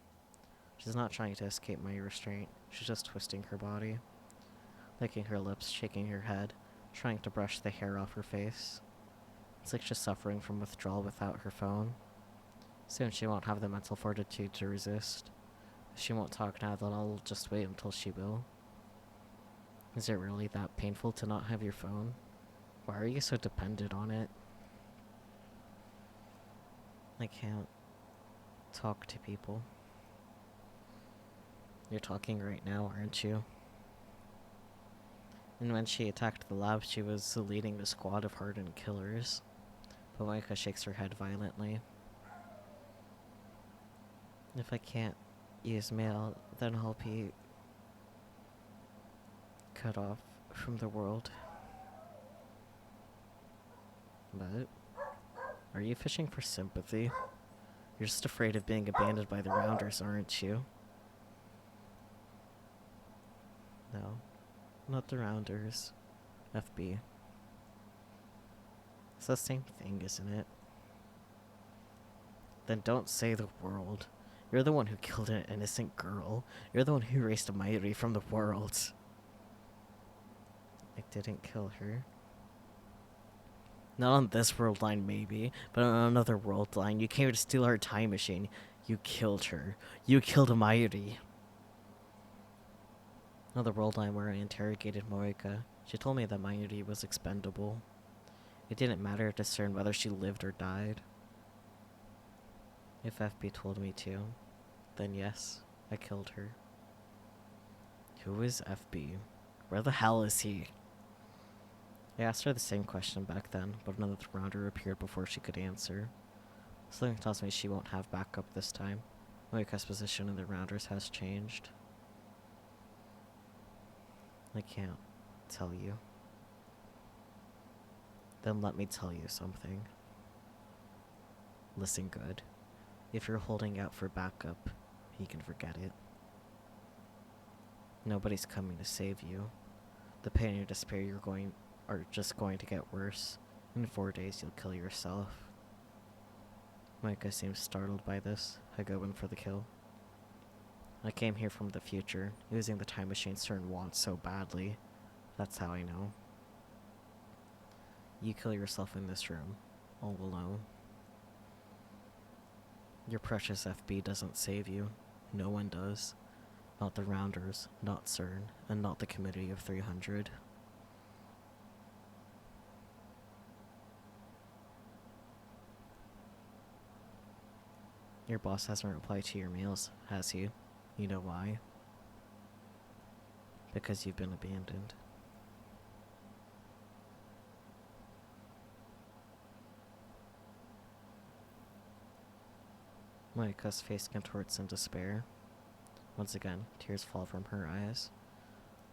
She's not trying to escape my restraint. She's just twisting her body, licking her lips, shaking her head, trying to brush the hair off her face. It's like she's suffering from withdrawal without her phone. Soon she won't have the mental fortitude to resist. If she won't talk now, then I'll just wait until she will. Is it really that painful to not have your phone? Why are you so dependent on it? I can't talk to people. You're talking right now, aren't you? And when she attacked the lab, she was leading the squad of hardened killers. But Micah shakes her head violently. If I can't use mail, then I'll be cut off from the world. But are you fishing for sympathy? You're just afraid of being abandoned by the Rounders, aren't you? No, not the Rounders. FB. It's the same thing, isn't it? Then don't say the world. You're the one who killed an innocent girl. You're the one who erased Mayuri from the world. I didn't kill her. Not on this world line, maybe, but on another world line. You came to steal her time machine. You killed her. You killed Mayuri. Another world line where I interrogated Morika. She told me that Mayuri was expendable. It didn't matter to discern whether she lived or died. If FB told me to, then yes, I killed her. Who is FB? Where the hell is he? I asked her the same question back then, but another rounder appeared before she could answer. Something tells me she won't have backup this time. Moika's position in the rounders has changed. I can't tell you. Then let me tell you something. Listen good. If you're holding out for backup, you can forget it. Nobody's coming to save you. The pain and your despair are just going to get worse. In 4 days, you'll kill yourself. Micah seems startled by this. I go in for the kill. I came here from the future, using the time machine Cern wants so badly. That's how I know. You kill yourself in this room, all alone. Your precious FB doesn't save you. No one does. Not the Rounders, not CERN, and not the Committee of 300. Your boss hasn't replied to your mails, has he? You know why? Because you've been abandoned. Moika's face contorts in despair. Once again, tears fall from her eyes.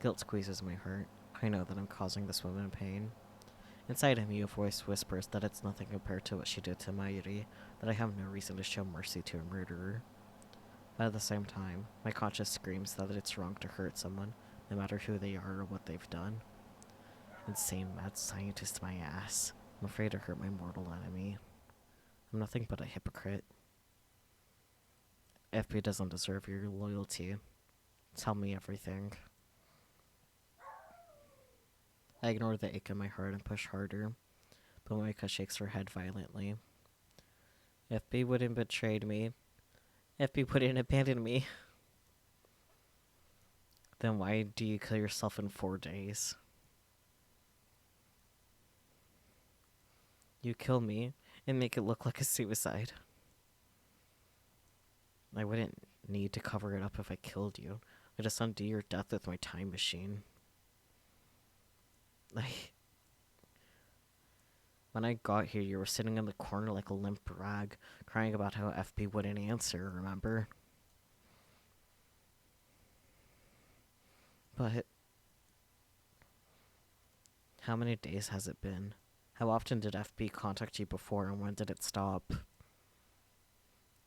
Guilt squeezes my heart. I know that I'm causing this woman pain. Inside of me, a voice whispers that it's nothing compared to what she did to Mayuri, that I have no reason to show mercy to a murderer. But at the same time, my conscience screams that it's wrong to hurt someone, no matter who they are or what they've done. Insane mad scientist my ass. I'm afraid to hurt my mortal enemy. I'm nothing but a hypocrite. FB doesn't deserve your loyalty. Tell me everything. I ignore the ache in my heart and push harder, but Moika shakes her head violently. FB wouldn't betray me. FB wouldn't abandon me. Then why do you kill yourself in 4 days? You kill me and make it look like a suicide. I wouldn't need to cover it up if I killed you. I just undo your death with my time machine. Like, when I got here, you were sitting in the corner like a limp rag, crying about how FB wouldn't answer, remember? But how many days has it been? How often did FB contact you before, and when did it stop?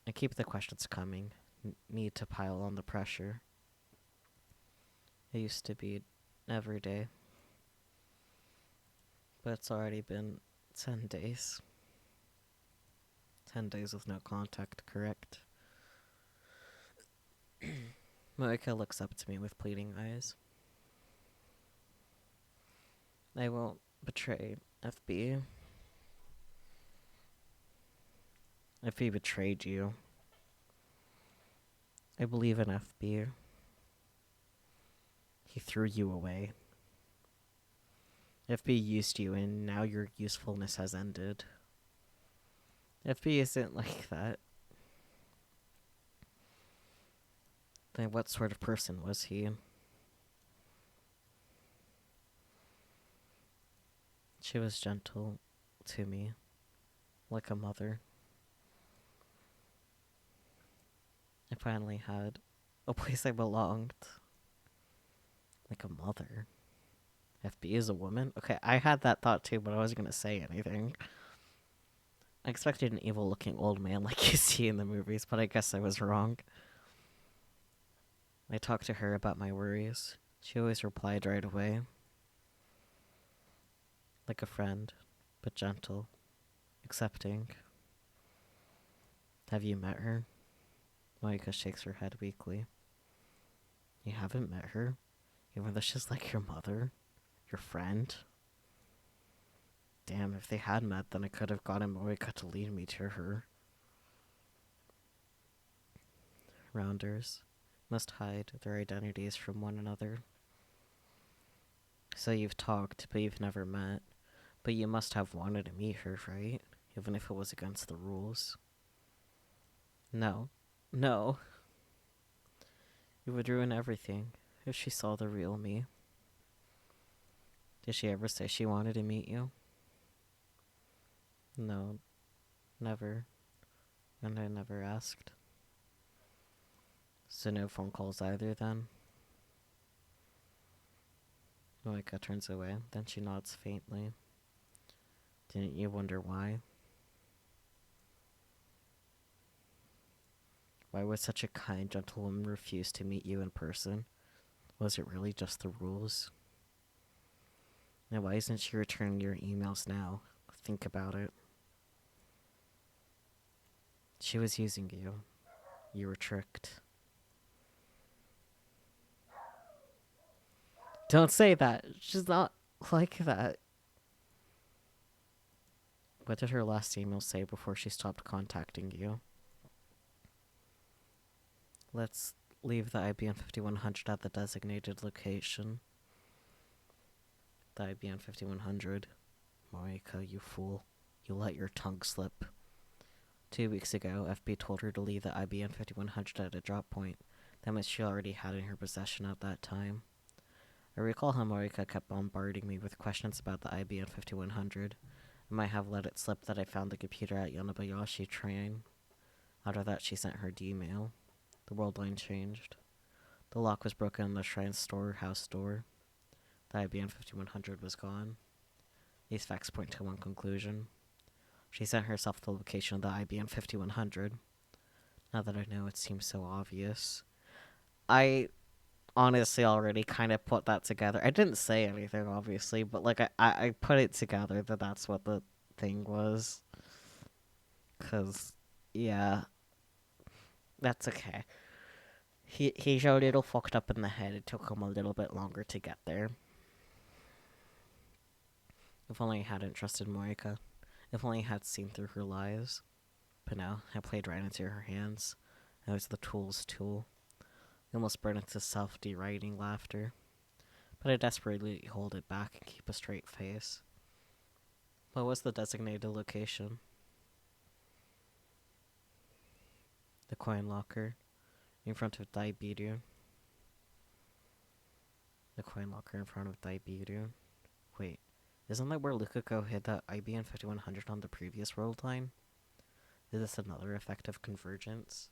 I keep the questions coming. Need to pile on the pressure. It used to be every day, but it's already been 10 days. 10 days with no contact, correct? Moika looks up to me with pleading eyes. I won't betray FB. If he betrayed you, I believe in FB. He threw you away. FB used you, and now your usefulness has ended. FB isn't like that. Then what sort of person was he? She was gentle to me, like a mother. I finally had a place I belonged. Like a mother. FB is a woman? Okay, I had that thought too, but I wasn't going to say anything. I expected an evil looking old man like you see in the movies, but I guess I was wrong. I talked to her about my worries. She always replied right away. Like a friend, but gentle, accepting. Have you met her? Moika shakes her head weakly. You haven't met her? Even though she's like your mother? Your friend? Damn, if they had met, then I could have gotten Moika to lead me to her. Rounders must hide their identities from one another. So you've talked, but you've never met. But you must have wanted to meet her, right? Even if it was against the rules. No. No. It would ruin everything if she saw the real me. Did she ever say she wanted to meet you? No. Never. And I never asked. So no phone calls either, then? Moika turns away, then she nods faintly. Didn't you wonder why? Why would such a kind, gentle woman refuse to meet you in person? Was it really just the rules? Now why isn't she returning your emails now? Think about it. She was using you. You were tricked. Don't say that. She's not like that. What did her last email say before she stopped contacting you? Let's leave the IBM 5100 at the designated location. The IBM 5100. Moika, you fool. You let your tongue slip. 2 weeks ago, FB told her to leave the IBM 5100 at a drop point. That much she already had in her possession at that time. I recall how Moika kept bombarding me with questions about the IBM 5100. I might have let it slip that I found the computer at Yonabayashi train. Out of that, she sent her email. The world line changed. The lock was broken in the shrine's storehouse door. The IBM 5100 was gone. These facts point to one conclusion. She sent herself the location of the IBM 5100. Now that I know, it seems so obvious. I honestly already kind of put that together. I didn't say anything, obviously, but like I put it together that that's what the thing was. 'Cause, yeah, that's okay. He's a little fucked up in the head. It took him a little bit longer to get there. If only I hadn't trusted Moika. If only I had seen through her lies. But no, I played right into her hands. I was the tool's tool. I almost burned into self-deriding laughter. But I desperately hold it back and keep a straight face. What was the designated location? The coin locker. In front of Daibiru. The coin locker in front of Daibiru. Wait, Isn't that where Lukako hid that IBM 5100 on the previous world line? Is this another effect of convergence?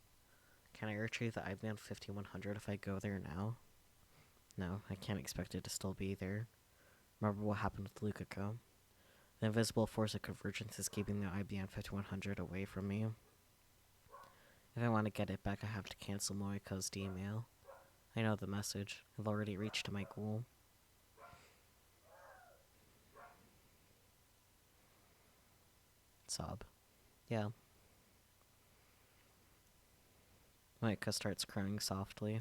Can I retrieve the IBM 5100 if I go there now? No, I can't expect it to still be there. Remember what happened with Lukako? The invisible force of convergence is keeping the IBM 5100 away from me. If I want to get it back, I have to cancel Moika's email. I know the message. I've already reached my goal. Sob. Yeah. Moika starts crying softly.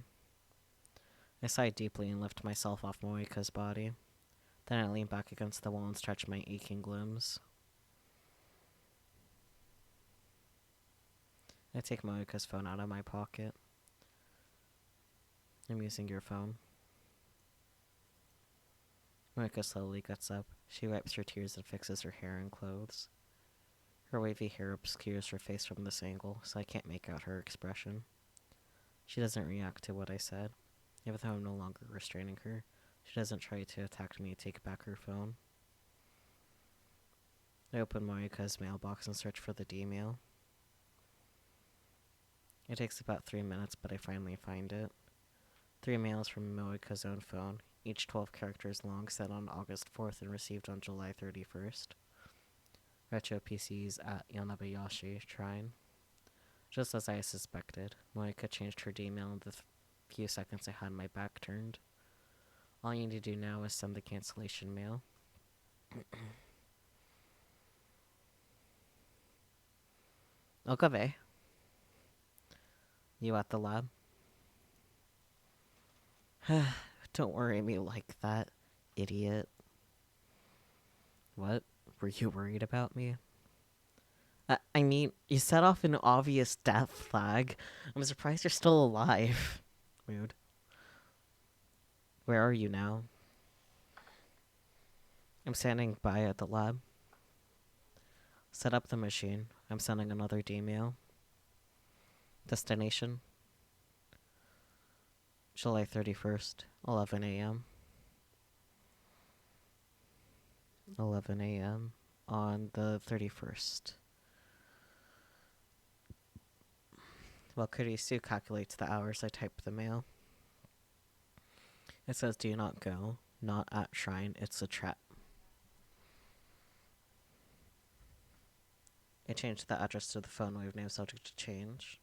I sigh deeply and lift myself off Moika's body. Then I lean back against the wall and stretch my aching limbs. I take Moika's phone out of my pocket. I'm using your phone. Moika slowly gets up. She wipes her tears and fixes her hair and clothes. Her wavy hair obscures her face from this angle, so I can't make out her expression. She doesn't react to what I said. Even though I'm no longer restraining her, she doesn't try to attack me and take back her phone. I open Moika's mailbox and search for the D-mail. It takes about 3 minutes, but I finally find it. 3 mails from Moika's own phone, each 12 characters long, sent on August 4th and received on July 31st. Retro PCs at Yanabayashi Shrine. Just as I suspected, Moika changed her D-mail in the few seconds I had my back turned. All you need to do now is send the cancellation mail. Okabe. You at the lab? Don't worry me like that, idiot. What? Were you worried about me? I mean, you set off an obvious death flag. I'm surprised you're still alive. Rude. Where are you now? I'm standing by at the lab. Set up the machine. I'm sending another D-mail. Destination? July 31st, 11 a.m. 11 a.m. on the 31st. While Kurisu calculates the hours, I type the mail. It says, do not go. Not at shrine. It's a trap. I changed the address to the phone wave name subject to change.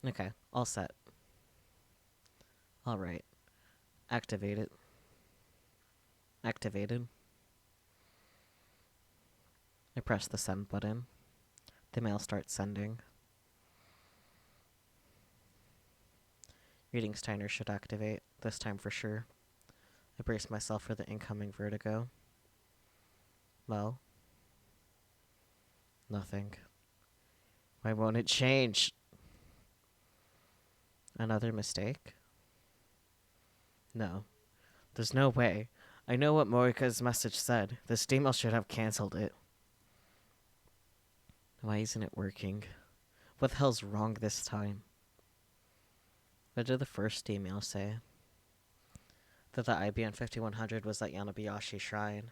Okay, all set. Alright. Activated. Activated. I press the send button. The mail starts sending. Reading Steiner should activate, this time for sure. I brace myself for the incoming vertigo. Well? Nothing. Why won't it change? Another mistake? No. There's no way. I know what Morika's message said. This email should have cancelled it. Why isn't it working? What the hell's wrong this time? What did the first email say? That the IBM 5100 was at Yanabayashi Shrine.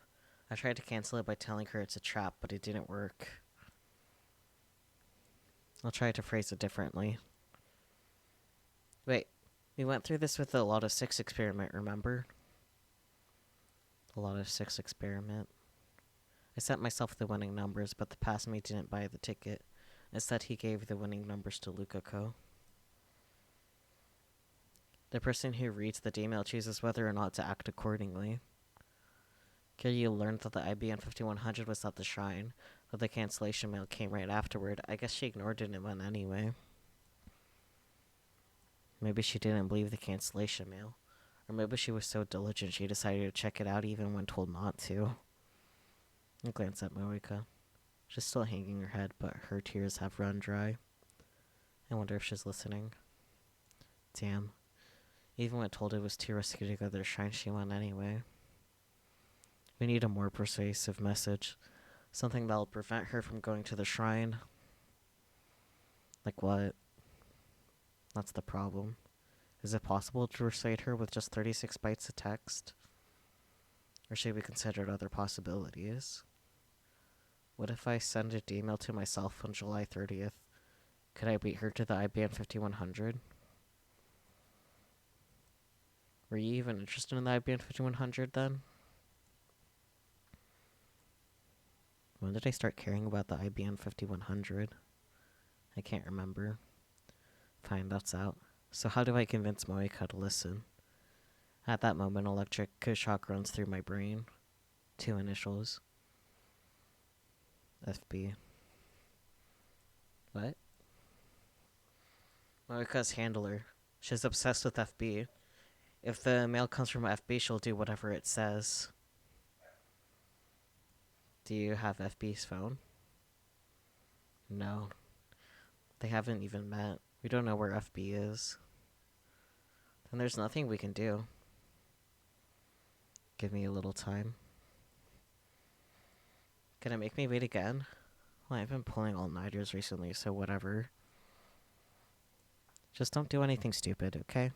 I tried to cancel it by telling her it's a trap, but it didn't work. I'll try to phrase it differently. Wait, we went through this with the Lot of 6 experiment, remember? The Lot of 6 experiment. I sent myself the winning numbers, but the passmate didn't buy the ticket. Instead, he gave the winning numbers to Lukako. The person who reads the email chooses whether or not to act accordingly. Kiryu learned that the IBM 5100 was at the shrine, but the cancellation mail came right afterward. I guess she ignored it and went anyway. Maybe she didn't believe the cancellation mail. Or maybe she was so diligent she decided to check it out even when told not to. I glance at Moika. She's still hanging her head, but her tears have run dry. I wonder if she's listening. Damn. Even when told it was too risky to go to the shrine, she went anyway. We need a more persuasive message. Something that'll prevent her from going to the shrine. Like what? That's the problem. Is it possible to persuade her with just 36 bytes of text? Or should we consider other possibilities? What if I send an email to myself on July 30th? Could I beat her to the IBM 5100? Were you even interested in the IBM 5100 then? When did I start caring about the IBM 5100? I can't remember. Fine, that's out. So how do I convince Moika to listen? At that moment, electric shock runs through my brain. 2 initials. FB. What? Moika's handler. She's obsessed with FB. If the mail comes from FB, she'll do whatever it says. Do you have FB's phone? No. They haven't even met. We don't know where FB is. Then there's nothing we can do. Give me a little time. Gonna make me wait again? Well, I've been pulling all-nighters recently, so whatever. Just don't do anything stupid, okay?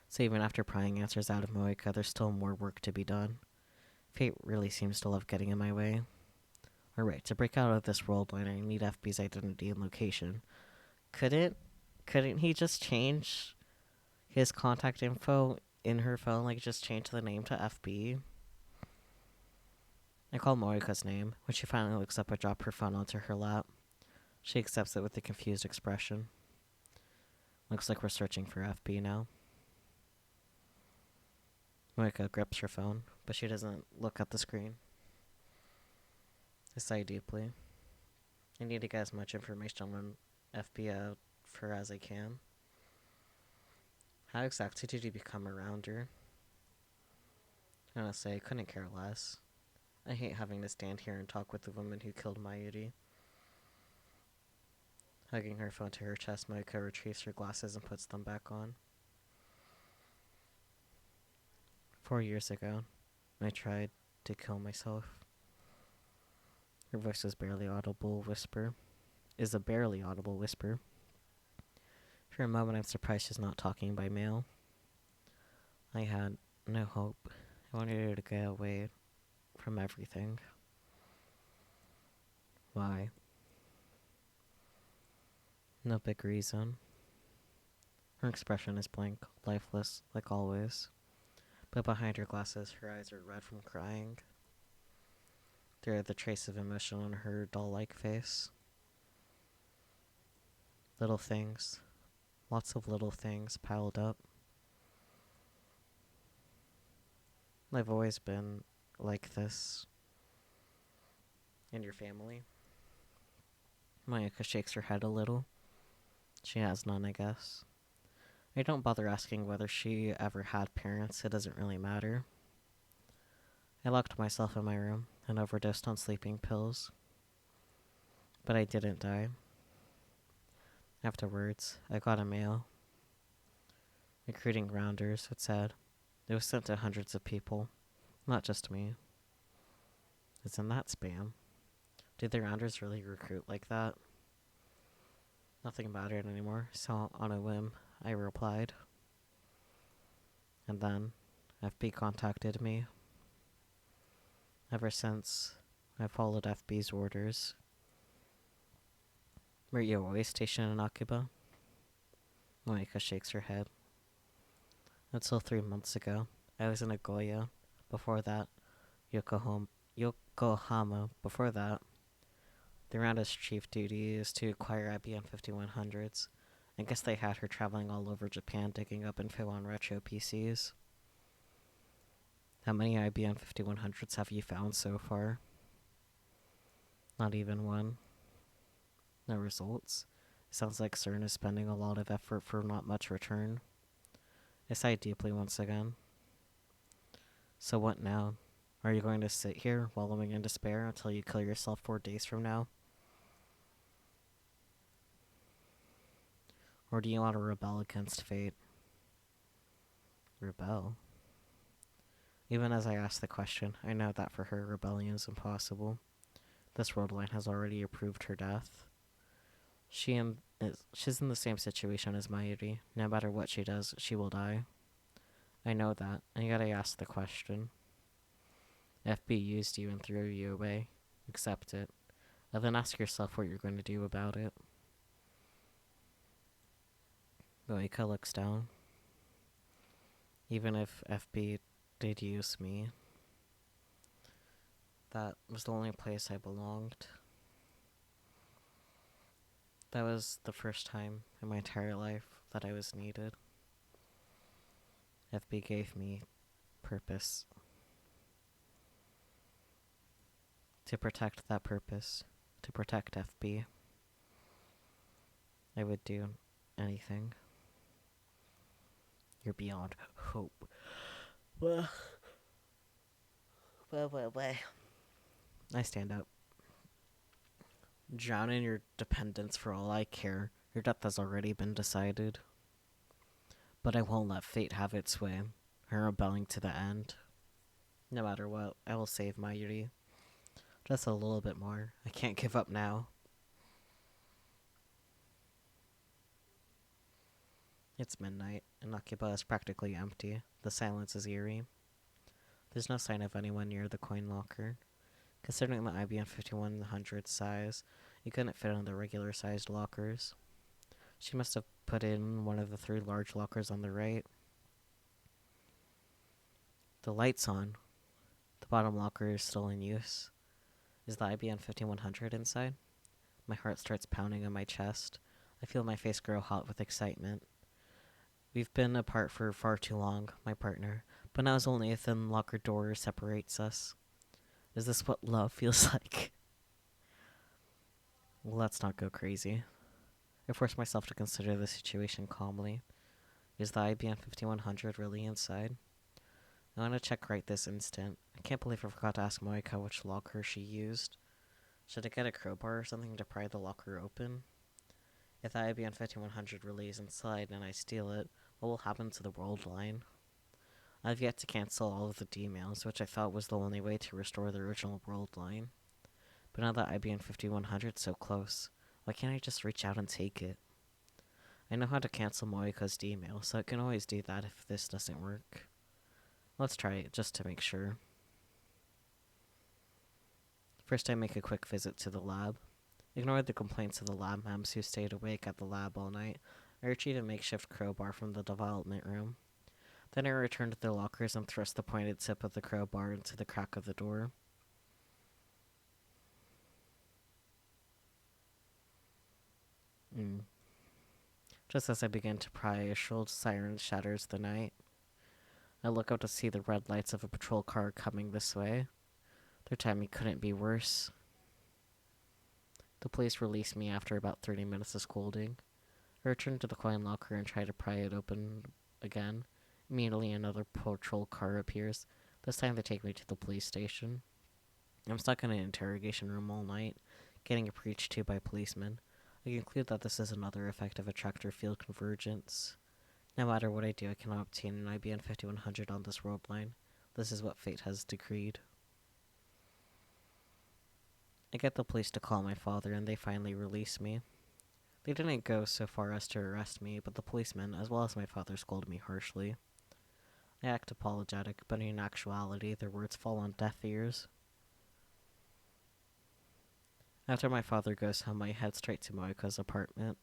So even after prying answers out of Moika, there's still more work to be done. Fate really seems to love getting in my way. Alright, to break out of this world line, I need FB's identity and location. Couldn't he just change his contact info in her phone, like just change the name to FB? I call Morika's name. When she finally looks up, I drop her phone onto her lap. She accepts it with a confused expression. Looks like we're searching for FB now. Morika grips her phone, but she doesn't look at the screen. I sigh deeply. I need to get as much information on FB out for as I can. How exactly did you become around her? Honestly, I couldn't care less. I hate having to stand here and talk with the woman who killed Mayuri. Hugging her phone to her chest, Moika retrieves her glasses and puts them back on. 4 years ago, I tried to kill myself. Her voice is a barely audible whisper. For a moment, I'm surprised she's not talking by mail. I had no hope. I wanted her to get away from everything. Why? No big reason. Her expression is blank, lifeless, like always. But behind her glasses, her eyes are red from crying. There are the trace of emotion on her doll-like face. Little things. Lots of little things piled up. I've always been like this. And your family? Moika shakes her head a little. She has none, I guess. I don't bother asking whether she ever had parents. It doesn't really matter. I locked myself in my room and overdosed on sleeping pills. But I didn't die. Afterwards, I got a mail. Recruiting rounders, it said. It was sent to hundreds of people, not just me. Isn't that spam? Do the rounders really recruit like that? Nothing mattered anymore, so on a whim, I replied. And then, FB contacted me. Ever since, I followed FB's orders. Were you always stationed in Akiba? Moika shakes her head. Until 3 months ago, I was in Nagoya. Before that, Yokohama. Before that, the rounda's chief duty is to acquire IBM 5100s. I guess they had her traveling all over Japan digging up info on retro PCs. How many IBM 5100s have you found so far? Not even one. No results. Sounds like CERN is spending a lot of effort for not much return. I sighed deeply once again. So what now? Are you going to sit here, wallowing in despair, until you kill yourself 4 days from now? Or do you want to rebel against fate? Rebel? Even as I ask the question, I know that for her, rebellion is impossible. This world line has already approved her death. She's in the same situation as Mayuri. No matter what she does, she will die. I know that, and you gotta ask the question. FB used you and threw you away. Accept it. And then ask yourself what you're going to do about it. Moika looks down. Even if FB did use me, that was the only place I belonged. That was the first time in my entire life that I was needed. FB gave me purpose. To protect that purpose, to protect FB, I would do anything. You're beyond hope. Well. I stand up. Drown in your dependence for all I care. Your death has already been decided. But I won't let fate have its way. Her rebelling to the end. No matter what, I will save my Yuri. Just a little bit more. I can't give up now. It's midnight, and Akiba is practically empty. The silence is eerie. There's no sign of anyone near the coin locker. Considering the IBM 5100 size, you couldn't fit in the regular sized lockers. She must have put in one of the 3 large lockers on the right. The light's on. The bottom locker is still in use. Is the IBM 5100 inside? My heart starts pounding in my chest. I feel my face grow hot with excitement. We've been apart for far too long, my partner, but now it's only a thin locker door separates us. Is this what love feels like? Let's not go crazy. I force myself to consider the situation calmly. Is the IBM 5100 really inside? I want to check right this instant. I can't believe I forgot to ask Moika which locker she used. Should I get a crowbar or something to pry the locker open? If the IBM 5100 really is inside and I steal it, what will happen to the world line? I've yet to cancel all of the D-mails, which I thought was the only way to restore the original world line. But now that IBM 5100's so close, why can't I just reach out and take it? I know how to cancel Moika's D-mail, so I can always do that if this doesn't work. Let's try it, just to make sure. First I make a quick visit to the lab. Ignore the complaints of the lab mems who stayed awake at the lab all night. I retrieve a makeshift crowbar from the development room. Then I return to the lockers and thrust the pointed tip of the crowbar into the crack of the door. Just as I begin to pry, a shrill siren shatters the night. I look out to see the red lights of a patrol car coming this way. Their timing couldn't be worse. The police released me after about 30 minutes of scolding. I return to the coin locker and try to pry it open again. Immediately another patrol car appears. This time they take me to the police station. I'm stuck in an interrogation room all night, getting preached to by policemen. I conclude that this is another effect of attractor field convergence. No matter what I do, I cannot obtain an IBM 5100 on this world line. This is what fate has decreed. I get the police to call my father, and they finally release me. They didn't go so far as to arrest me, but the policemen, as well as my father, scolded me harshly. I act apologetic, but in actuality, their words fall on deaf ears. After my father goes home, I head straight to Moika's apartment.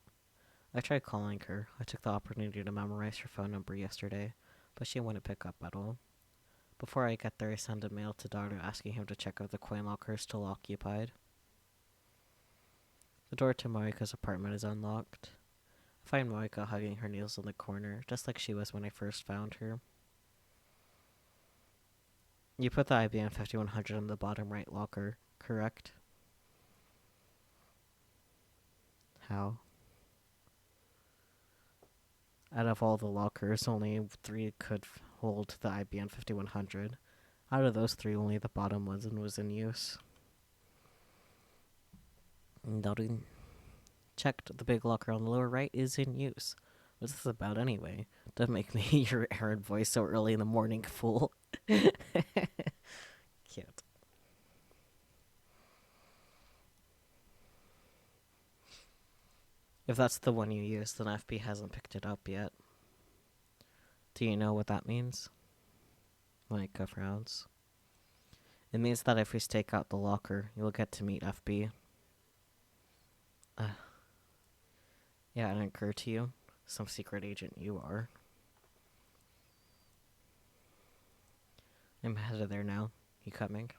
I tried calling her. I took the opportunity to memorize her phone number yesterday, but she wouldn't pick up at all. Before I get there, I send a mail to Daughter asking him to check if the coin locker is still occupied. The door to Moika's apartment is unlocked. I find Moika hugging her nails in the corner, just like she was when I first found her. You put the IBM 5100 in the bottom right locker, correct? How? Out of all the lockers, only 3 could hold the IBM 5100. Out of those 3, only the bottom one was in use. Noting. Checked, the big locker on the lower right is in use. What's this about anyway? Don't make me your errand voice so early in the morning, fool. Cute. If that's the one you used, then FB hasn't picked it up yet. Do you know what that means? Monica frowns. It means that if we stake out the locker, you'll get to meet FB. Yeah, it didn't occur to you? Some secret agent you are. I'm headed there now. You coming?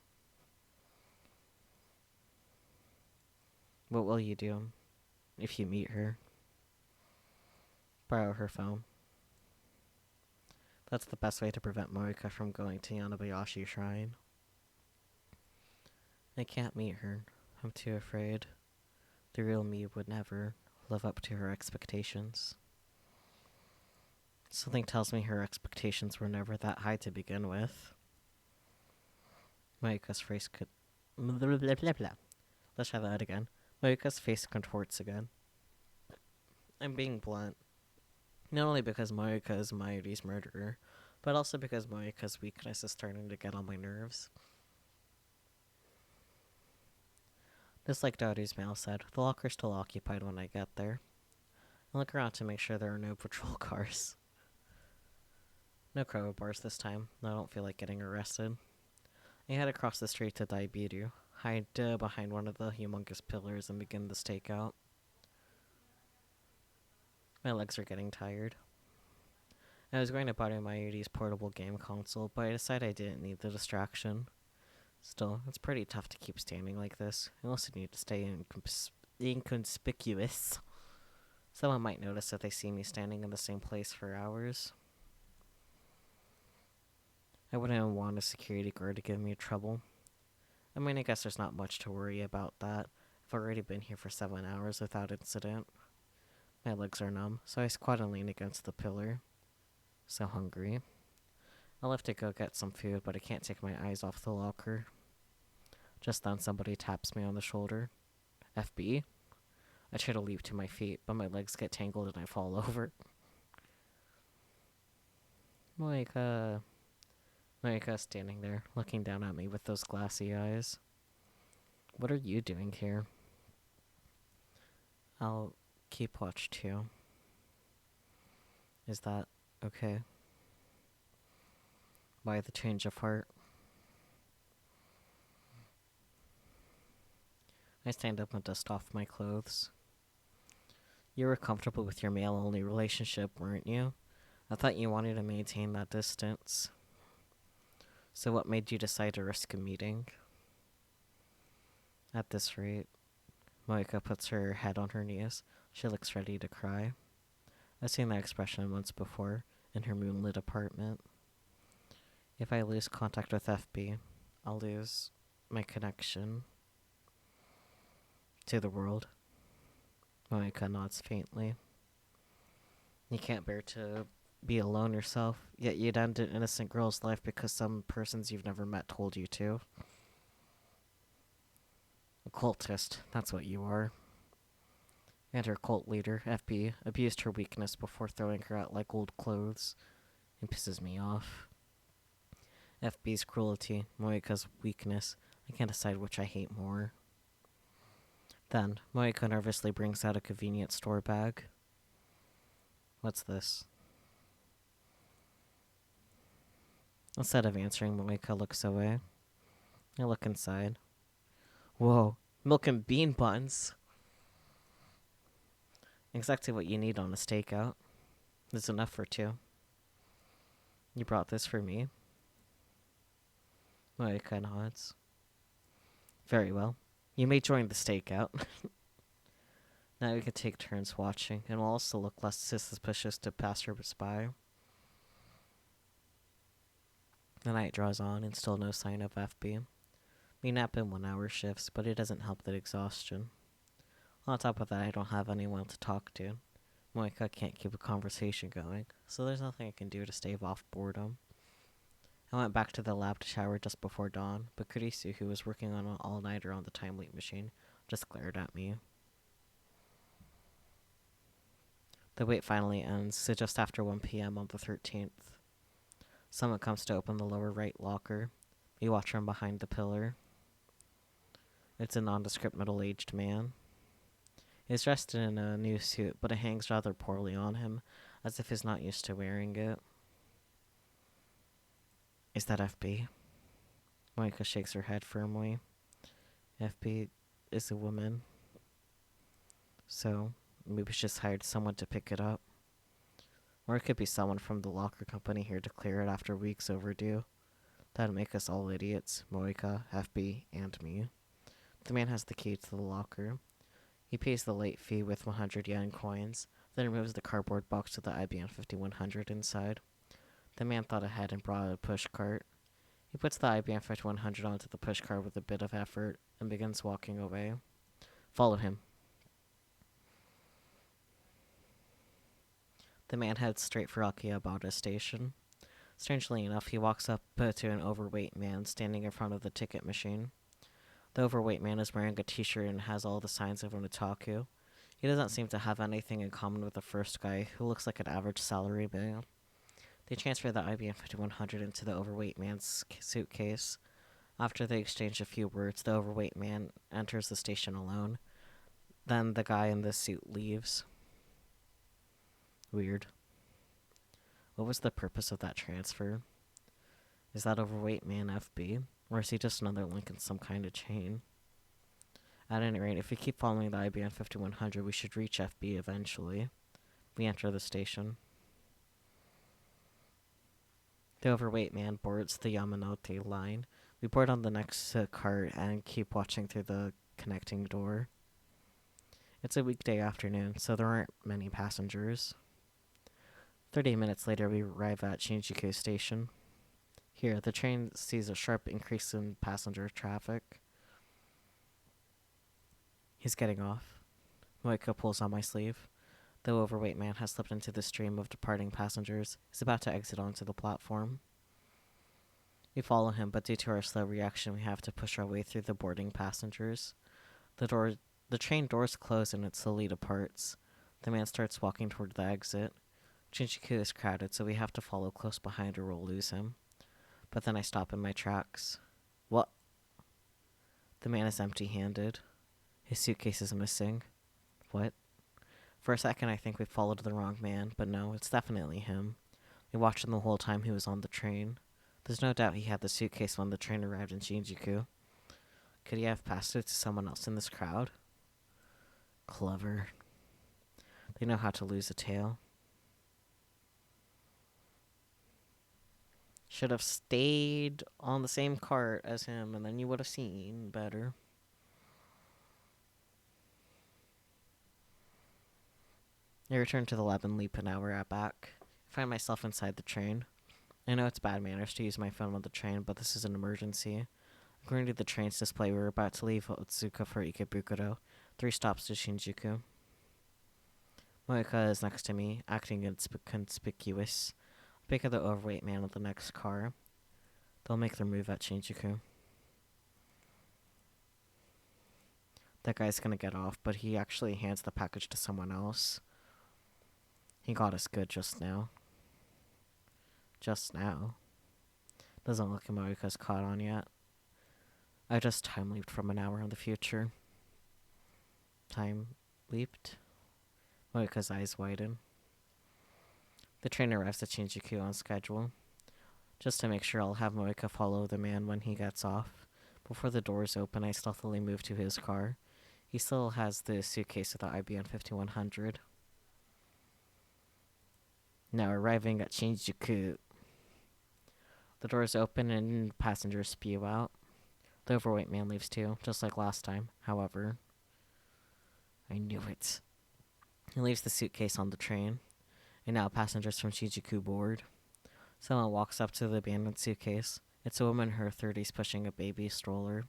What will you do if you meet her? Borrow her phone. That's the best way to prevent Morika from going to Yanabayashi Shrine. I can't meet her. I'm too afraid. The real me would never live up to her expectations. Something tells me her expectations were never that high to begin with. Morika's face could... Let's try that again. Morika's face contorts again. I'm being blunt. Not only because Morika is Mayuri's murderer, but also because Morika's weakness is starting to get on my nerves. Just like Daru's mail said, the locker's still occupied when I get there. I look around to make sure there are no patrol cars. No crowbars this time. I don't feel like getting arrested. I head across the street to Daibiru, hide behind one of the humongous pillars and begin the stakeout. My legs are getting tired. I was going to buy Mayuri's portable game console, but I decided I didn't need the distraction. Still, it's pretty tough to keep standing like this. I also need to stay inconspicuous. Someone might notice if they see me standing in the same place for hours. I wouldn't want a security guard to give me trouble. I mean, I guess there's not much to worry about that. I've already been here for 7 hours without incident. My legs are numb, so I squat and lean against the pillar. So hungry. I'll have to go get some food, but I can't take my eyes off the locker. Just then, somebody taps me on the shoulder. FB? I try to leap to my feet, but my legs get tangled and I fall over. Moika standing there, looking down at me with those glassy eyes. What are you doing here? I'll keep watch too. Is that okay? Why the change of heart? I stand up and dust off my clothes. You were comfortable with your male-only relationship, weren't you? I thought you wanted to maintain that distance. So what made you decide to risk a meeting? At this rate, Moika puts her head on her knees. She looks ready to cry. I've seen that expression once before, in her moonlit apartment. If I lose contact with FB, I'll lose my connection to the world. Monika nods faintly. You can't bear to be alone yourself, yet you'd end an innocent girl's life because some persons you've never met told you to. A cultist, that's what you are. And her cult leader, FB, abused her weakness before throwing her out like old clothes. It pisses me off. FB's cruelty, Moika's weakness. I can't decide which I hate more. Then, Moika nervously brings out a convenience store bag. What's this? Instead of answering, Moika looks away. I look inside. Whoa, milk and bean buns! Exactly what you need on a stakeout. There's enough for 2. You brought this for me? Moika nods. Very well. You may join the stakeout. Now we can take turns watching, and we'll also look less suspicious to passers-by. The night draws on, and still no sign of FB. We nap in 1-hour shifts, but it doesn't help that exhaustion. On top of that, I don't have anyone to talk to. Moika can't keep a conversation going, so there's nothing I can do to stave off boredom. I went back to the lab to shower just before dawn, but Kurisu, who was working on an all-nighter on the time leap machine, just glared at me. The wait finally ends, so just after 1 p.m. on the 13th. Someone comes to open the lower right locker. We watch from behind the pillar. It's a nondescript middle-aged man. He's dressed in a new suit, but it hangs rather poorly on him, as if he's not used to wearing it. Is that FB? Monica shakes her head firmly. FB is a woman, so maybe she just hired someone to pick it up. Or it could be someone from the locker company here to clear it after weeks overdue. That'd make us all idiots, Moika, FB, and me. The man has the key to the locker. He pays the late fee with 100 yen coins, then removes the cardboard box with the IBM 5100 inside. The man thought ahead and brought a push cart. He puts the IBM 5100 onto the push cart with a bit of effort and begins walking away. Follow him. The man heads straight for Akihabara Station. Strangely enough, he walks up to an overweight man standing in front of the ticket machine. The overweight man is wearing a t-shirt and has all the signs of an otaku. He doesn't seem to have anything in common with the first guy, who looks like an average salary man. They transfer the IBM 5100 into the overweight man's suitcase. After they exchange a few words, the overweight man enters the station alone. Then the guy in the suit leaves. Weird. What was the purpose of that transfer? Is that overweight man FB? Or is he just another link in some kind of chain? At any rate, if we keep following the IBM 5100, we should reach FB eventually. We enter the station. The overweight man boards the Yamanote line. We board on the next cart and keep watching through the connecting door. It's a weekday afternoon, so there aren't many passengers. 30 minutes later, we arrive at Shinjuku Station. Here, the train sees a sharp increase in passenger traffic. He's getting off. Moika pulls on my sleeve. The overweight man has slipped into the stream of departing passengers. He's about to exit onto the platform. We follow him, but due to our slow reaction, we have to push our way through the boarding passengers. The train doors close and it slowly departs. The man starts walking toward the exit. Shinjuku is crowded, so we have to follow close behind or we'll lose him. But then I stop in my tracks. What? The man is empty-handed. His suitcase is missing. What? For a second, I think we followed the wrong man, but no, it's definitely him. We watched him the whole time he was on the train. There's no doubt he had the suitcase when the train arrived in Shinjuku. Could he have passed it to someone else in this crowd? Clever. They know how to lose a tail. Should have stayed on the same cart as him, and then you would have seen better. I return to the lab and leap an hour back. I find myself inside the train. I know it's bad manners to use my phone on the train, but this is an emergency. According to the train's display, we're about to leave Otsuka for Ikebukuro, 3 stops to Shinjuku. Moika is next to me, acting conspicuous. Pick up the overweight man on the next car. They'll make their move at Shinjuku. That guy's gonna get off, but he actually hands the package to someone else. He got us good just now. Just now? Doesn't look like Moika's caught on yet. I just time leaped from an hour in the future. Time leaped? Moika's eyes widen. The train arrives at Shinjuku on schedule. Just to make sure, I'll have Moika follow the man when he gets off. Before the doors open, I stealthily move to his car. He still has the suitcase with the IBM 5100. Now arriving at Shinjuku. The doors open and passengers spew out. The overweight man leaves too, just like last time. However, I knew it. He leaves the suitcase on the train, and now passengers from Shinjuku board. Someone walks up to the abandoned suitcase. It's a woman in her 30s pushing a baby stroller.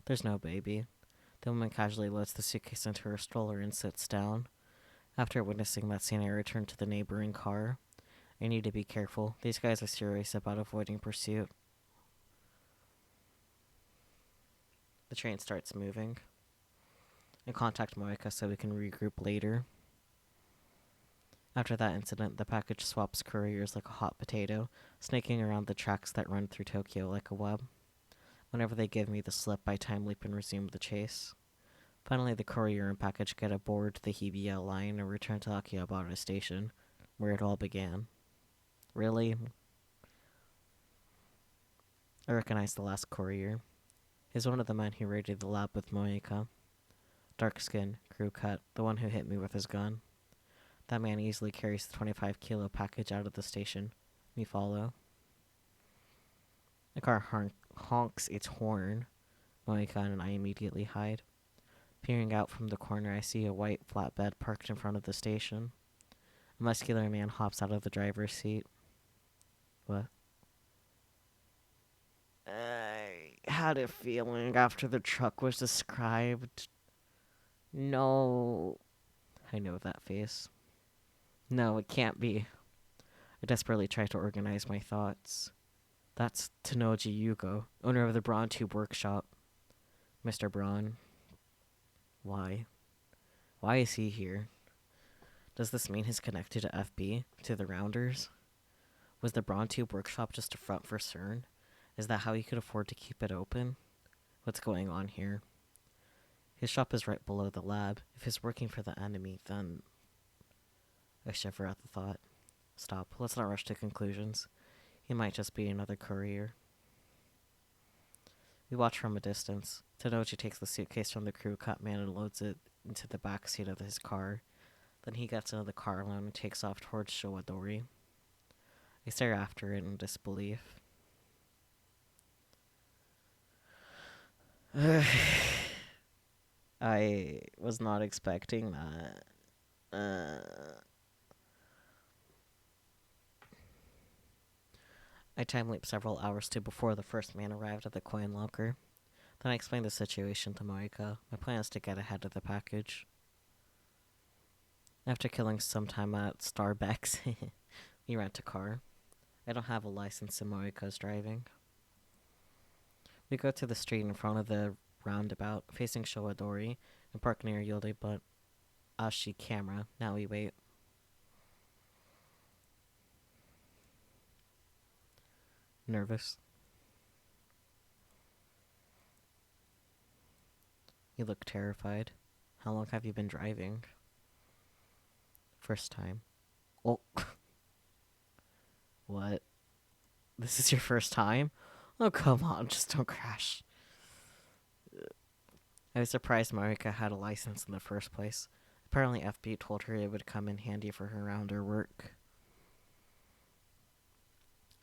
There's no baby. The woman casually loads the suitcase into her stroller and sits down. After witnessing that scene, I return to the neighboring car. I need to be careful. These guys are serious about avoiding pursuit. The train starts moving. I contact Moika so we can regroup later. After that incident, the package swaps couriers like a hot potato, snaking around the tracks that run through Tokyo like a web. Whenever they give me the slip, I time leap and resume the chase. Finally, the courier and package get aboard the Hibiya line and return to Akihabara Station, where it all began. Really? I recognize the last courier. He's one of the men who raided the lab with Moika. Dark skin, crew cut, the one who hit me with his gun. That man easily carries the 25-kilo package out of the station. Me follow. The car honks its horn. Moika and I immediately hide. Peering out from the corner, I see a white flatbed parked in front of the station. A muscular man hops out of the driver's seat. What? I had a feeling after the truck was described. No. I know that face. No, it can't be. I desperately try to organize my thoughts. That's Tanoji Yugo, owner of the Braun Tube Workshop. Mr. Braun. Why? Why is he here? Does this mean he's connected to FB? To the Rounders? Was the Braun Tube Workshop just a front for CERN? Is that how he could afford to keep it open? What's going on here? His shop is right below the lab. If he's working for the enemy, then... I shiver at the thought. Stop. Let's not rush to conclusions. He might just be another courier. We watch from a distance. Tanoji takes the suitcase from the crew cut man and loads it into the back seat of his car. Then he gets into the car alone and takes off towards Showadori. I stare after it in disbelief. I was not expecting that. I time leap several hours to before the first man arrived at the coin locker. Then I explained the situation to Moika. My plan is to get ahead of the package. After killing some time at Starbucks, we rent a car. I don't have a license and Moika's driving. We go to the street in front of the roundabout, facing Showadori, and park near Yode but Ashi camera. Now we wait. Nervous. You look terrified. How long have you been driving? First time. Oh. What? This is your first time? Oh, come on, just don't crash. I was surprised Marika had a license in the first place. Apparently FB told her it would come in handy for her rounder work.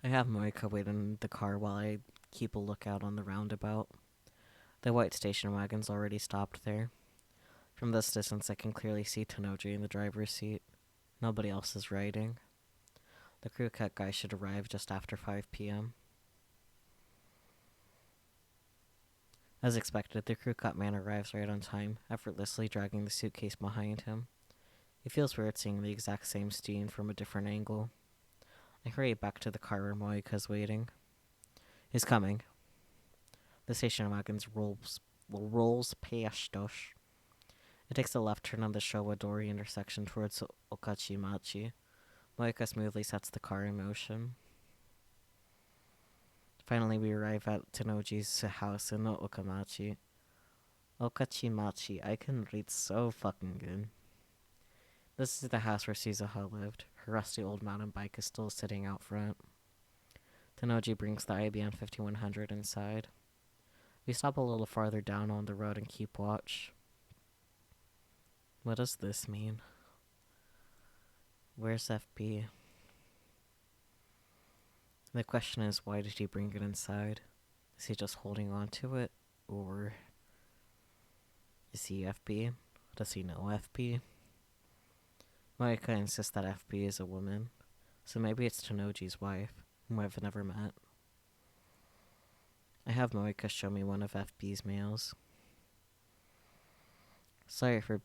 I have Marika wait in the car while I keep a lookout on the roundabout. The white station wagon's already stopped there. From this distance I can clearly see Tanoji in the driver's seat. Nobody else is riding. The crew cut guy should arrive just after 5 p.m. As expected, the crew cut man arrives right on time, effortlessly dragging the suitcase behind him. It feels weird seeing the exact same scene from a different angle. I hurry back to the car where Moika's waiting. He's coming. The station wagon rolls past us. It takes a left turn on the Showadori intersection towards Okachimachi. Moika smoothly sets the car in motion. Finally, we arrive at Tanoji's house in Okamachi. Okachimachi, I can read so fucking good. This is the house where Suzuha lived. Her rusty old mountain bike is still sitting out front. Tanoji brings the IBM 5100 inside. We stop a little farther down on the road and keep watch. What does this mean? Where's FB? The question is, why did he bring it inside? Is he just holding on to it? Or is he FB? Does he know FB? Moika insists that FB is a woman, so maybe it's Tanoji's wife, whom I've never met. I have Moika show me one of FB's mails. Sorry for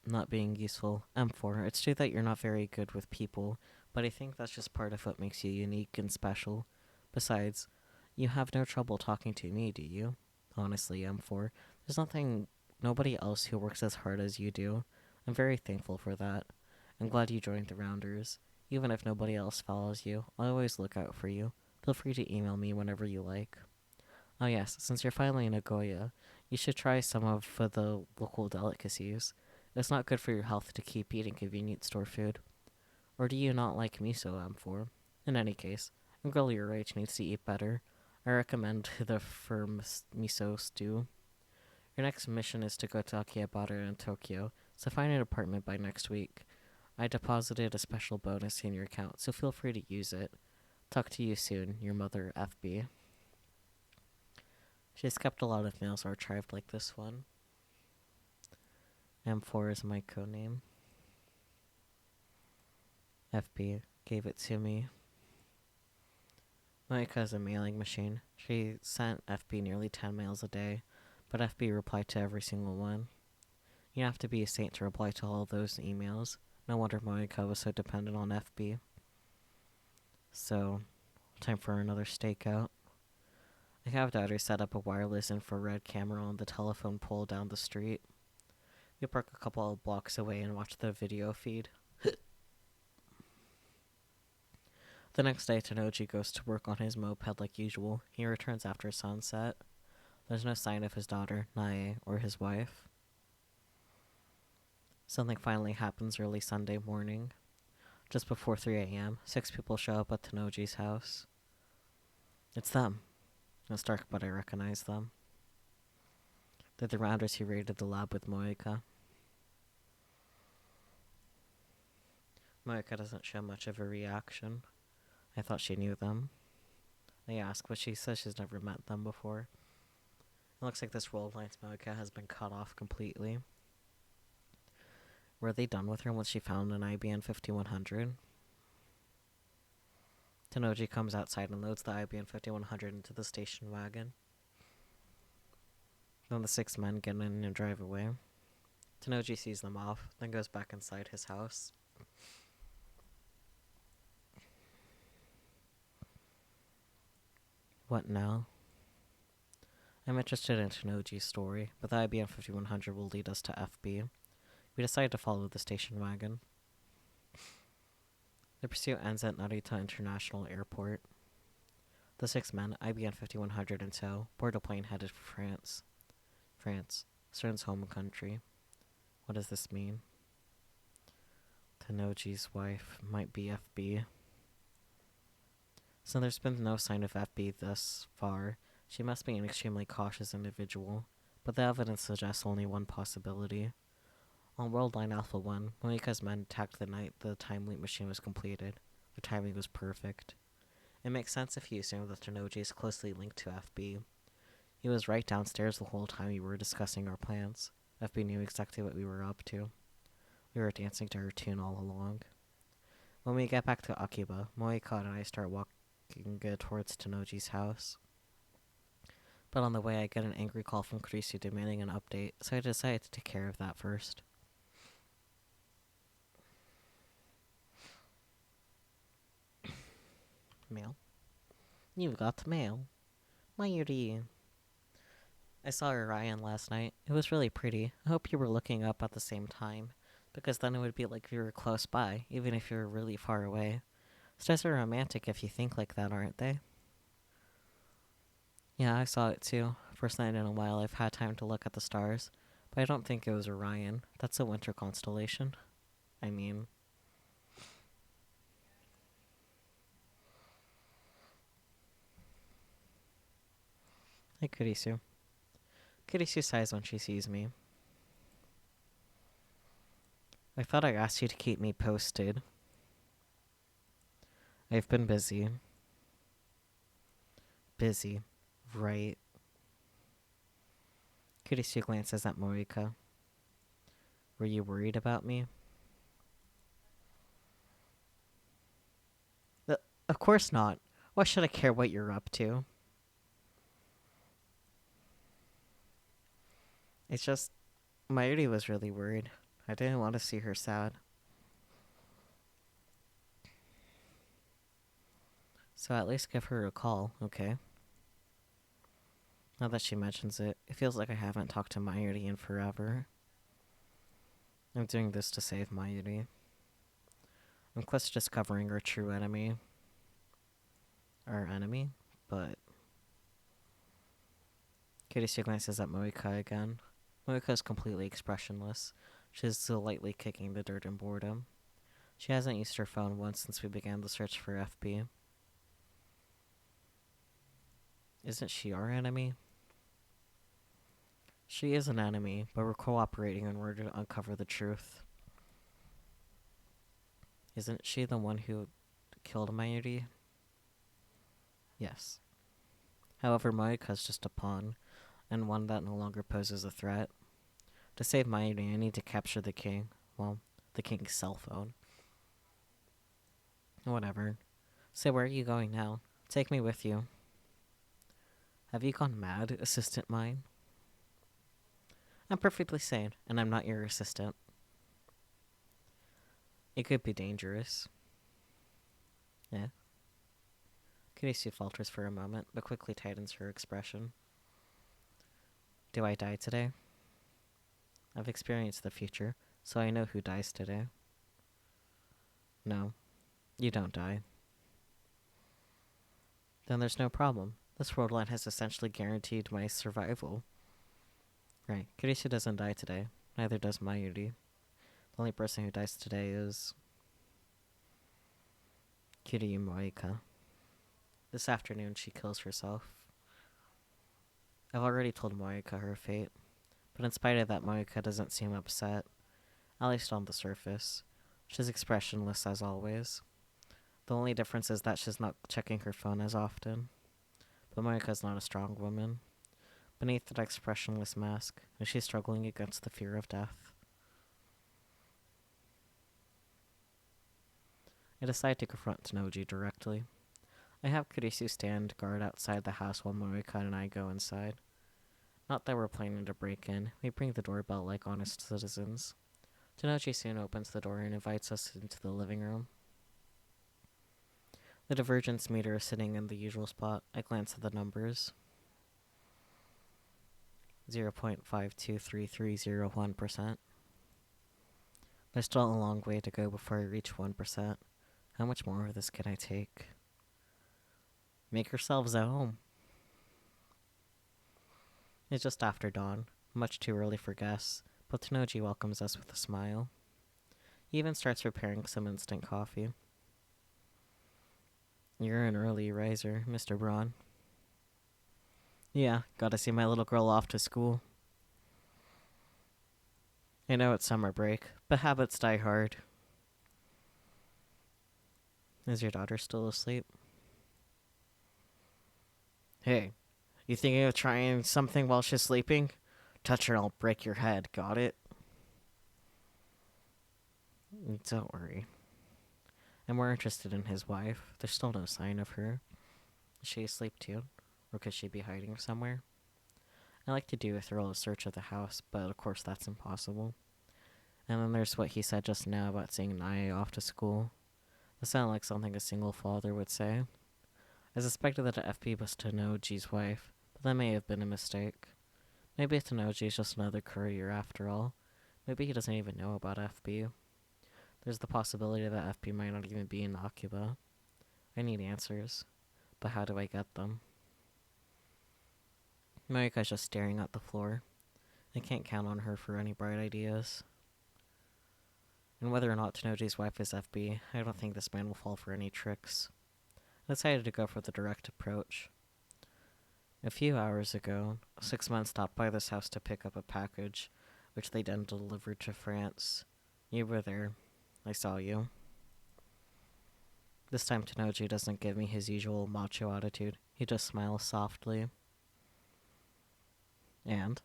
not being useful, M4. It's true that you're not very good with people, but I think that's just part of what makes you unique and special. Besides, you have no trouble talking to me, do you? Honestly, M4. There's nobody else who works as hard as you do. I'm very thankful for that. I'm glad you joined the Rounders. Even if nobody else follows you, I'll always look out for you. Feel free to email me whenever you like. Oh yes, since you're finally in Nagoya, you should try some of the local delicacies. It's not good for your health to keep eating convenience store food. Or do you not like miso, M4? In any case, a girl your age needs to eat better. I recommend the firm miso stew. Your next mission is to go to Akihabara in Tokyo, so find an apartment by next week. I deposited a special bonus in your account, so feel free to use it. Talk to you soon, your mother, FB. She's kept a lot of mails archived like this one. M4 is my codename. FB gave it to me. Monica is a mailing machine. She sent FB nearly 10 mails a day, but FB replied to every single one. You have to be a saint to reply to all those emails. No wonder Monica was so dependent on FB. So, time for another stakeout. I have daughter set up a wireless infrared camera on the telephone pole down the street. We park a couple of blocks away and watch the video feed. The next day, Tanoji goes to work on his moped like usual. He returns after sunset. There's no sign of his daughter, Nae, or his wife. Something finally happens early Sunday morning. Just before 3 a.m., 6 people show up at Tanoji's house. It's them. It's dark, but I recognize them. They're the rounders who raided the lab with Moika. Moika doesn't show much of a reaction. I thought she knew them. I ask, but she says she's never met them before. It looks like this role of Lance Moika has been cut off completely. Were they done with her once she found an IBM 5100? Tanoji comes outside and loads the IBM 5100 into the station wagon. Then the 6 men get in and drive away. Tanoji sees them off, then goes back inside his house. What now? I'm interested in Tanoji's story, but the IBM 5100 will lead us to FB. We decide to follow the station wagon. The pursuit ends at Narita International Airport. The 6 men, IBM 5100 in tow, board a plane headed for France. France, Stern's home country. What does this mean? Tanoji's wife might be FB. So there's been no sign of FB thus far. She must be an extremely cautious individual, but the evidence suggests only one possibility. On World Line Alpha 1, Moika's men attacked the night the time loop machine was completed. The timing was perfect. It makes sense if you assume that Tanoji is closely linked to FB. He was right downstairs the whole time we were discussing our plans. FB knew exactly what we were up to. We were dancing to her tune all along. When we get back to Akiba, Moika and I start walking towards Tanoji's house. But on the way, I get an angry call from Kurisu demanding an update, so I decided to take care of that first. Mail? You've got mail. Mayuri. I saw Orion last night. It was really pretty. I hope you were looking up at the same time, because then it would be like we were close by, even if you were really far away. Stars are romantic if you think like that, aren't they? Yeah, I saw it too. First night in a while I've had time to look at the stars, but I don't think it was Orion. That's a winter constellation. I mean... Hey, Kurisu. Kurisu sighs when she sees me. I thought I asked you to keep me posted. I've been busy. Busy. Right. Kurisu glances at Morika. Were you worried about me? Of course not. Why should I care what you're up to? It's just... Mayuri was really worried. I didn't want to see her sad. So at least give her a call, okay? Now that she mentions it, it feels like I haven't talked to Mayuri in forever. I'm doing this to save Mayuri. I'm close to discovering our true enemy. Our enemy? But... Kurisu glances at Moika again. Moika is completely expressionless. She is still lightly kicking the dirt in boredom. She hasn't used her phone once since we began the search for FB. Isn't she our enemy? She is an enemy, but we're cooperating in order to uncover the truth. Isn't she the one who killed Mayuri? Yes. However, Moika's just a pawn, and one that no longer poses a threat. To save Mayuri, I need to capture the king. Well, the king's cell phone. Whatever. So where are you going now? Take me with you. Have you gone mad, assistant mine? I'm perfectly sane, and I'm not your assistant. It could be dangerous. Yeah. Kurisu falters for a moment, but quickly tightens her expression. Do I die today? I've experienced the future, so I know who dies today. No, you don't die. Then there's no problem. This world line has essentially guaranteed my survival. Right, Kurisu doesn't die today. Neither does Mayuri. The only person who dies today is Kiryu Moika. This afternoon, she kills herself. I've already told Moika her fate, but in spite of that, Moika doesn't seem upset, at least on the surface. She's expressionless as always. The only difference is that she's not checking her phone as often. But Moika's not a strong woman. Beneath that expressionless mask, is she struggling against the fear of death? I decide to confront Tanoji directly. I have Kurisu stand guard outside the house while Moika and I go inside. Not that we're planning to break in, we ring the doorbell like honest citizens. Tanoji soon opens the door and invites us into the living room. The divergence meter is sitting in the usual spot. I glance at the numbers. 0.523301%. There's still a long way to go before I reach 1%. How much more of this can I take? Make yourselves at home. It's just after dawn, much too early for guests, but Tanoji welcomes us with a smile. He even starts preparing some instant coffee. You're an early riser, Mr. Braun. Yeah, gotta see my little girl off to school. I know it's summer break, but habits die hard. Is your daughter still asleep? Hey, you thinking of trying something while she's sleeping? Touch her and I'll break your head, got it? Don't worry. I'm more interested in his wife. There's still no sign of her. Is she asleep too? Or could she be hiding somewhere? I like to do a thorough search of the house, but of course that's impossible. And then there's what he said just now about seeing Nae off to school. That sounded like something a single father would say. I suspected that FB was Tanoji's wife, but that may have been a mistake. Maybe Tanoji is just another courier after all. Maybe he doesn't even know about FB. There's the possibility that FB might not even be in Akiba. I need answers, but how do I get them? Marika's just staring at the floor. I can't count on her for any bright ideas. And whether or not Tanoji's wife is FB, I don't think this man will fall for any tricks. I decided to go for the direct approach. A few hours ago, 6 men stopped by this house to pick up a package, which they then delivered to France. You were there. I saw you. This time Tanoji doesn't give me his usual macho attitude. He just smiles softly. And?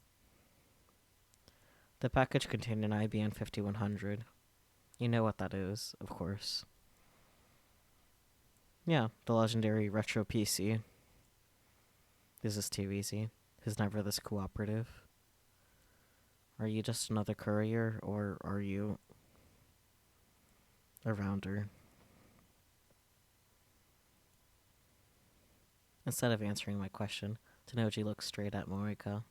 The package contained an IBM 5100. You know what that is, of course. Yeah, the legendary retro PC. This is too easy. He's never this cooperative. Are you just another courier, or are you a rounder? Instead of answering my question, Tanoji looks straight at Morika.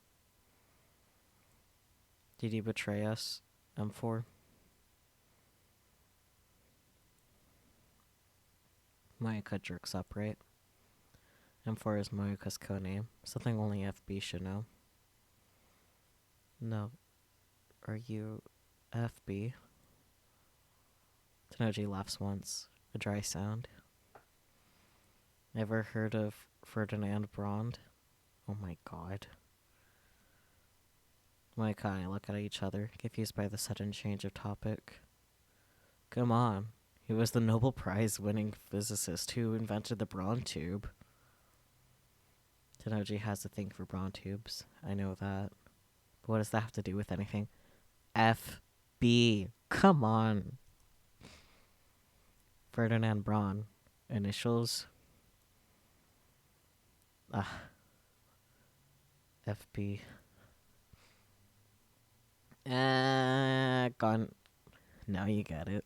Did you betray us, M4? Morika jerks upright. M4 is Morika's codename, something only FB should know. No. Are you FB? Tanoji laughs once, a dry sound. Ever heard of Ferdinand Brond? Oh my god. Moika and I look at each other, confused by the sudden change of topic. Come on. He was the Nobel Prize winning physicist who invented the Braun tube. Tennoji has a thing for Braun tubes. I know that. But what does that have to do with anything? FB. Come on. Ferdinand Braun. Initials. FB. Gone. Now you get it.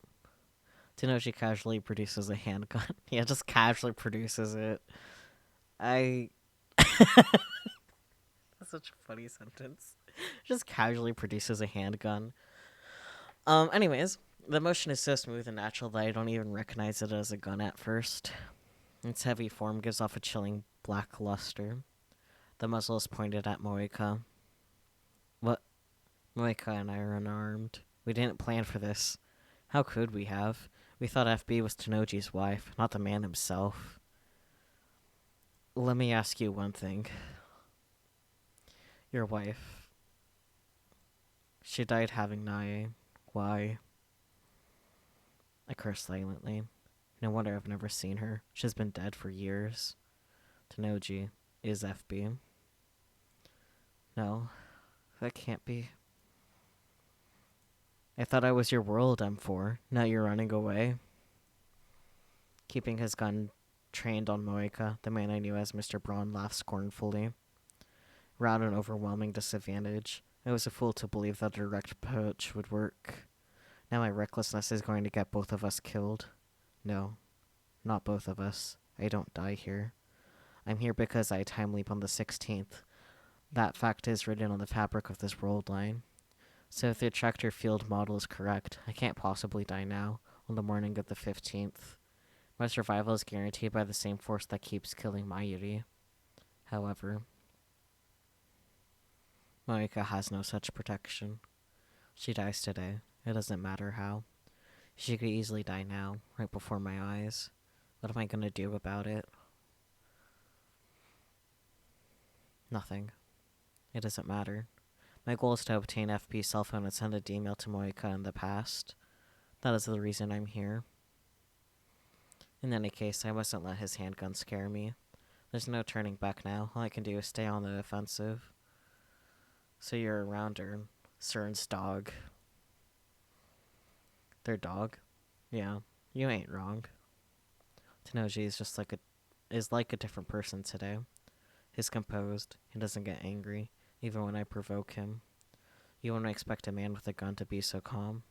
Tennoji casually produces a handgun. Yeah, just casually produces it. That's such a funny sentence. Just casually produces a handgun. Anyways, the motion is so smooth and natural that I don't even recognize it as a gun at first. Its heavy form gives off a chilling black luster. The muzzle is pointed at Moika. What? Moika and I are unarmed. We didn't plan for this. How could we have? We thought FB was Tennoji's wife, not the man himself. Let me ask you one thing. Your wife. She died having Nae. Why? I curse silently. No wonder I've never seen her. She's been dead for years. Tennoji is FB. No, that can't be. I thought I was your world, M4. Now you're running away. Keeping his gun trained on Moika, the man I knew as Mr. Braun laughed scornfully. Round an overwhelming disadvantage. I was a fool to believe that a direct approach would work. Now my recklessness is going to get both of us killed. No, not both of us. I don't die here. I'm here because I time leap on the 16th. That fact is written on the fabric of this world line. So if the attractor field model is correct, I can't possibly die now, on the morning of the 15th. My survival is guaranteed by the same force that keeps killing Mayuri. However, Moika has no such protection. She dies today. It doesn't matter how. She could easily die now, right before my eyes. What am I gonna do about it? Nothing. It doesn't matter. My goal is to obtain FB's cell phone and send a email to Moika in the past. That is the reason I'm here. In any case, I mustn't let his handgun scare me. There's no turning back now. All I can do is stay on the offensive. So you're around her. CERN's dog. Their dog? Yeah, you ain't wrong. Tennoji is like a different person today. He's composed. He doesn't get angry, even when I provoke him. You wouldn't expect a man with a gun to be so calm.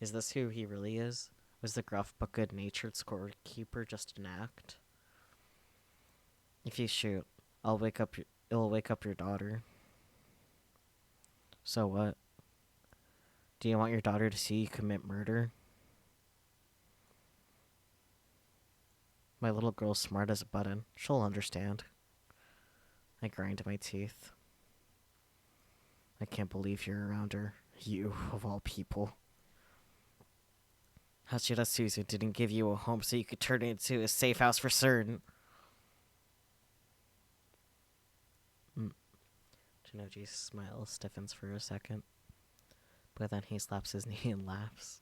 Is this who he really is? Was the gruff but good-natured scorekeeper just an act? If you shoot, it'll wake up your daughter. So what? Do you want your daughter to see you commit murder? My little girl's smart as a button. She'll understand. I grind my teeth. I can't believe you're around her. You, of all people. Hachida Suzu didn't give you a home so you could turn it into a safe house for CERN. Tennoji's smile stiffens for a second. But then he slaps his knee and laughs.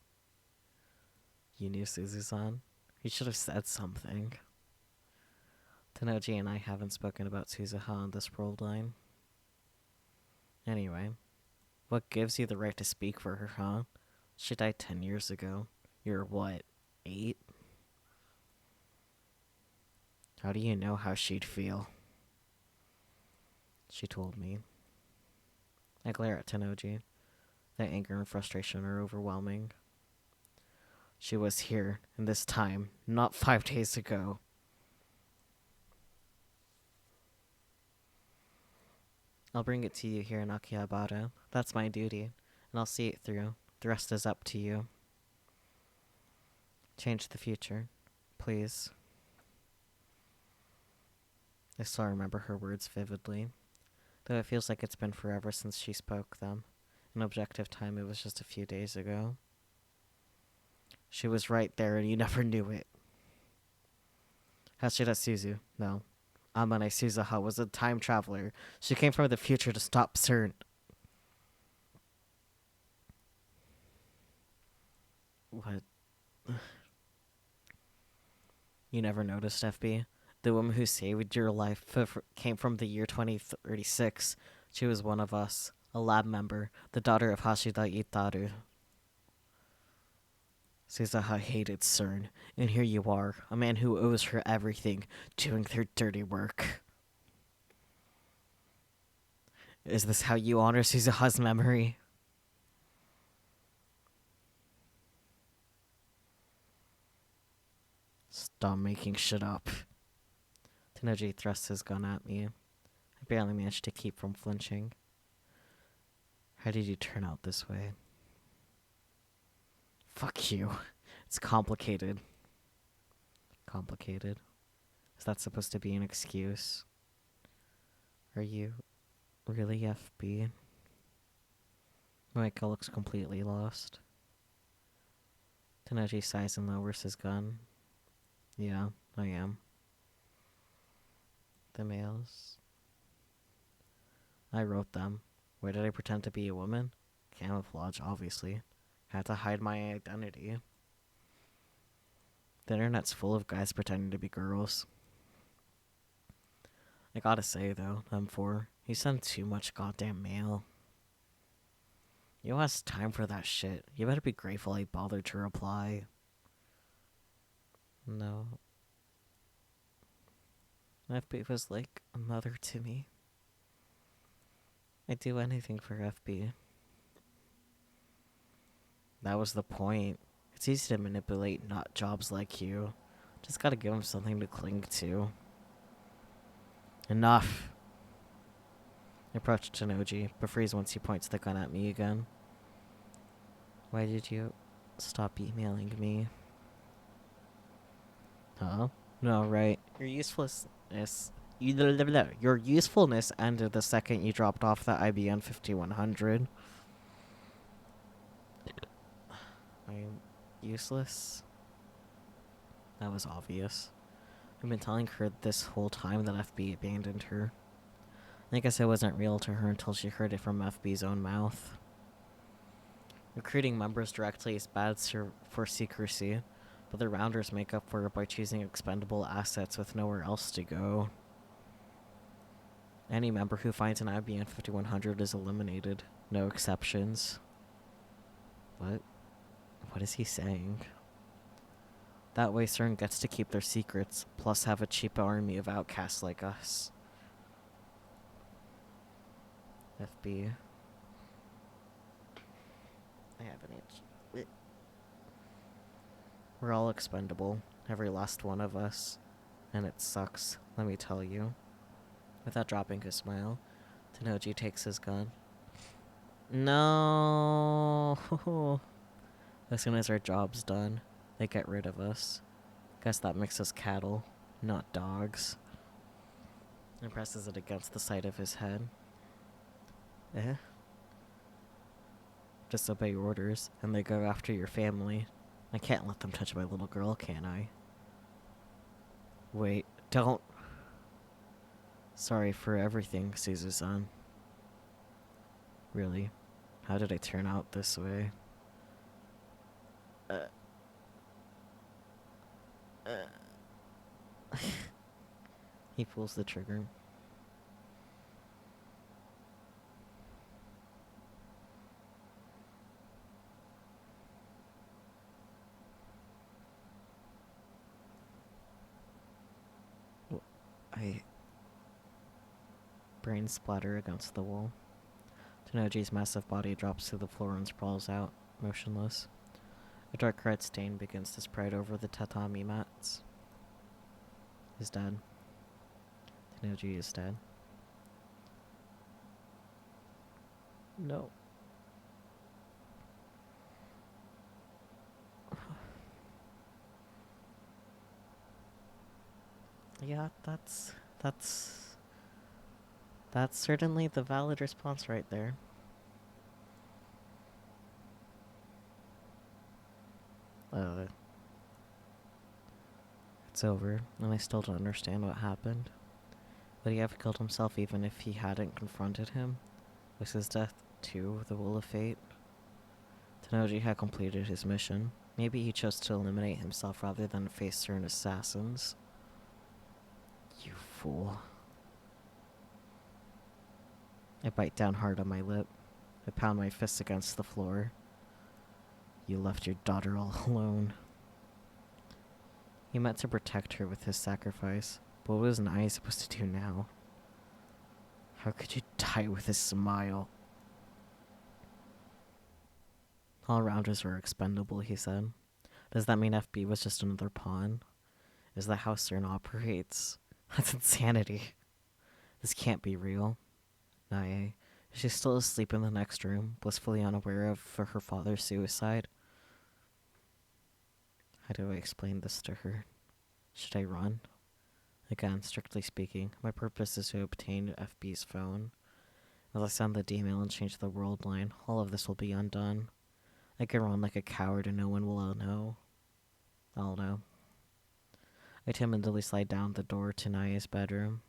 You knew Suzu-san? You should have said something. Tennoji and I haven't spoken about Suzuha on this world line. Anyway, what gives you the right to speak for her, huh? She died 10 years ago. You're what, 8? How do you know how she'd feel? She told me. I glare at Tennoji. The anger and frustration are overwhelming. She was here, in this time, not 5 days ago. I'll bring it to you here in Akihabara. That's my duty, and I'll see it through. The rest is up to you. Change the future, please. I still remember her words vividly, though it feels like it's been forever since she spoke them. In objective time, it was just a few days ago. She was right there, and you never knew it. Hachida Suzu, no. Amane Suzuha was a time traveler. She came from the future to stop CERN. What? You never noticed, FB? The woman who saved your life came from the year 2036. She was one of us, a lab member, the daughter of Hashida Itaru. Suzuha hated CERN, and here you are, a man who owes her everything, doing their dirty work. Is this how you honor Suzuha's memory? Stop making shit up. Tenoji thrusts his gun at me. I barely managed to keep from flinching. How did you turn out this way? Fuck you. It's complicated. Complicated? Is that supposed to be an excuse? Are you really FB? Michael looks completely lost. Tenoji sighs and lowers his gun. Yeah, I am. The mails. I wrote them. Why did I pretend to be a woman? Camouflage, obviously. Had to hide my identity. The internet's full of guys pretending to be girls. I gotta say, though, M4, you send too much goddamn mail. You has time for that shit. You better be grateful I bothered to reply. No. FB was like a mother to me. I'd do anything for FB. That was the point. It's easy to manipulate nut jobs like you. Just gotta give them something to cling to. Enough. I approach Tenoji, but freeze once he points the gun at me again. Why did you stop emailing me? Huh? No, right. Your usefulness... Your usefulness ended the second you dropped off the IBM 5100. I'm useless? That was obvious. I've been telling her this whole time that FB abandoned her. I guess it wasn't real to her until she heard it from FB's own mouth. Recruiting members directly is bad for secrecy, but the Rounders make up for it by choosing expendable assets with nowhere else to go. Any member who finds an IBM 5100 is eliminated. No exceptions. What? What is he saying? That way CERN gets to keep their secrets, plus have a cheap army of outcasts like us. FB. I have an itch. We're all expendable, every last one of us. And it sucks, let me tell you. Without dropping a smile, Tenoji takes his gun. No. As soon as our job's done, they get rid of us. Guess that makes us cattle, not dogs. And presses it against the side of his head. Just obey orders, and they go after your family. I can't let them touch my little girl, can I? Wait, don't. Sorry for everything, Suzu-san. Really? How did I turn out this way? He pulls the trigger. Brains splatter against the wall. Tenoji's massive body drops to the floor and sprawls out, motionless. A dark red stain begins to spread over the tatami mats. He's dead. Tenoji is dead. No. Yeah, that's certainly the valid response right there. It's over, and I still don't understand what happened. Would he have killed himself even if he hadn't confronted him? Was his death, too, the will of fate? Tenoji had completed his mission. Maybe he chose to eliminate himself rather than face certain assassins. You fool. I bite down hard on my lip. I pound my fist against the floor. You left your daughter all alone. He meant to protect her with his sacrifice, but what was Nai supposed to do now? How could you die with a smile? All rounders were expendable, he said. Does that mean FB was just another pawn? Is that how CERN operates? That's insanity. This can't be real. Nae, is she still asleep in the next room, blissfully unaware of her father's suicide? How do I explain this to her? Should I run? Again, strictly speaking, my purpose is to obtain FB's phone. As I send the email and change the world line, all of this will be undone. I can run like a coward and no one will know. I'll know. I timidly slide down the door to Naya's bedroom.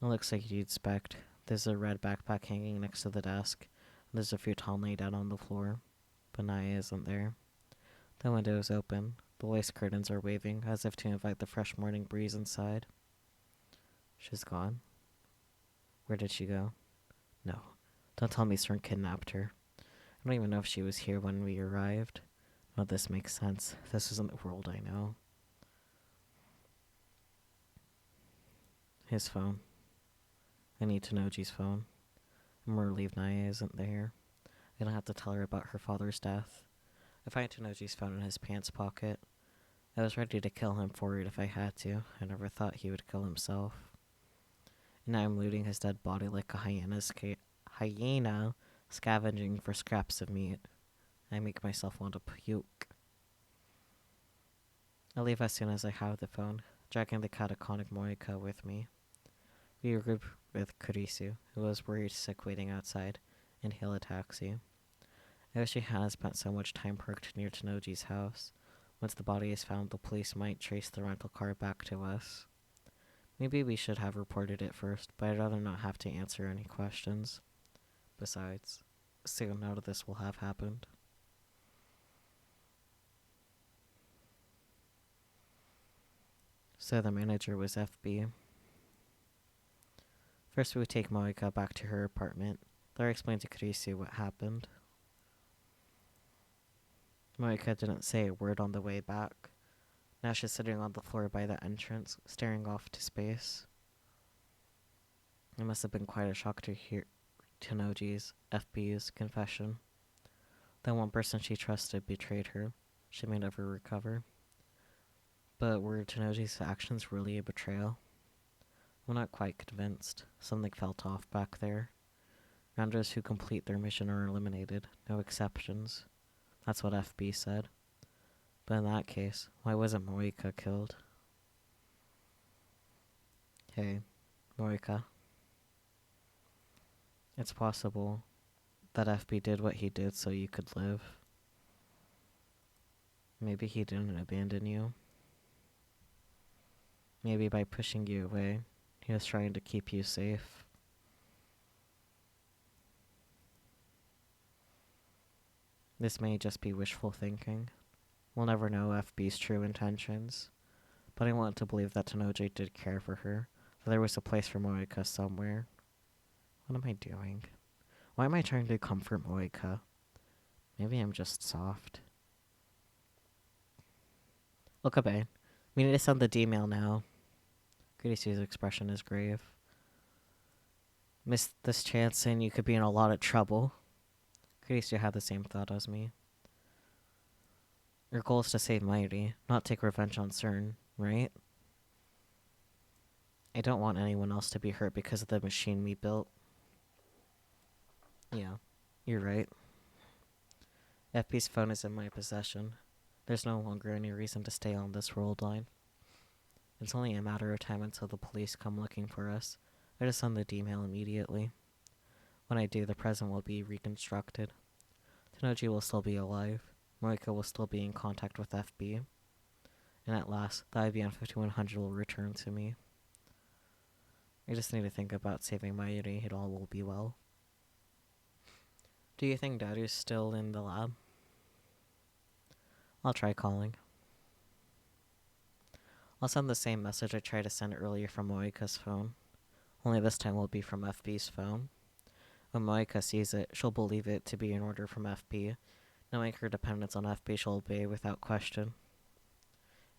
It looks like you'd expect. There's a red backpack hanging next to the desk. There's a futon laid out on the floor. But Naya isn't there. The window is open. The lace curtains are waving, as if to invite the fresh morning breeze inside. She's gone. Where did she go? No. Don't tell me CERN kidnapped her. I don't even know if she was here when we arrived. No, this makes sense. This isn't the world I know. His phone. I need Tenoji's phone. I'm relieved Naya isn't there. I don't have to tell her about her father's death. I find Tenoji's phone in his pants pocket. I was ready to kill him for it if I had to. I never thought he would kill himself. And now I'm looting his dead body like a hyena scavenging for scraps of meat. I make myself want to puke. I leave as soon as I have the phone, dragging the catatonic Moika with me. We regroup with Kurisu, who was worried sick waiting outside, and hail a taxi. I wish we hadn't spent so much time parked near Tenoji's house. Once the body is found, the police might trace the rental car back to us. Maybe we should have reported it first, but I'd rather not have to answer any questions. Besides, soon none of this will have happened. So the manager was FB. First, we would take Moika back to her apartment. There I explained to Kurisu what happened. Moika didn't say a word on the way back. Now she's sitting on the floor by the entrance, staring off to space. It must have been quite a shock to hear Tenoji's, FB's, confession. The one person she trusted betrayed her. She may never recover. But were Tenoji's actions really a betrayal? I'm not quite convinced. Something felt off back there. Rounders who complete their mission are eliminated. No exceptions. That's what FB said. But in that case, why wasn't Moika killed? Hey, Moika. It's possible that FB did what he did so you could live. Maybe he didn't abandon you. Maybe by pushing you away, he was trying to keep you safe. This may just be wishful thinking. We'll never know FB's true intentions. But I want to believe that Tenoji did care for her, that there was a place for Moika somewhere. What am I doing? Why am I trying to comfort Moika? Maybe I'm just soft. Look, Abe. We need to send the email now. Kurisu's expression is grave. Missed this chance and you could be in a lot of trouble. Kurisu had the same thought as me. Your goal is to save Mighty, not take revenge on CERN, right? I don't want anyone else to be hurt because of the machine we built. Yeah, you're right. FB's phone is in my possession. There's no longer any reason to stay on this world line. It's only a matter of time until the police come looking for us. I just send the email immediately. When I do, the present will be reconstructed. Tenoji will still be alive. Moika will still be in contact with FB. And at last, the IBM 5100 will return to me. I just need to think about saving Mayuri. It all will be well. Do you think Daddy's still in the lab? I'll try calling. I'll send the same message I tried to send earlier from Moika's phone. Only this time will be from FB's phone. When Moika sees it, she'll believe it to be an order from FB. Knowing her dependence on FB, she'll obey without question.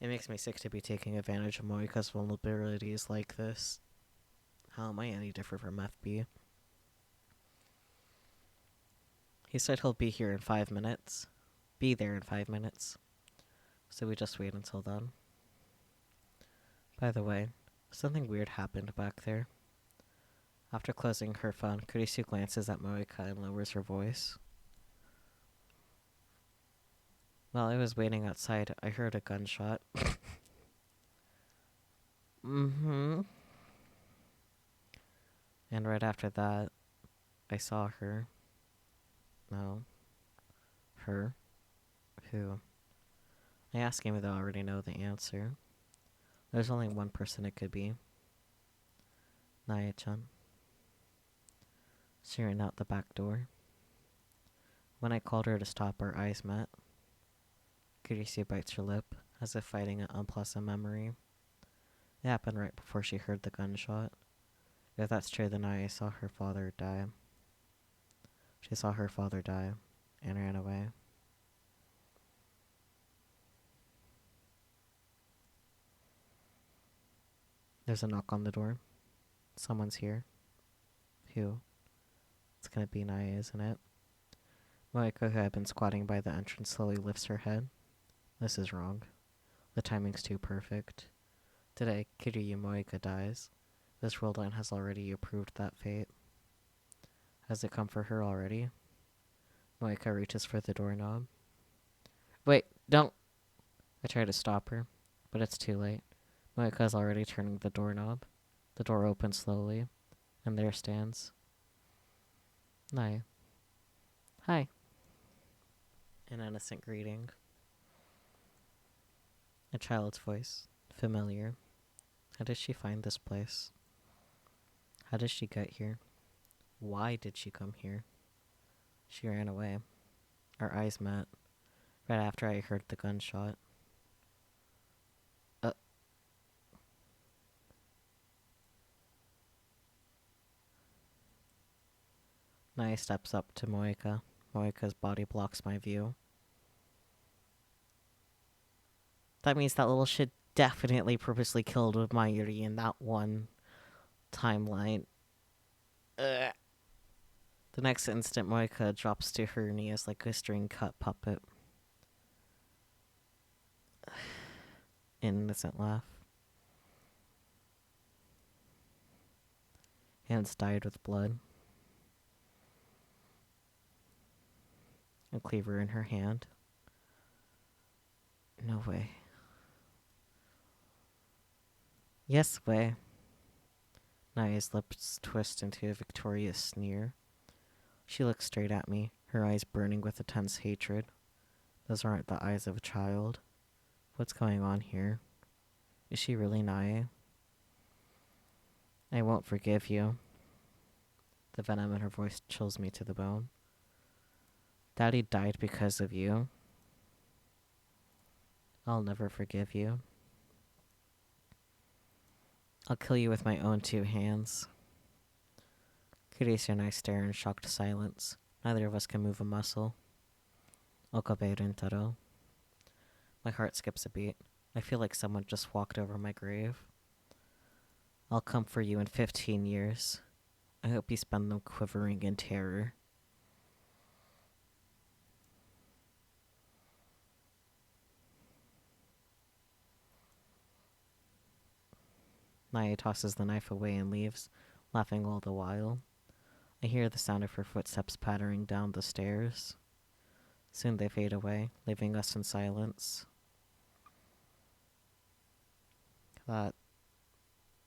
It makes me sick to be taking advantage of Moika's vulnerabilities like this. How am I any different from FB? He said he'll be here in 5 minutes. Be there in 5 minutes. So we just wait until then. By the way, something weird happened back there. After closing her phone, Kurisu glances at Moika and lowers her voice. While I was waiting outside, I heard a gunshot. Mm-hmm. And right after that, I saw her. No. Her. Who? I ask him if they already know the answer. There's only one person it could be. Naya-chan. She ran out the back door. When I called her to stop, our eyes met. Kurisu bites her lip, as if fighting an unpleasant memory. It happened right before she heard the gunshot. If that's true, then I saw her father die. She saw her father die, and ran away. There's a knock on the door. Someone's here. Who? It's gonna be Naya, isn't it? Moika, who had been squatting by the entrance, slowly lifts her head. This is wrong. The timing's too perfect. Today, Kiryu Moika dies. This world line has already approved that fate. Has it come for her already? Moika reaches for the doorknob. Wait, don't! I try to stop her, but it's too late. Moika is already turning the doorknob. The door opens slowly, and there stands Naya. Hi. An innocent greeting. A child's voice. Familiar. How did she find this place? How did she get here? Why did she come here? She ran away. Our eyes met. Right after I heard the gunshot. Naya steps up to Moika. Moika's body blocks my view. That means that little shit definitely purposely killed Mayuri in that one timeline. Ugh. The next instant, Moika drops to her knees like a string-cut puppet. Innocent laugh. Hands dyed with blood. A cleaver in her hand. No way. Yes way. Naya's lips twist into a victorious sneer. She looks straight at me, her eyes burning with intense hatred. Those aren't the eyes of a child. What's going on here? Is she really Naya? I won't forgive you. The venom in her voice chills me to the bone. Daddy died because of you. I'll never forgive you. I'll kill you with my own 2 hands. Kurisu and I stare in shocked silence. Neither of us can move a muscle. Okabe Rintaro. My heart skips a beat. I feel like someone just walked over my grave. I'll come for you in 15 years. I hope you spend them quivering in terror. Naya tosses the knife away and leaves, laughing all the while. I hear the sound of her footsteps pattering down the stairs. Soon they fade away, leaving us in silence. That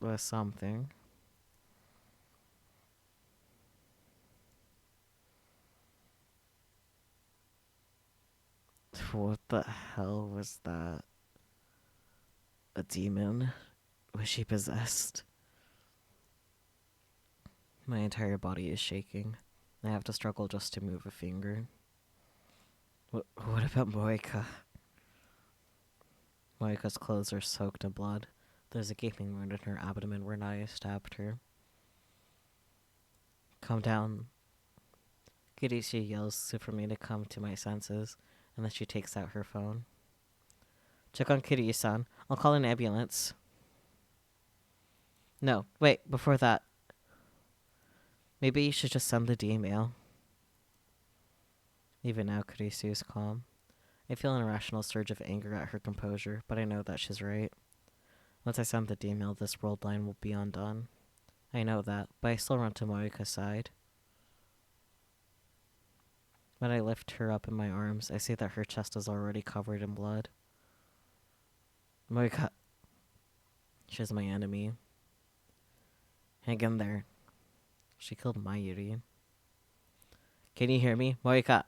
was something. What the hell was that? A demon? Was she possessed? My entire body is shaking. I have to struggle just to move a finger. What about Moika? Moika's clothes are soaked in blood. There's a gaping wound in her abdomen where Naya stabbed her. Calm down. Kirishi yells for me to come to my senses, and then she takes out her phone. Check on Kiryu-san. I'll call an ambulance. No, wait, before that. Maybe you should just send the email. Even now, Kirisu is calm. I feel an irrational surge of anger at her composure, but I know that she's right. Once I send the email, this world line will be undone. I know that, but I still run to Moika's side. When I lift her up in my arms, I see that her chest is already covered in blood. Moika. She's my enemy. Hang in there. She killed Mayuri. Can you hear me? Moika!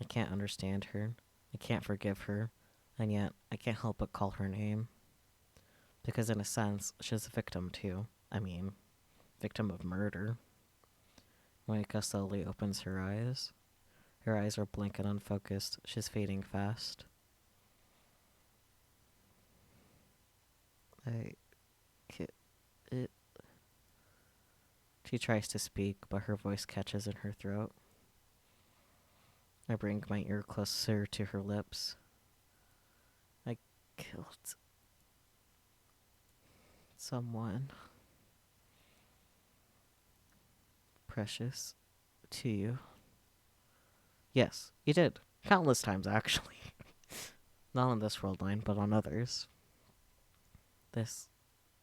I can't understand her. I can't forgive her. And yet, I can't help but call her name. Because in a sense, she's a victim too. I mean, victim of murder. Moika slowly opens her eyes. Her eyes are blank and unfocused. She's fading fast. She tries to speak, but her voice catches in her throat. I bring my ear closer to her lips. I killed someone precious to you. Yes, you did. Countless times, actually. Not on this world line, but on others. This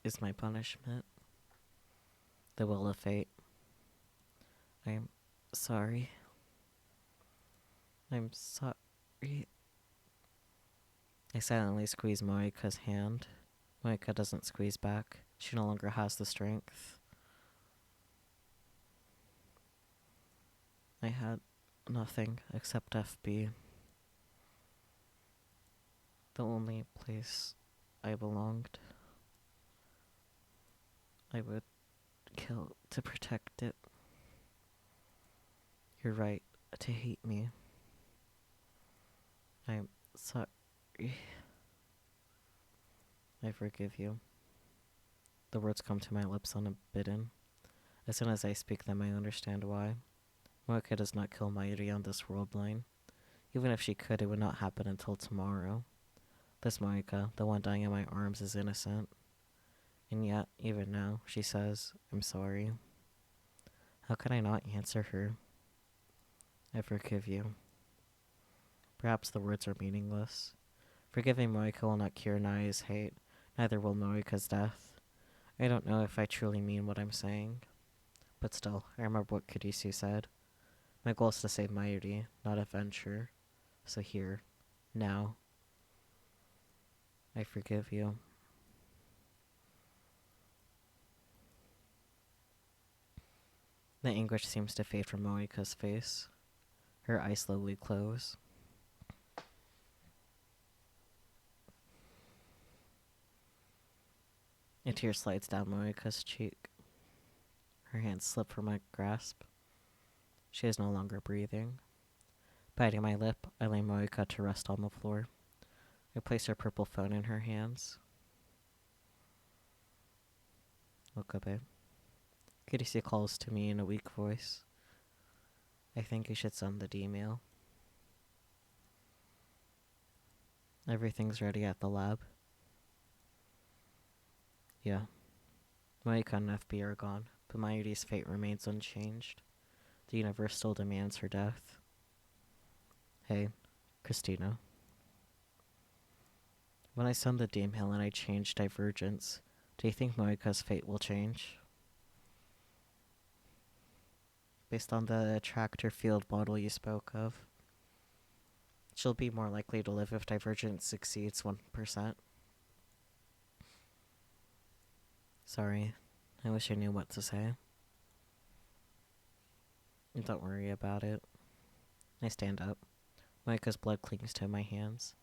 is my punishment. The will of fate. I'm sorry. I'm sorry. I silently squeeze Moika's hand. Moika doesn't squeeze back. She no longer has the strength. I had nothing except FB. The only place I belonged. I would kill to protect it. You're right to hate me. I'm sorry. I forgive you. The words come to my lips unbidden. As soon as I speak them, I understand why. Moika does not kill Mayuri on this world line. Even if she could, it would not happen until tomorrow. This Moika, the one dying in my arms, is innocent. And yet, even now, she says, I'm sorry. How can I not answer her? I forgive you. Perhaps the words are meaningless. Forgiving Moika will not cure Naya's hate, neither will Moika's death. I don't know if I truly mean what I'm saying. But still, I remember what Kurisu said. My goal is to save Mayuri, not avenge her. So here, now, I forgive you. The anguish seems to fade from Moika's face. Her eyes slowly close. A tear slides down Moika's cheek. Her hands slip from my grasp. She is no longer breathing. Biting my lip, I lay Moika to rest on the floor. I place her purple phone in her hands. Okabe. Kirisi calls to me in a weak voice. I think you should send the email. Everything's ready at the lab. Yeah. Moika and FB are gone, but Mayuri's fate remains unchanged. The universe still demands her death. Hey, Christina. When I send the email and I change divergence, do you think Moika's fate will change? Based on the attractor field model you spoke of, she'll be more likely to live if divergence exceeds 1%. Sorry, I wish I knew what to say. Don't worry about it. I stand up. Moika's blood clings to my hands.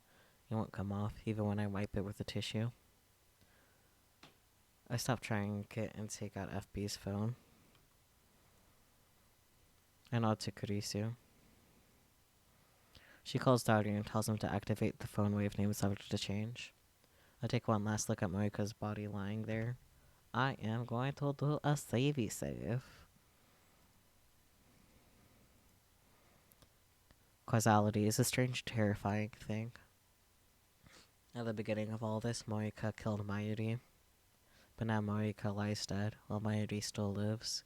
It won't come off, even when I wipe it with a tissue. I stop trying to get and take out FB's phone. I nod to Kurisu. She calls Dowdy and tells him to activate the phone wave name subject to change. I take one last look at Moika's body lying there. I am going to do a savey save. Causality is a strange, terrifying thing. At the beginning of all this, Moika killed Mayuri. But now Moika lies dead, while Mayuri still lives.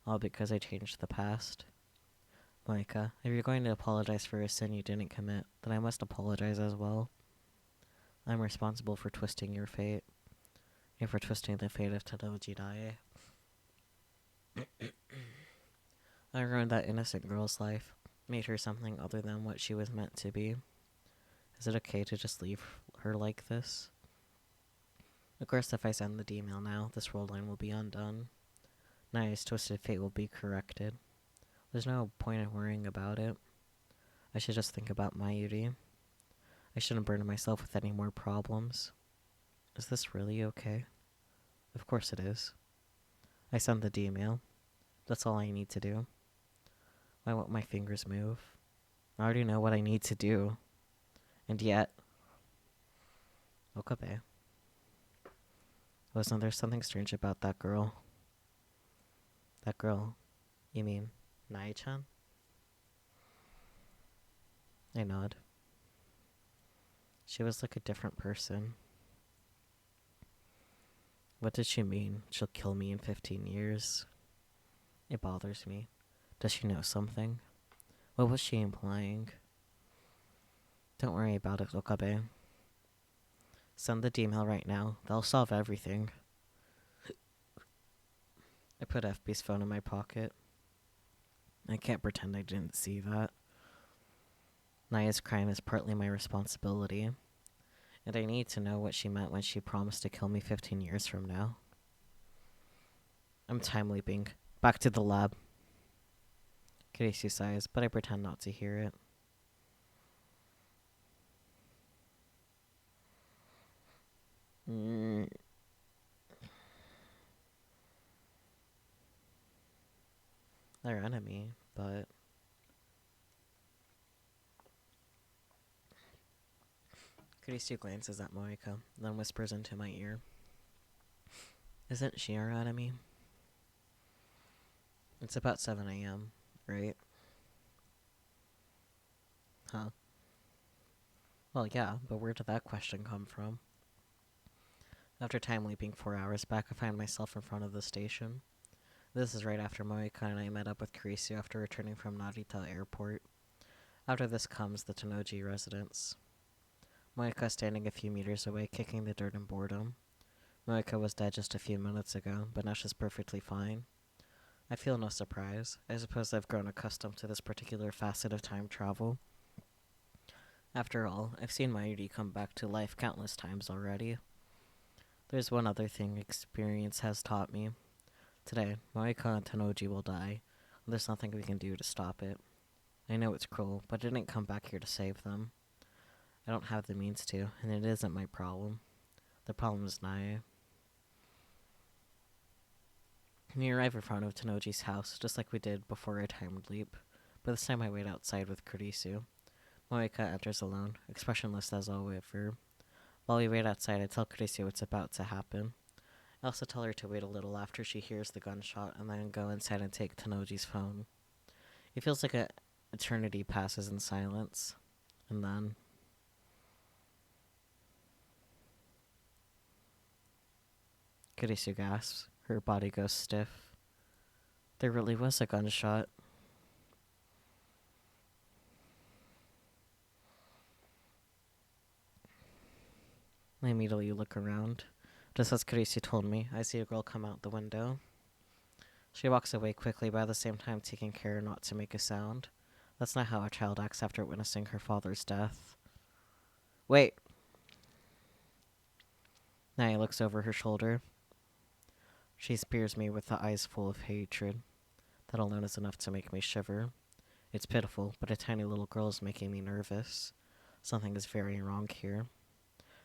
All because I changed the past. Moika, if you're going to apologize for a sin you didn't commit, then I must apologize as well. I'm responsible for twisting your fate. And for twisting the fate of Tanoji Dae. I ruined that innocent girl's life. Made her something other than what she was meant to be. Is it okay to just leave her like this? Of course, if I send the email now, this world line will be undone. Naya's twisted fate will be corrected. There's no point in worrying about it. I should just think about Mayuri. I shouldn't burden myself with any more problems. Is this really okay? Of course it is. I send the email. That's all I need to do. Why won't my fingers move? I already know what I need to do. And yet... Okabe. Wasn't there something strange about that girl? That girl? You mean Nai-chan? I nod. She was like a different person. What did she mean? She'll kill me in 15 years? It bothers me. Does she know something? What was she implying? Don't worry about it, Okabe. Send the email right now. That'll solve everything. I put FB's phone in my pocket. I can't pretend I didn't see that. Naya's crime is partly my responsibility. And I need to know what she meant when she promised to kill me 15 years from now. I'm time leaping. Back to the lab. Kirisu sighs, but I pretend not to hear it. They're enemy, but... Kirisu glances at Moika, then whispers into my ear. Isn't she our enemy? It's about 7 a.m., right? Huh? Well, yeah, but where did that question come from? After time leaping 4 hours back, I find myself in front of the station. This is right after Moika and I met up with Kirisu after returning from Narita Airport. After this comes the Tanoji residence. Moika standing a few meters away, kicking the dirt in boredom. Moika was dead just a few minutes ago, but now she's perfectly fine. I feel no surprise. I suppose I've grown accustomed to this particular facet of time travel. After all, I've seen Mayuri come back to life countless times already. There's one other thing experience has taught me. Today, Moika and Tanoji will die. There's nothing we can do to stop it. I know it's cruel, but I didn't come back here to save them. I don't have the means to, and it isn't my problem. The problem is Naya. We arrive in front of Tanoji's house, just like we did before our time leap, but this time I wait outside with Kurisu. Moika enters alone, expressionless as ever. While we wait outside, I tell Kurisu what's about to happen. I also tell her to wait a little after she hears the gunshot, and then go inside and take Tanoji's phone. It feels like an eternity passes in silence, and then... Kurisu gasps. Her body goes stiff. There really was a gunshot. I immediately look around. Just as Kurisu told me, I see a girl come out the window. She walks away quickly, but at the same time taking care not to make a sound. That's not how a child acts after witnessing her father's death. Wait! Naya looks over her shoulder. She spears me with the eyes full of hatred. That alone is enough to make me shiver. It's pitiful, but a tiny little girl is making me nervous. Something is very wrong here.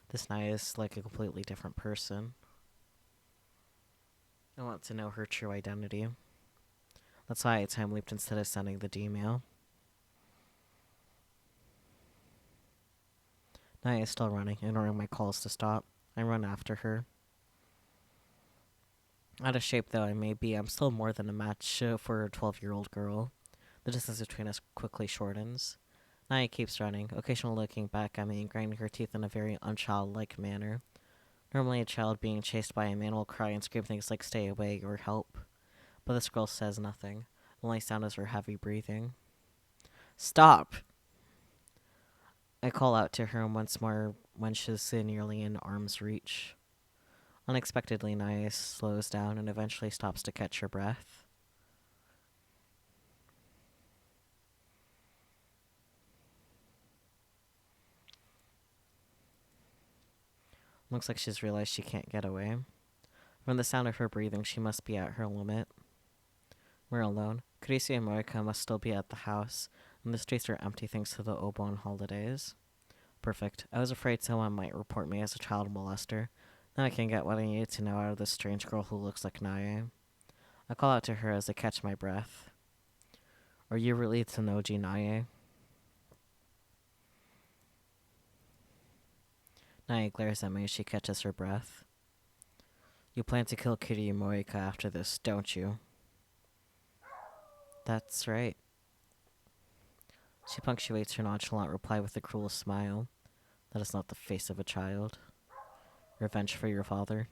This Naya is like a completely different person. I want to know her true identity. That's why I time leaped instead of sending the D-mail. Naya is still running, ignoring my calls to stop. I run after her. Out of shape though I may be, I'm still more than a match for a 12-year-old girl. The distance between us quickly shortens. Naya keeps running, occasionally looking back at me and grinding her teeth in a very unchildlike manner. Normally a child being chased by a man will cry and scream things like stay away or help. But this girl says nothing. The only sound is her heavy breathing. Stop! I call out to her once more when she's nearly in arm's reach. Unexpectedly, Naya slows down and eventually stops to catch her breath. Looks like she's realized she can't get away. From the sound of her breathing, she must be at her limit. We're alone. Chrissy and Moika must still be at the house, and the streets are empty thanks to the Obon holidays. Perfect. I was afraid someone might report me as a child molester. Now I can get what I needed to know out of this strange girl who looks like Naya. I call out to her as I catch my breath. Are you really Tanoji Naya? Naya glares at me as she catches her breath. You plan to kill Kitty and Moika after this, don't you? That's right. She punctuates her nonchalant reply with a cruel smile. That is not the face of a child. Revenge for your father.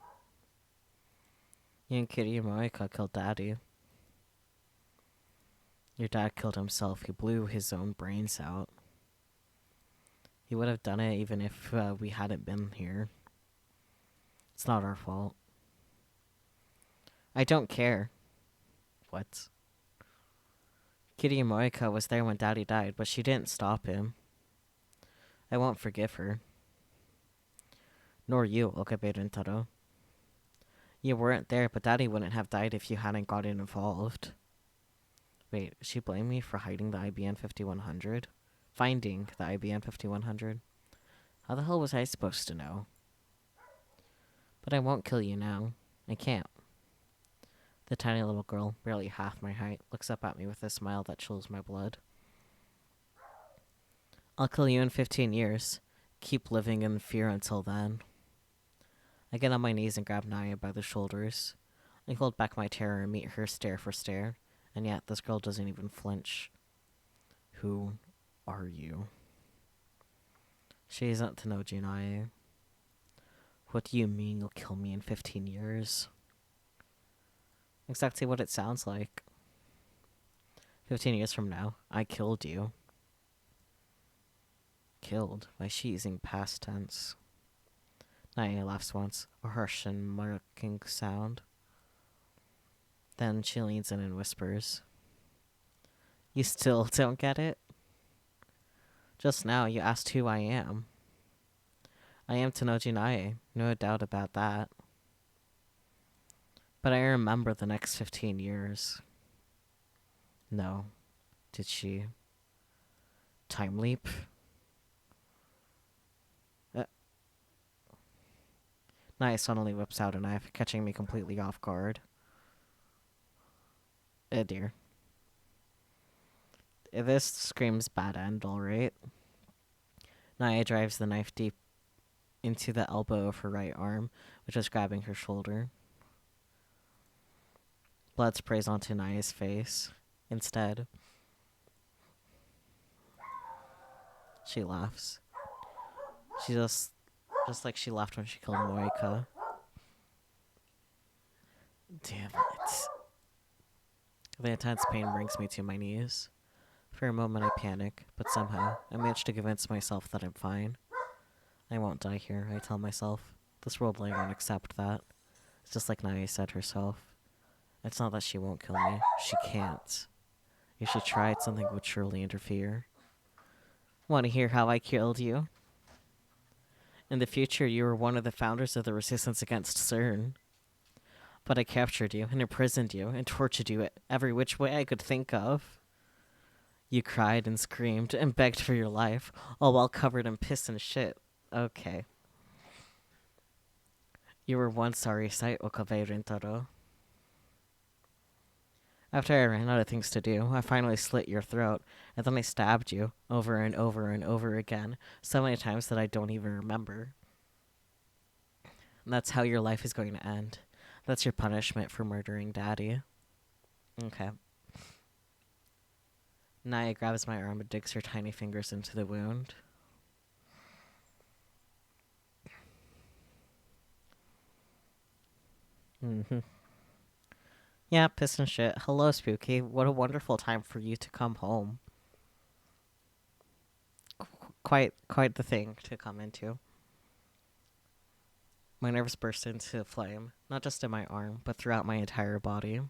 You and Kitty and Moika killed Daddy. Your dad killed himself. He blew his own brains out. He would have done it even if we hadn't been here. It's not our fault. I don't care. What? Kitty Moika was there when Daddy died, but she didn't stop him. I won't forgive her. Nor you, Okabe Taro. You weren't there, but Daddy wouldn't have died if you hadn't gotten involved. Wait, she blamed me for hiding the IBN 5100? Finding the IBN 5100? How the hell was I supposed to know? But I won't kill you now. I can't. The tiny little girl, barely half my height, looks up at me with a smile that chills my blood. I'll kill you in 15 years. Keep living in fear until then. I get on my knees and grab Naya by the shoulders. I hold back my terror and meet her stare for stare, and yet this girl doesn't even flinch. Who are you? She isn't Tanoji Naya. What do you mean you'll kill me in 15 years? Exactly what it sounds like. 15 years from now, I killed you. Killed? Why is she using past tense? Naya laughs once, a harsh and mocking sound. Then she leans in and whispers. You still don't get it? Just now you asked who I am. I am Tanoji Naya, no doubt about that. But I remember the next 15 years. No. Did she? Time leap? Naya suddenly whips out a knife, catching me completely off guard. Dear. This screams bad end, alright. Naya drives the knife deep into the elbow of her right arm, which is grabbing her shoulder. Blood sprays onto Naya's face. Instead, she laughs. She just like she laughed when she killed Moika. Damn it. The intense pain brings me to my knees. For a moment I panic, but somehow I manage to convince myself that I'm fine. I won't die here, I tell myself. This world won't accept that. It's just like Naya said herself. It's not that she won't kill me. She can't. If she tried, something would surely interfere. Want to hear how I killed you? In the future, you were one of the founders of the resistance against CERN. But I captured you, and imprisoned you, and tortured you every which way I could think of. You cried and screamed, and begged for your life, all while covered in piss and shit. Okay. You were one sorry sight, Okabe Rintaro. After I ran out of things to do, I finally slit your throat, and then I stabbed you over and over and over again, so many times that I don't even remember. And that's how your life is going to end. That's your punishment for murdering Daddy. Okay. Naya grabs my arm and digs her tiny fingers into the wound. Mm-hmm. Yeah, piss and shit. Hello, Spooky. What a wonderful time for you to come home. Quite the thing to come into. My nerves burst into flame, not just in my arm, but throughout my entire body.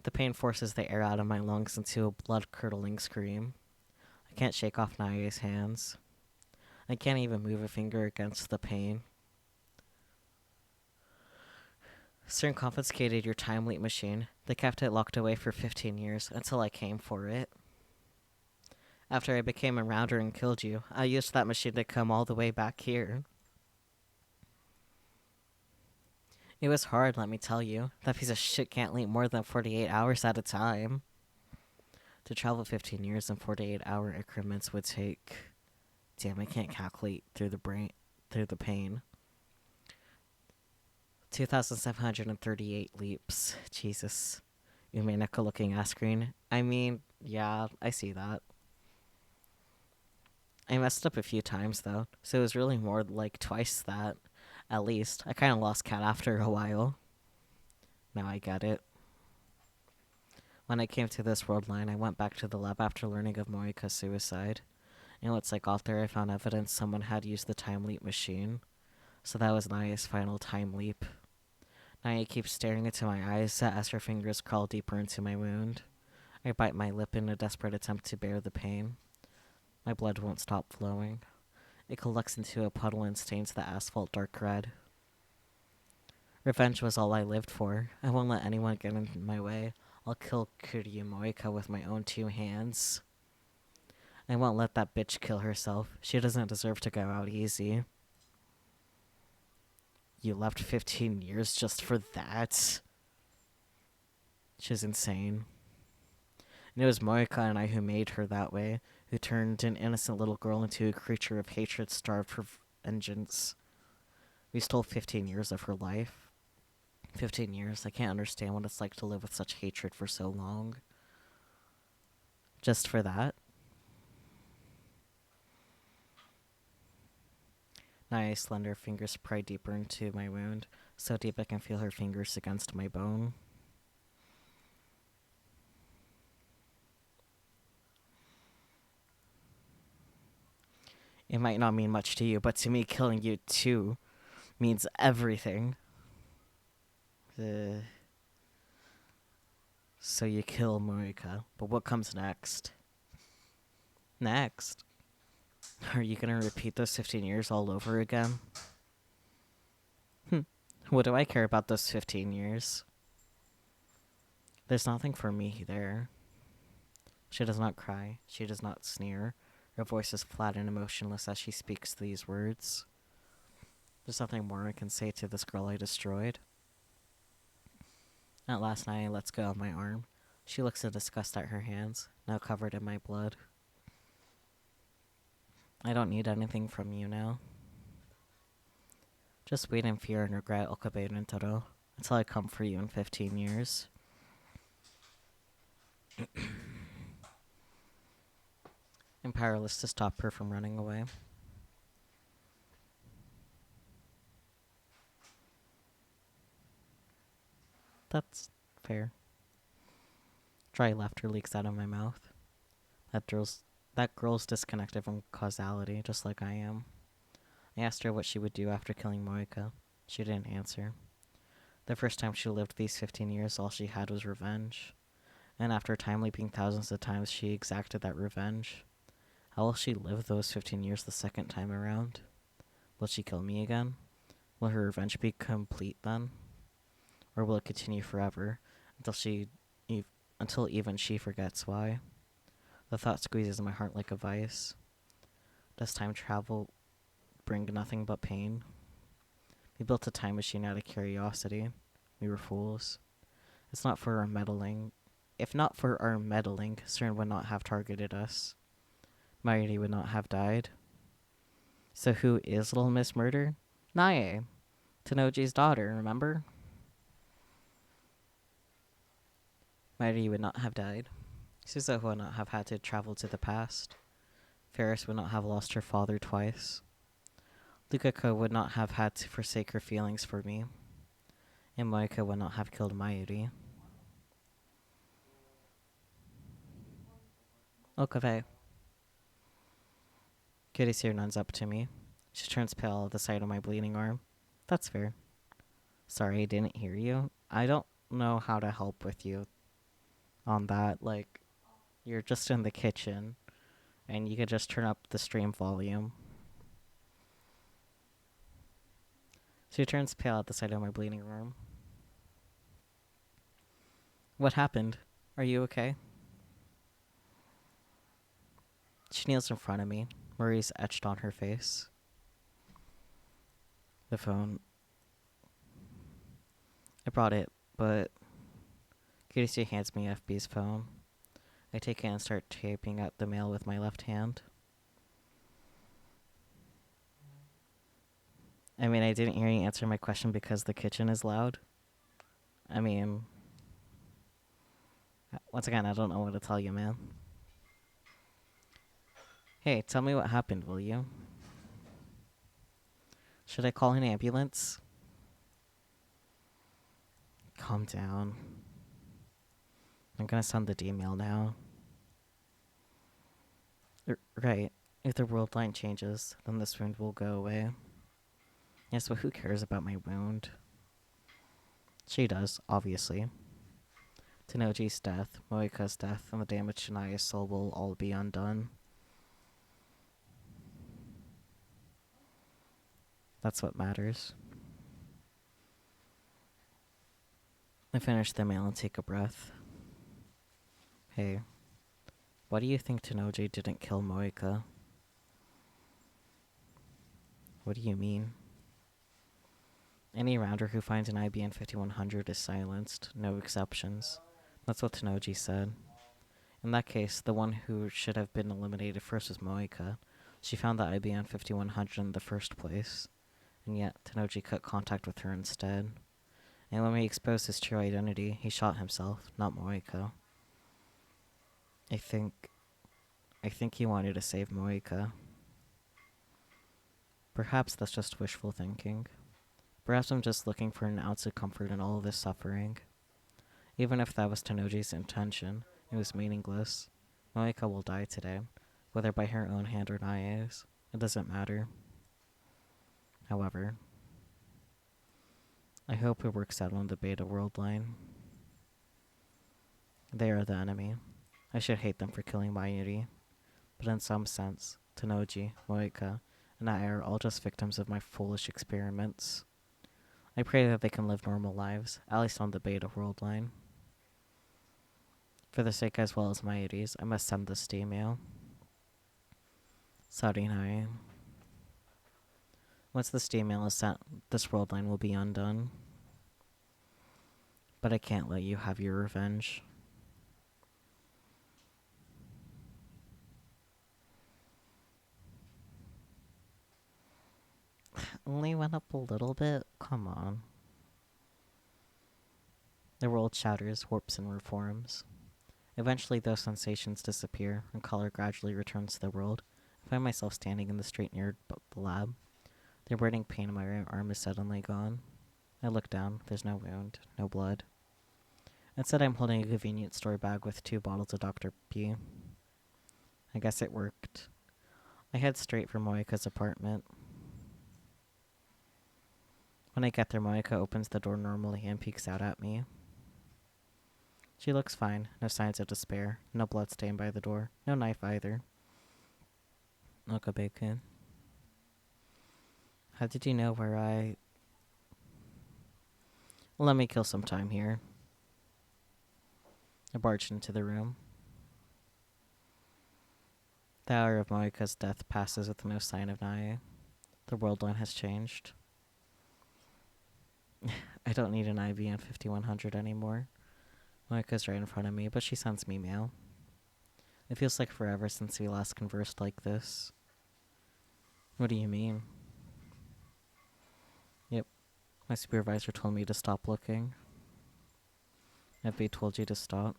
The pain forces the air out of my lungs into a blood-curdling scream. I can't shake off Naya's hands. I can't even move a finger against the pain. CERN confiscated your time leap machine. They kept it locked away for 15 years until I came for it. After I became a rounder and killed you, I used that machine to come all the way back here. It was hard, let me tell you. That piece of shit can't leap more than 48 hours at a time. To travel 15 years in 48-hour increments would take... Damn, I can't calculate through the pain. 2,738 leaps. Jesus. Umaneka looking ass screen. I mean, yeah, I see that. I messed up a few times, though, so it was really more like twice that, at least. I kind of lost count after a while. Now I get it. When I came to this world line, I went back to the lab after learning of Morika's suicide. And what's like off there, I found evidence someone had used the time leap machine. So that was Naya's final time leap. Naya keeps staring into my eyes as her fingers crawl deeper into my wound. I bite my lip in a desperate attempt to bear the pain. My blood won't stop flowing. It collects into a puddle and stains the asphalt dark red. Revenge was all I lived for. I won't let anyone get in my way. I'll kill Kuryu Moika with my own 2 hands. I won't let that bitch kill herself. She doesn't deserve to go out easy. You left 15 years just for that? She's insane. And it was Moika and I who made her that way, who turned an innocent little girl into a creature of hatred starved for vengeance. We stole 15 years of her life. 15 years, I can't understand what it's like to live with such hatred for so long. Just for that? Naya's slender fingers pry deeper into my wound, so deep I can feel her fingers against my bone. It might not mean much to you, but to me, killing you too means everything. So you kill Morika, but what comes next? Next? Are you gonna repeat those 15 years all over again? What do I care about those 15 years? There's nothing for me there. She does not cry. She does not sneer. Her voice is flat and emotionless as she speaks these words. There's nothing more I can say to this girl I destroyed. At last Naya lets go of my arm. She looks in disgust at her hands, now covered in my blood. I don't need anything from you now. Just wait in fear and regret, Okabe Nintaro, until I come for you in 15 years. I'm powerless to stop her from running away. That's fair. Dry laughter leaks out of my mouth. That girl's disconnected from causality, just like I am. I asked her what she would do after killing Morika. She didn't answer. The first time she lived these 15 years, all she had was revenge. And after time leaping thousands of times, she exacted that revenge. How will she live those 15 years the second time around? Will she kill me again? Will her revenge be complete then? Or will it continue forever until even she forgets why? The thought squeezes my heart like a vice. Does time travel bring nothing but pain? We built a time machine out of curiosity. We were fools. It's not for our meddling. If not for our meddling, CERN would not have targeted us. Mayuri would not have died. So who is Little Miss Murder? Nae, Tenoji's daughter, remember? Mayuri would not have died. Suzuho would not have had to travel to the past. Ferris would not have lost her father twice. Lukako would not have had to forsake her feelings for me. And Moika would not have killed Mayuri. Okay. Kirishiro runs up to me. She turns pale at the sight of my bleeding arm. That's fair. Sorry, I didn't hear you. I don't know how to help with you on that. Like, you're just in the kitchen, and you could just turn up the stream volume. She turns pale at the sight of my bleeding arm. What happened? Are you okay? She kneels in front of me, worries etched on her face. The phone. I brought it, but Kirishiro hands me FB's phone. I take it and start typing out the mail with my left hand. I mean, I didn't hear you answer my question because the kitchen is loud. I mean, once again, I don't know what to tell you, man. Hey, tell me what happened, will you? Should I call an ambulance? Calm down. I'm gonna send the email now. Right. If the world line changes, then this wound will go away. Yes, but who cares about my wound? She does, obviously. Tenoji's death, Moika's death, and the damage to Naya's soul will all be undone. That's what matters. I finish the mail and take a breath. Hey, why do you think Tenoji didn't kill Moika? What do you mean? Any rounder who finds an IBN 5100 is silenced, no exceptions. That's what Tenoji said. In that case, the one who should have been eliminated first was Moika. She found the IBN 5100 in the first place, and yet Tenoji cut contact with her instead. And when he exposed his true identity, he shot himself, not Moika. I think he wanted to save Moika. Perhaps that's just wishful thinking. Perhaps I'm just looking for an ounce of comfort in all of this suffering. Even if that was Tenoji's intention, it was meaningless. Moika will die today, whether by her own hand or Nae's. It doesn't matter. However, I hope it works out on the Beta World line. They are the enemy. I should hate them for killing Mayuri. But in some sense, Tenoji, Moika, and I are all just victims of my foolish experiments. I pray that they can live normal lives, at least on the Beta World line. For their sake as well as Mayuri's, I must send this email. Sorry, Nae. Once this email is sent, this world line will be undone. But I can't let you have your revenge. Only went up a little bit? Come on. The world shatters, warps, and reforms. Eventually, those sensations disappear, and color gradually returns to the world. I find myself standing in the street near the lab. The burning pain in my right arm is suddenly gone. I look down. There's no wound, no blood. Instead, I'm holding a convenience store bag with 2 bottles of Dr. P. I guess it worked. I head straight for Moika's apartment. When I get there, Moika opens the door normally and peeks out at me. She looks fine, no signs of despair, no blood stain by the door, no knife either. Okabe-kun. How did you know where I... Let me kill some time here. I barged into the room. The hour of Moika's death passes with no sign of Nae. The world line has changed. I don't need an IBN 5100 anymore. Moika's right in front of me, but she sends me mail. It feels like forever since we last conversed like this. What do you mean? Yep, my supervisor told me to stop looking. FB told you to stop.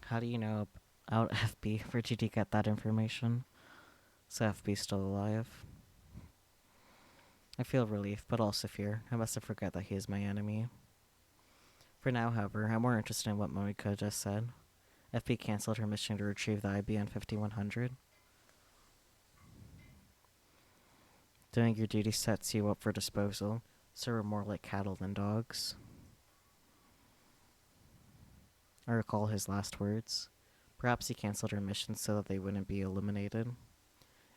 How do you know about FB? Where'd you get that information? So FB's still alive. I feel relief, but also fear. I must have forgot that he is my enemy. For now, however, I'm more interested in what Monika just said. FB cancelled her mission to retrieve the IBN 5100. Doing your duty sets you up for disposal, so we're more like cattle than dogs. I recall his last words. Perhaps he cancelled her mission so that they wouldn't be eliminated.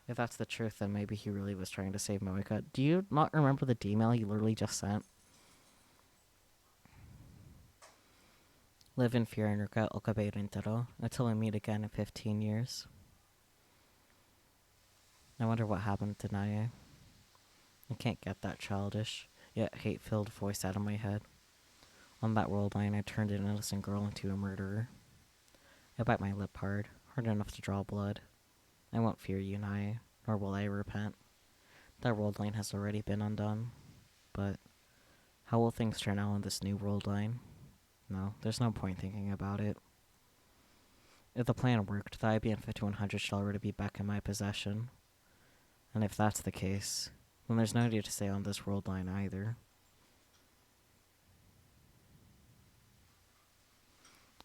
If that's the truth, then maybe he really was trying to save Moika. Do you not remember the D-mail you literally just sent? Live in fear and regret okabe rintaro until we meet again in 15 years. I wonder what happened to Nae. I can't get that childish, yet hate-filled voice out of my head. On that world line, I turned an innocent girl into a murderer. I bite my lip hard enough to draw blood. I won't fear you, Nae, nor will I repent. That world line has already been undone. But how will things turn out on this new world line? No, there's no point thinking about it. If the plan worked, the IBM 5100 should already be back in my possession. And if that's the case, then there's no need to stay on this world line either.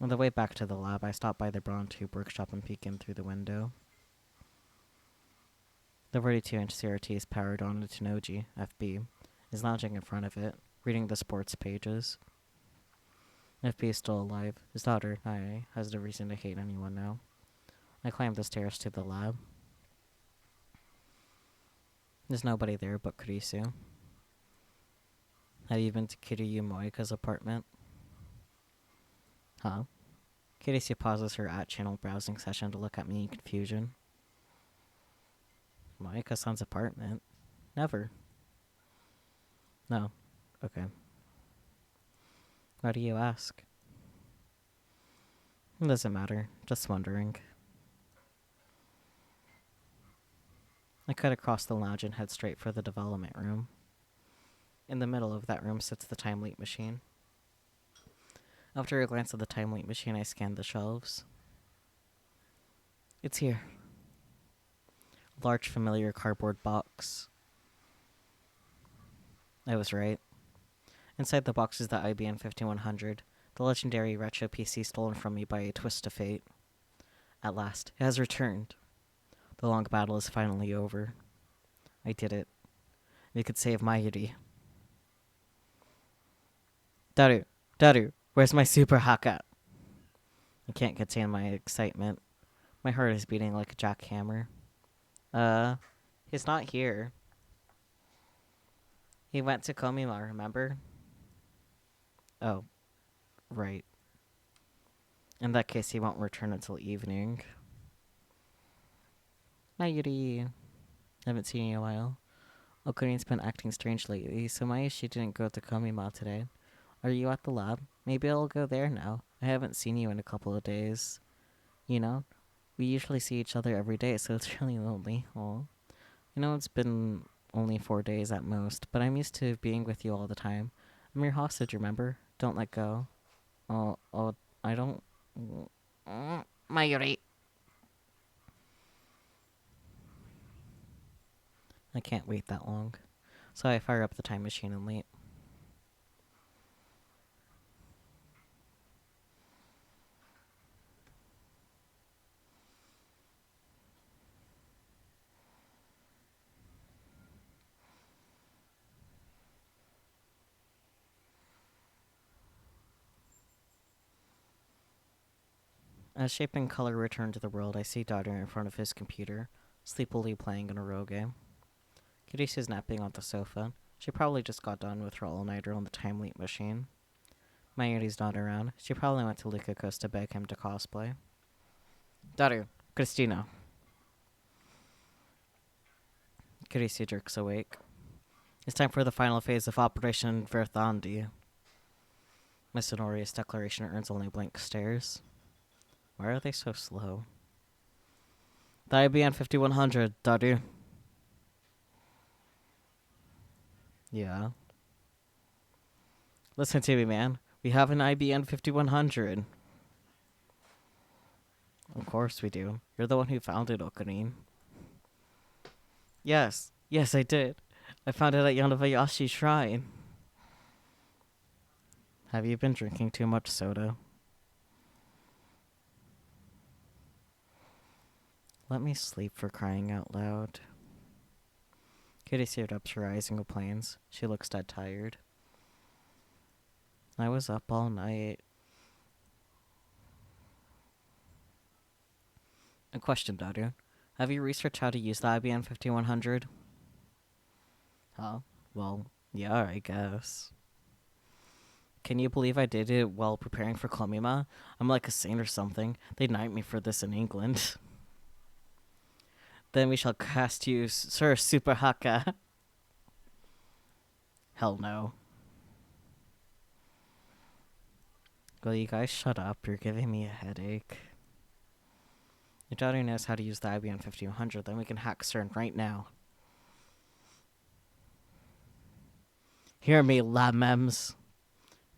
On the way back to the lab, I stopped by the Braun Tube workshop and peeked in through the window. The 42-inch CRT is powered on, and Tanoji, FB, is lounging in front of it, reading the sports pages. FB is still alive. His daughter, Nae, has no reason to hate anyone now. I climbed the stairs to the lab. There's nobody there but Kurisu. Have you been to Kiryu Moika's apartment? Huh? Kurisu pauses her at-channel browsing session to look at me in confusion. Moika-san's apartment? Never. No. Okay. Why do you ask? It doesn't matter. Just wondering. I cut across the lounge and head straight for the development room. In the middle of that room sits the time leap machine. After a glance at the time leap machine, I scanned the shelves. It's here. A large, familiar cardboard box. I was right. Inside the box is the IBM 5100, the legendary retro PC stolen from me by a twist of fate. At last, it has returned. The long battle is finally over. I did it. We could save Mayuri. Daru, where's my super haka? I can't contain my excitement. My heart is beating like a jackhammer. He's not here. He went to Komima, remember? Oh, right. In that case, he won't return until evening. Mayuri. Haven't seen you in a while. Okurin's been acting strange lately, so she didn't go to Komima today. Are you at the lab? Maybe I'll go there now. I haven't seen you in a couple of days. You know, we usually see each other every day, so it's really lonely. Aw. I know it's been only 4 days at most, but I'm used to being with you all the time. I'm your hostage, remember? Don't let go. Oh, I don't... Mayuri. I can't wait that long. So I fire up the time machine and leap. As shape and color return to the world, I see Daughter in front of his computer, sleepily playing an Uro game. Kirisu's napping on the sofa. She probably just got done with her all-nighter on the time leap machine. Mayuri's not around. She probably went to Lukako's to beg him to cosplay. Daru, Christina. Kirisu jerks awake. It's time for the final phase of Operation Verthandi. Miss Honoria's declaration earns only blank stares. Why are they so slow? The IBN 5100, Daddy. Yeah. Listen to me, man. We have an IBN 5100. Of course we do. You're the one who found it, Okarin. Yes. Yes, I did. I found it at Yanobayashi Shrine. Have you been drinking too much soda? Let me sleep, for crying out loud. Kitty seared up her eyes and complains. She looks dead tired. I was up all night. A question, Daru. Have you researched how to use the IBM 5100? Huh? Well, yeah, I guess. Can you believe I did it while preparing for Komima? I'm like a saint or something. They'd knight me for this in England. Then we shall cast you Sir Super Haka. Hell no. Will you guys shut up? You're giving me a headache. Your daughter knows how to use the IBM 5100, then we can hack CERN right now. Hear me, lamems.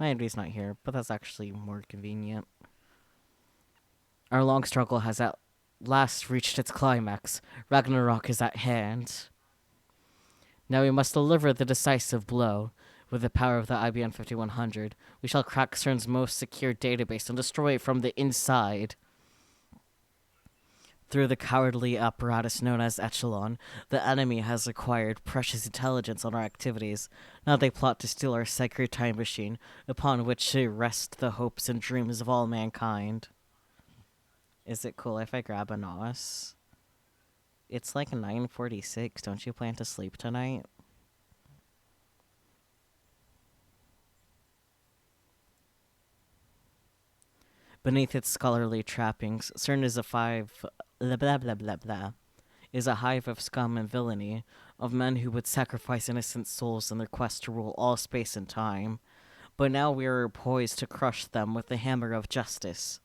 My enemy's not here, but that's actually more convenient. Our long struggle has at last reached its climax. Ragnarok is at hand. Now we must deliver the decisive blow. With the power of the IBM 5100, we shall crack CERN's most secure database and destroy it from the inside. Through the cowardly apparatus known as Echelon, the enemy has acquired precious intelligence on our activities. Now they plot to steal our sacred time machine, upon which to rest the hopes and dreams of all mankind. Is it cool if I grab a nos? It's like 9:46. Don't you plan to sleep tonight? Beneath its scholarly trappings, CERN is is a hive of scum and villainy, of men who would sacrifice innocent souls in their quest to rule all space and time. But now we are poised to crush them with the hammer of justice.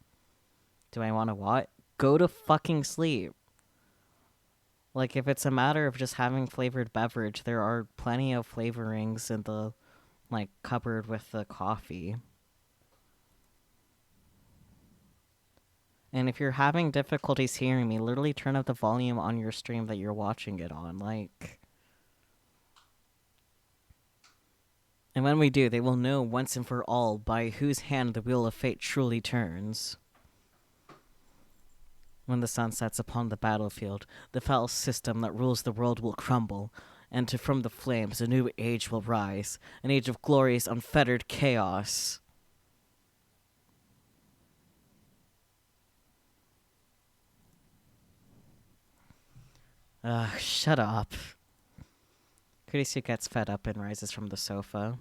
Do I want to what? Go to fucking sleep. Like, if it's a matter of just having flavored beverage, there are plenty of flavorings in the, cupboard with the coffee. And if you're having difficulties hearing me, literally turn up the volume on your stream that you're watching it on, And when we do, they will know once and for all by whose hand the wheel of fate truly turns. When the sun sets upon the battlefield, the foul system that rules the world will crumble, and from the flames a new age will rise, an age of glorious, unfettered chaos. Ugh, shut up. Kurisu gets fed up and rises from the sofa.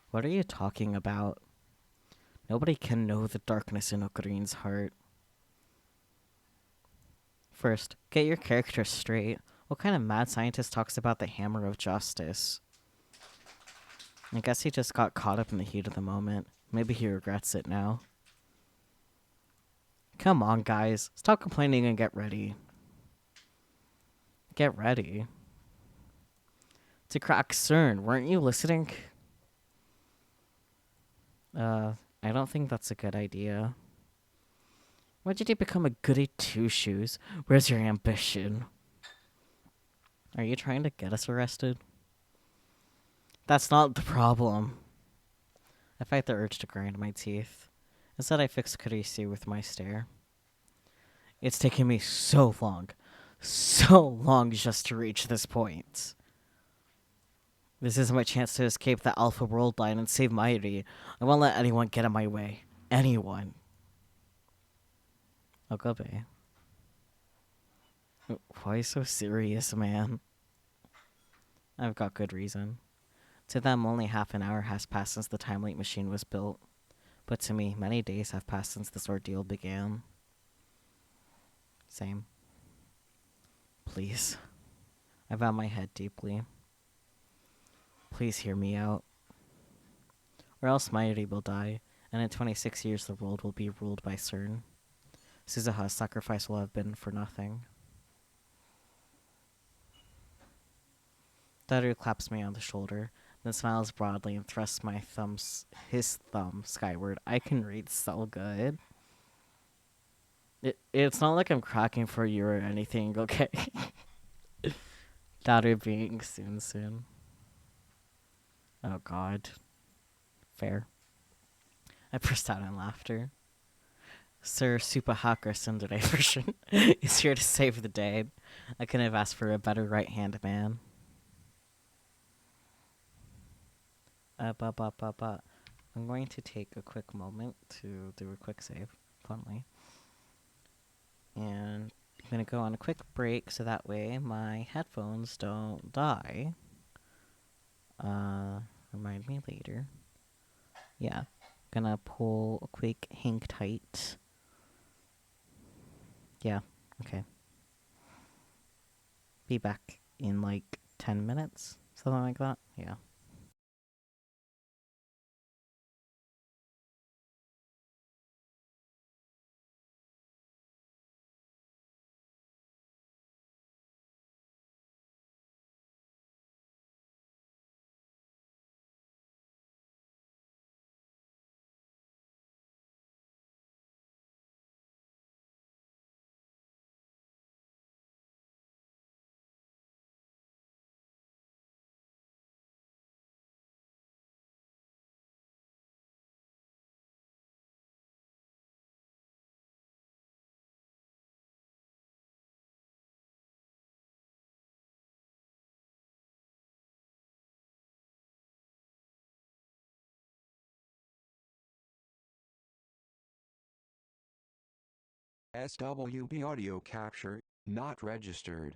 What are you talking about? Nobody can know the darkness in Okarin's heart. First, get your character straight. What kind of mad scientist talks about the hammer of justice? I guess he just got caught up in the heat of the moment. Maybe he regrets it now. Come on, guys. Stop complaining and get ready. Get ready? To crack CERN, weren't you listening? I don't think that's a good idea. Why did you become a goody two-shoes? Where's your ambition? Are you trying to get us arrested? That's not the problem. I fight the urge to grind my teeth. Instead, I fix Kurisu with my stare. It's taken me so long just to reach this point. This is my chance to escape the Alpha World line and save Mairi. I won't let anyone get in my way. Anyone. Okabe. Why so serious, man? I've got good reason. To them, only half an hour has passed since the Time Leap machine was built. But to me, many days have passed since this ordeal began. Same. Please. I bow my head deeply. Please hear me out. Or else Mighty will die, and in 26 years the world will be ruled by CERN. Suzuha's sacrifice will have been for nothing. Daru claps me on the shoulder, then smiles broadly and thrusts his thumb skyward. I can read so good. It's not like I'm cracking for you or anything, okay? Daru being soon. Oh god. Fair. I burst out in laughter. Sir Supahakra Sundere version is here to save the day. I couldn't have asked for a better right-hand man. I'm going to take a quick moment to do a quick save, funnily. And I'm going to go on a quick break so that way my headphones don't die. Remind me later. Yeah. Gonna pull a quick hang tight. Yeah, okay. Be back in like 10 minutes, something like that. Yeah. SWB audio capture, not registered.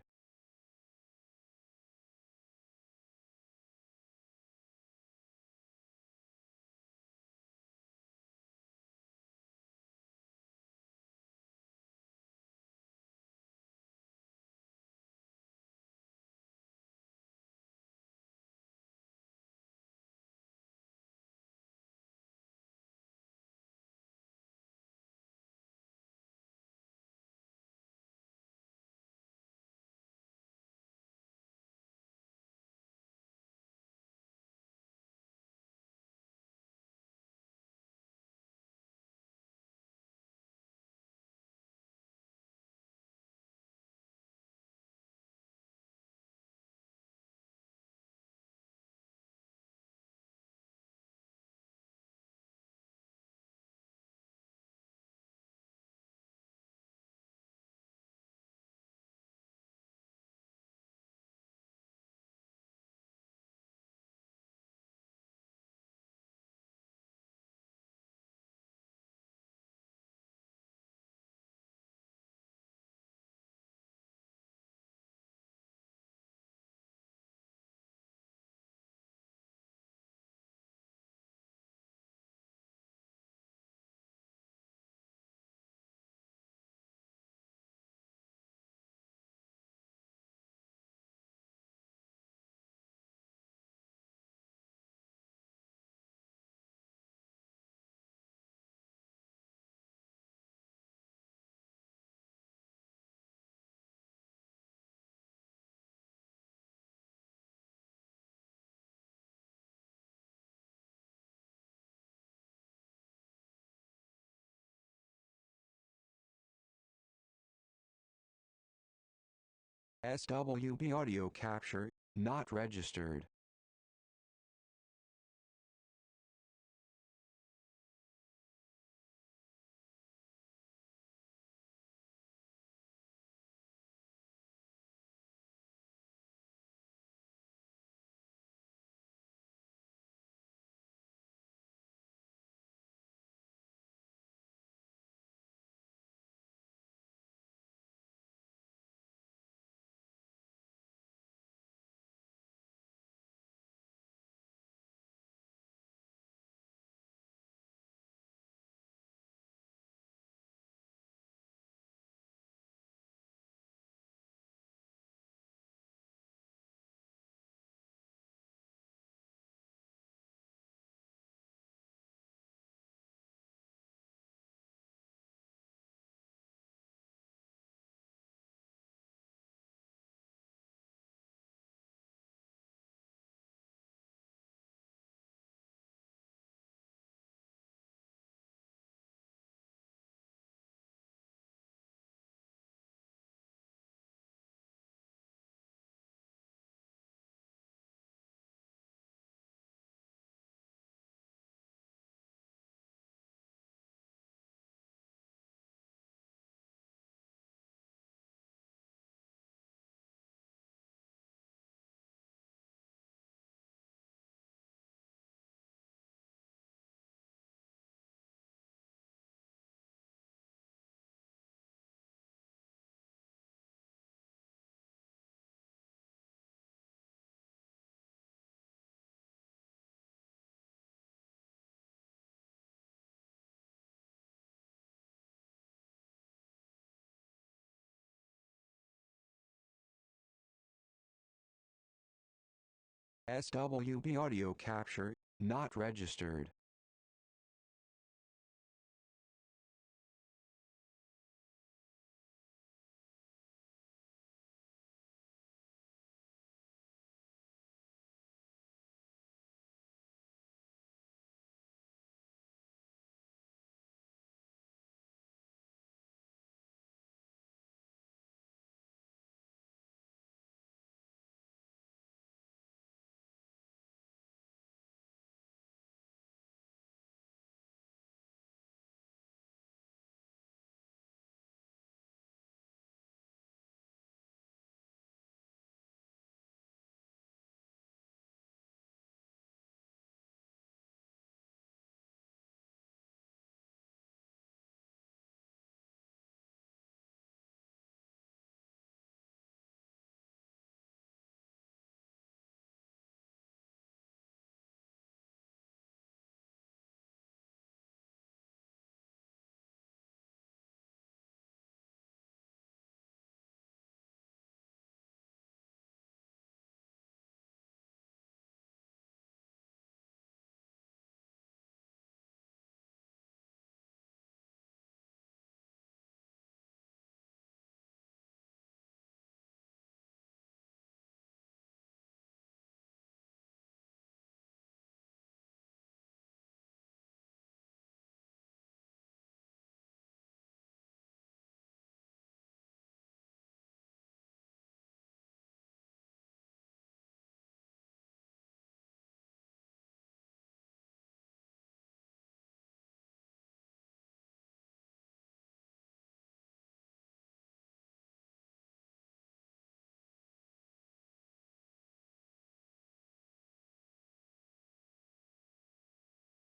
SWB audio capture, not registered. SWB audio capture, not registered.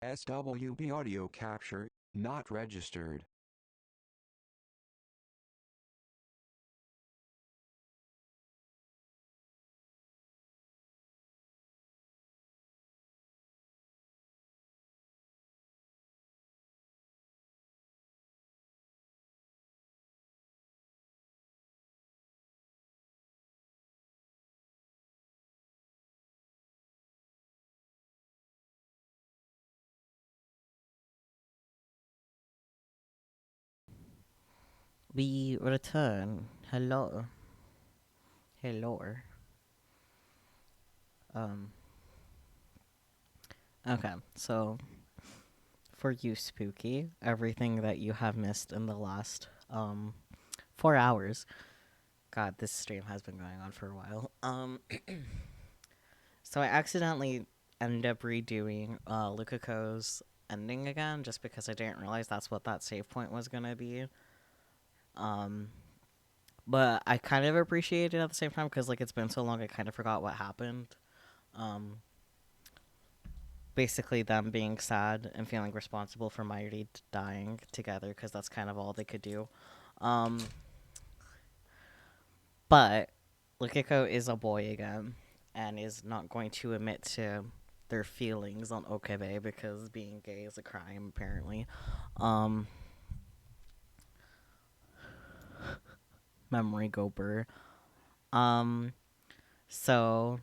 SWB audio capture, not registered. We return. Hello. Hello. Um, okay, so for you, Spooky, everything that you have missed in the last 4 hours. God, this stream has been going on for a while. So I accidentally ended up redoing Lukako's ending again just because I didn't realize that's what that save point was gonna be. Um, but I kind of appreciate it at the same time because like it's been so long, I kind of forgot what happened. Um, Basically them being sad and feeling responsible for Mighty dying together because that's kind of all they could do. Um, but Lukiko is a boy again and is not going to admit to their feelings on Okabe because being gay is a crime apparently. Um, Memory Gober. Um, so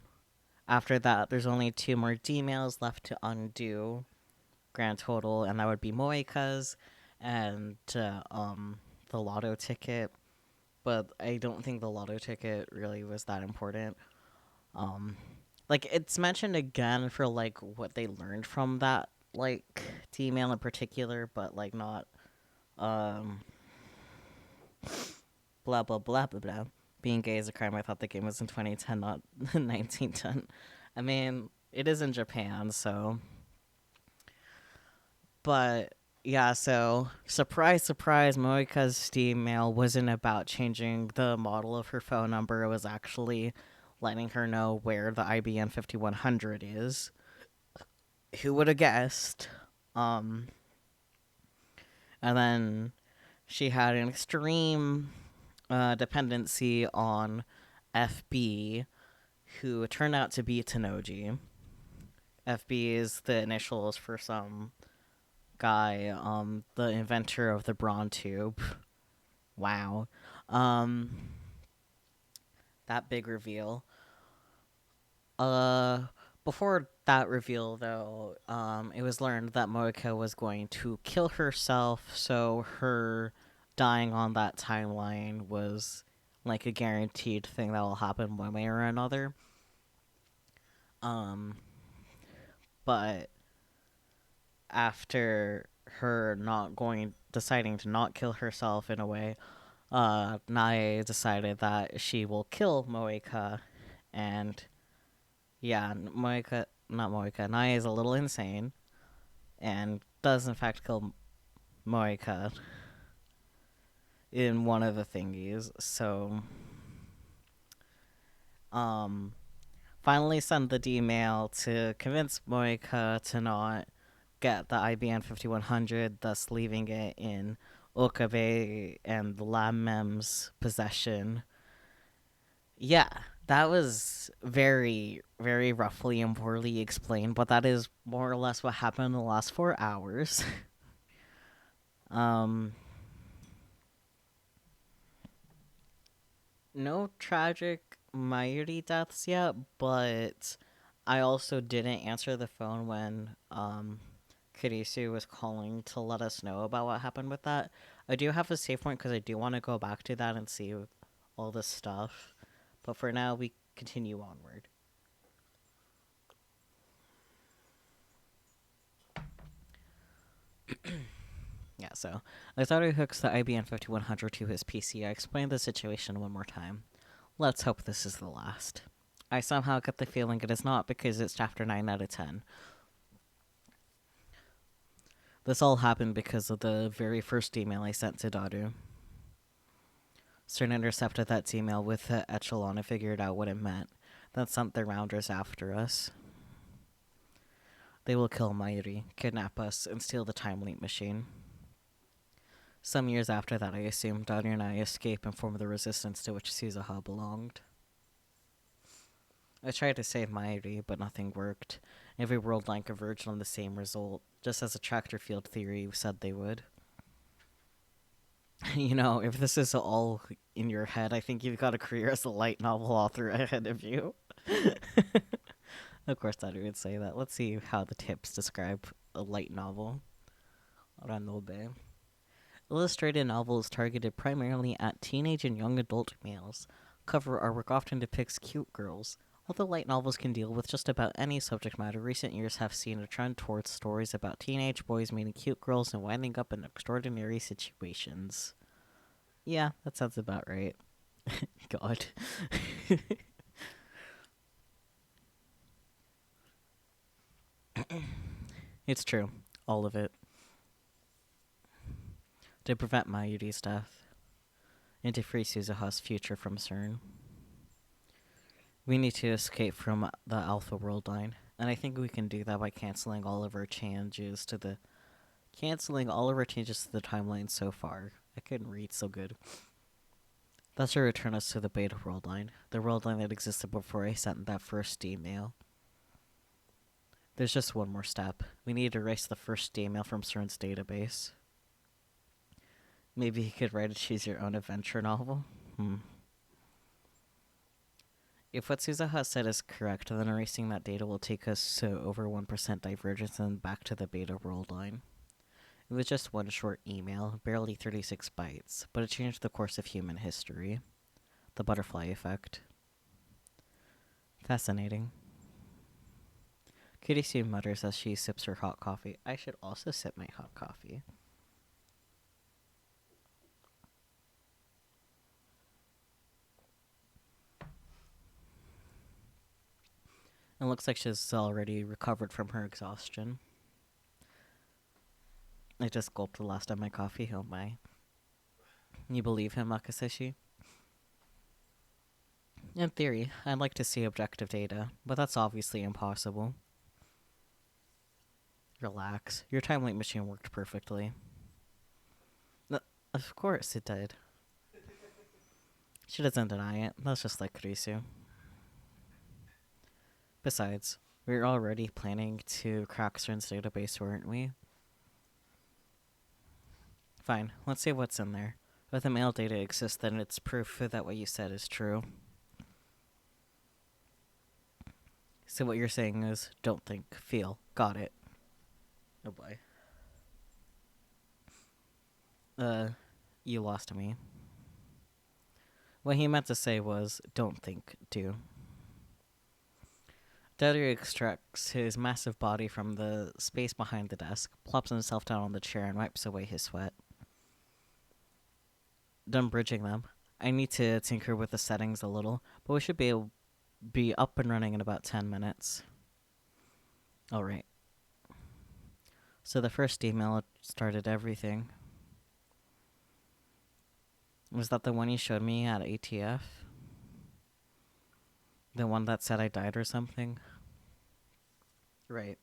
after that, there's only two more D-mails left to undo. Grand total, and that would be Moika's and the lotto ticket. But I don't think the lotto ticket really was that important. Um, like it's mentioned again for like what they learned from that like email in particular, but like not um blah blah blah blah blah. Being gay is a crime. I thought the game was in 2010, not 1910. I mean, it is in Japan, so but yeah, so surprise, surprise, Moika's Steam mail wasn't about changing the model of her phone number. It was actually letting her know where the IBM 5100 is. Who would have guessed? Um, and then she had an extreme dependency on FB, who turned out to be Tanoji. FB is the initials for some guy, the inventor of the Braun tube. Wow. Um, that big reveal. Before that reveal, though, it was learned that Moika was going to kill herself, so her dying on that timeline was like a guaranteed thing that will happen one way or another. Um, but after her not going, deciding to not kill herself in a way, Nae decided that she will kill Moika, and yeah, Moika, not Moika, Nae is a little insane and does in fact kill Moika in one of the thingies. So, um, finally send the D-mail to convince Moika to not get the IBN 5100, thus leaving it in Okabe and Lamem's possession. Yeah, that was very, very roughly and poorly explained, but that is more or less what happened in the last 4 hours. um, no tragic Mayuri deaths yet, but I also didn't answer the phone when Kurisu was calling to let us know about what happened with that. I do have a save point because I do want to go back to that and see all this stuff. But for now, we continue onward. Yeah, so I thought he hooks the IBM 5100 to his PC. I explained the situation one more time. Let's hope this is the last. I somehow get the feeling it is not because it's chapter 9 out of 10. This all happened because of the very first email I sent to Daru. Stern intercepted that email with the echelon and figured out what it meant, then sent their rounders after us. They will kill Mayuri, kidnap us, and steal the time leap machine. Some years after that, I assumed Daru and I escape and form the resistance to which Suzuha belonged. I tried to save Mayuri, but nothing worked. Every world line converged on the same result, just as attractor field theory said they would. You know, if this is all in your head, I think you've got a career as a light novel author ahead of you. Of course, Daru would say that. Let's see how the tips describe a light novel. Ranobe. Illustrated novels targeted primarily at teenage and young adult males. Cover artwork often depicts cute girls. Although light novels can deal with just about any subject matter, recent years have seen a trend towards stories about teenage boys meeting cute girls and winding up in extraordinary situations. Yeah, that sounds about right. God. It's true. All of it. To prevent Mayuri's death. And to free Suzuha's future from CERN. We need to escape from the Alpha World line. And I think we can do that by canceling all of our changes to the timeline so far. I couldn't read so good. That should return us to the Beta World line, the world line that existed before I sent that first email. There's just one more step. We need to erase the first email from CERN's database. Maybe he could write a choose your own adventure novel? If what Suzuha said is correct, then erasing that data will take us to over 1% divergence and back to the Beta World line. It was just one short email, barely 36 bytes, but it changed the course of human history. The butterfly effect. Fascinating. Kurisu mutters as she sips her hot coffee. I should also sip my hot coffee. It looks like she's already recovered from her exhaustion. I just gulped the last of my coffee, oh my. You believe him, Makaseshi? In theory, I'd like to see objective data, but that's obviously impossible. Relax. Your time leap machine worked perfectly. Of course it did. She doesn't deny it. That's just like Kurisu. Besides, we were already planning to crack CERN's database, weren't we? Fine, let's see what's in there. If the mail data exists, then it's proof that what you said is true. So what you're saying is don't think, feel. Got it. Oh boy. Uh, you lost me. What he meant to say was don't think, do. Dudley extracts his massive body from the space behind the desk, plops himself down on the chair, and wipes away his sweat. Done bridging them. I need to tinker with the settings a little, but we should be up and running in about 10 minutes. Alright. So the first email started everything. Was that the one you showed me at ATF? The one that said I died or something? Right.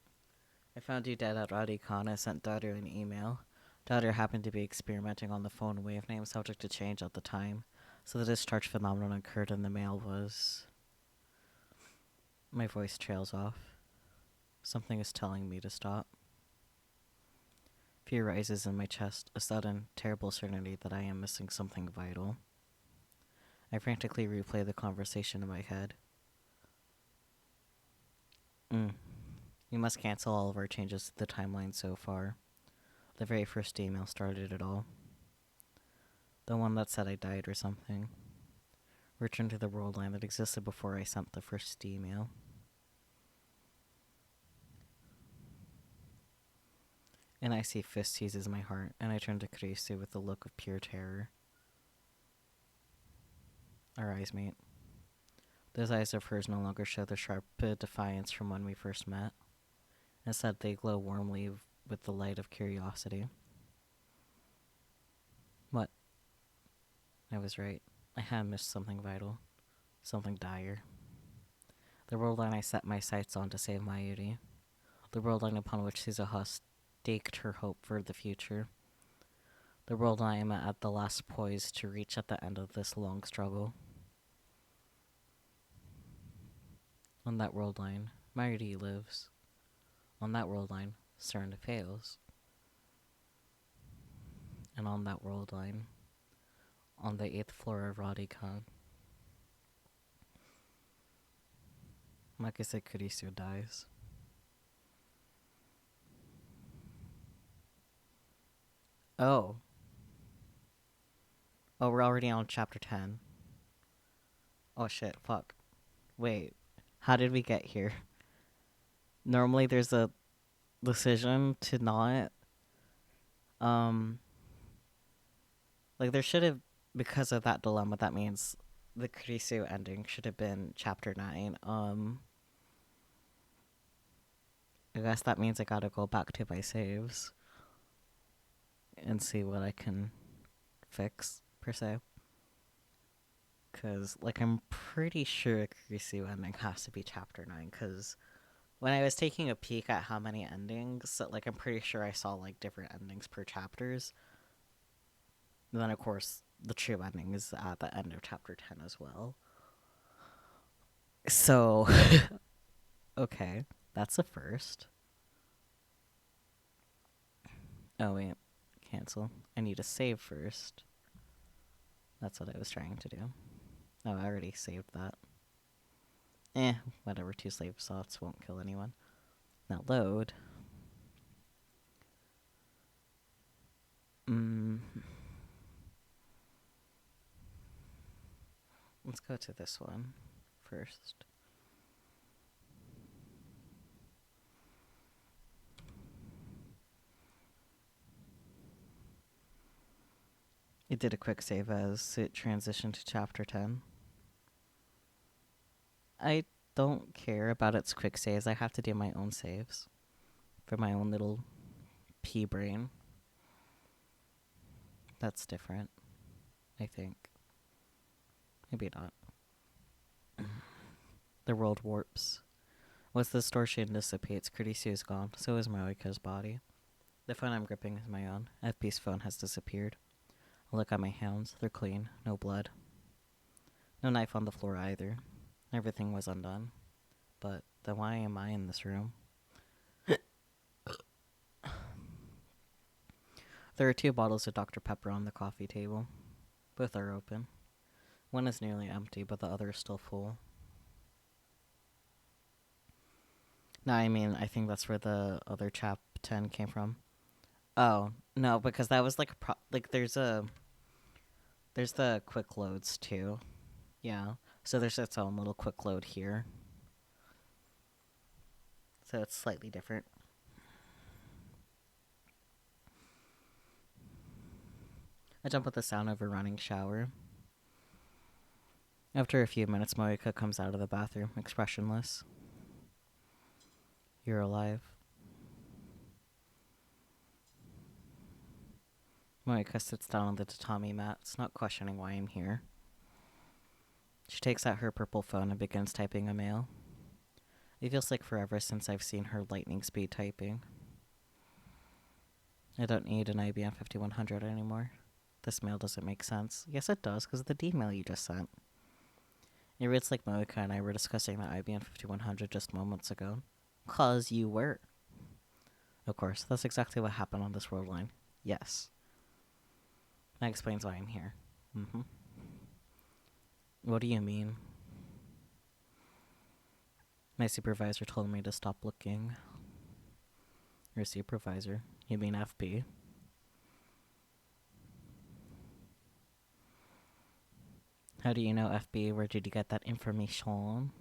I found you dead at RowdyCon. I sent Daughter an email. Daughter happened to be experimenting on the phone wave name subject to change at the time, so the discharge phenomenon occurred and the mail was... My voice trails off. Something is telling me to stop. Fear rises in my chest, a sudden, terrible certainty that I am missing something vital. I frantically replay the conversation in my head. We must cancel all of our changes to the timeline so far. The very first email started it all. The one that said I died or something. Return to the world line that existed before I sent the first email. An icy fist seizes my heart, and I turn to Krisu with a look of pure terror. Our eyes meet. Those eyes of hers no longer show the sharp defiance from when we first met. Instead, they glow warmly with the light of curiosity. What? I was right. I had missed something vital. Something dire. The world line I set my sights on to save Mayuri. The world line upon which Suzuha staked her hope for the future. The world I am at the last poise to reach at the end of this long struggle. On that world line, Mayuri lives. On that world line, CERN fails. And on that world line, on the 8th floor of RowdyCon, Makise Kurisu dies. Oh. Oh, we're already on chapter 10. Oh shit, fuck. Wait, how did we get here? Normally there's a decision to not, like there should have, because of that dilemma, that means the Kurisu ending should have been chapter 9. I guess that means I gotta go back to my saves and see what I can fix, per se. Because, like, I'm pretty sure Kurisu ending has to be chapter 9, because when I was taking a peek at how many endings, like, I'm pretty sure I saw, like, different endings per chapters. And then, of course, the true ending is at the end of chapter 10 as well. So, okay, that's a first. Oh, wait, cancel. I need to save first. That's what I was trying to do. Oh, I already saved that. Whatever, 2 slave slots won't kill anyone. Now load. Let's go to this one first. It did a quick save as it transitioned to chapter 10. I don't care about its quick saves. I have to do my own saves for my own little pea brain. That's different, I think. Maybe not. The world warps. Once the distortion dissipates, Kurdisu is gone. So is Marika's body. The phone I'm gripping is my own. FB's phone has disappeared. I look at my hands. They're clean. No blood. No knife on the floor either. Everything was undone. But then why am I in this room? There are 2 bottles of Dr. Pepper on the coffee table. Both are open. One is nearly empty, but the other is still full. No, I mean, I think that's where the other chap 10 came from. Oh, no, because that was like like there's the quick loads too. Yeah. So there's its own little quick load here. So it's slightly different. I jump with the sound of a running shower. After a few minutes, Moika comes out of the bathroom, expressionless. You're alive. Moika sits down on the tatami mats, not questioning why I'm here. She takes out her purple phone and begins typing a mail. It feels like forever since I've seen her lightning speed typing. I don't need an IBM 5100 anymore. This mail doesn't make sense. Yes, it does, because of the D mail you just sent. It reads like Moika and I were discussing the IBM 5100 just moments ago. 'Cause you were. Of course, that's exactly what happened on this world line. Yes. That explains why I'm here. Mm-hmm. What do you mean? My supervisor told me to stop looking. Your supervisor? You mean FB? How do you know FB? Where did you get that information?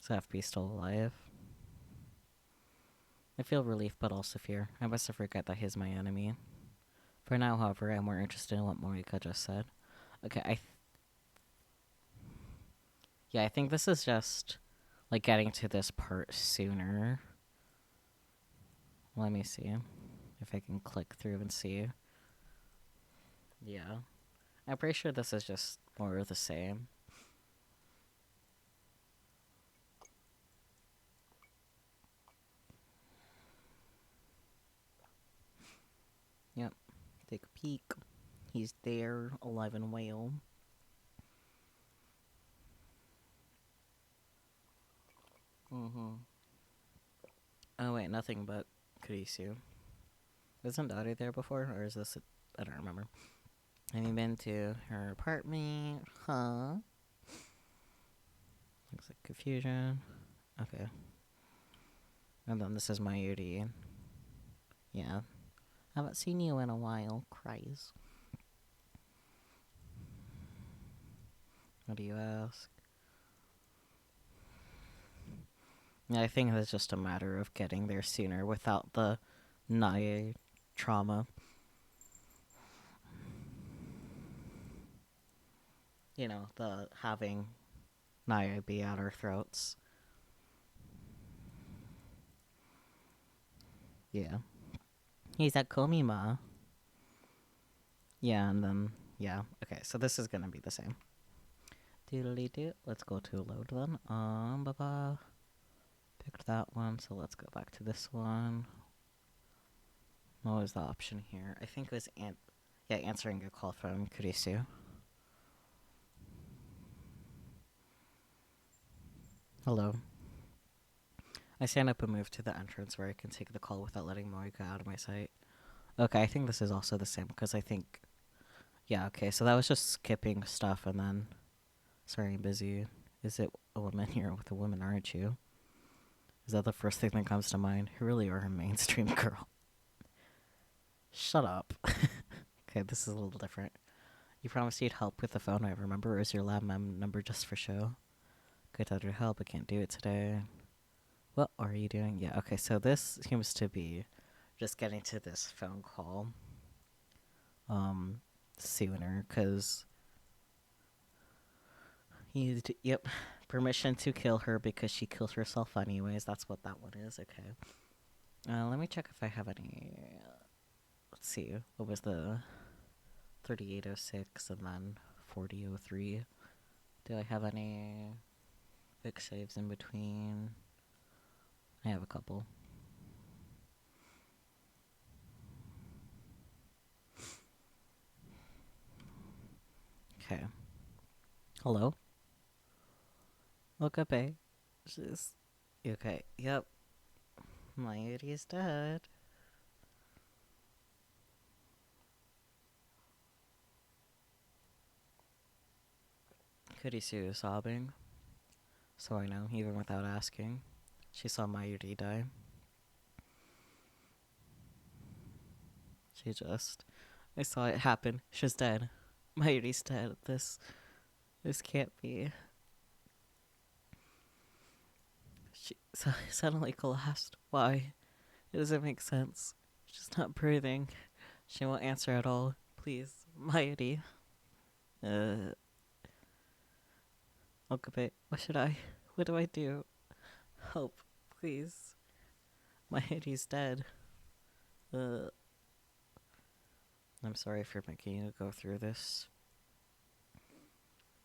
Is FB still alive? I feel relief but also fear. I must have forgot that he's my enemy. For now, however, I'm more interested in what Morika just said. Okay, yeah, I think this is just like getting to this part sooner. Let me see if I can click through and see. Yeah. I'm pretty sure this is just more of the same. Yep. Take a peek. He's there, alive and well. Mm-hmm. Oh wait, nothing but Kurisu. Wasn't Dottie there before, or is this? I don't remember. Have you been to her apartment? Huh? Looks like confusion. Okay. And then this is my UD. Yeah. Haven't seen you in a while. Cries. What do you ask? Yeah, I think it's just a matter of getting there sooner without the Nae trauma. You know, the having Nae be at our throats. Yeah. He's at Komima. Yeah, and then, yeah. Okay, so this is gonna be the same. Doodly doo. Let's go to load then. Baba. Picked that one, so let's go back to this one. What was the option here? I think it was answering a call from Kurisu. Hello. I stand up and move to the entrance where I can take the call without letting Morika out of my sight. Okay, I think this is also the same because I think... Yeah, okay, so that was just skipping stuff and then... Sorry, I'm busy. Is it a woman? You're with a woman, aren't you? Is that the first thing that comes to mind? You really are a mainstream girl. Shut up. Okay, this is a little different. You promised you'd help with the phone, I remember. Or is your lab mem number just for show? Good to help, I can't do it today. What are you doing? Yeah, okay, so this seems to be just getting to this phone call sooner, because yep, permission to kill her because she killed herself anyways. That's what that one is. Okay. Let me check if I have any. Let's see. What was the 3806 and then 4003? Do I have any quick saves in between? I have a couple. Okay. Hello? Look up, eh? Just... Okay, yep. My Yuri is dead. Kurisu is sobbing. So I know, even without asking. She saw Mayuri die. I saw it happen. She's dead. Mayuri's dead. This can't be. She suddenly collapsed. Why? It doesn't make sense. She's not breathing. She won't answer at all. Please, Mayuri. Okabe, what do I do? Help, please. Mayuri's dead. I'm sorry for making you go through this.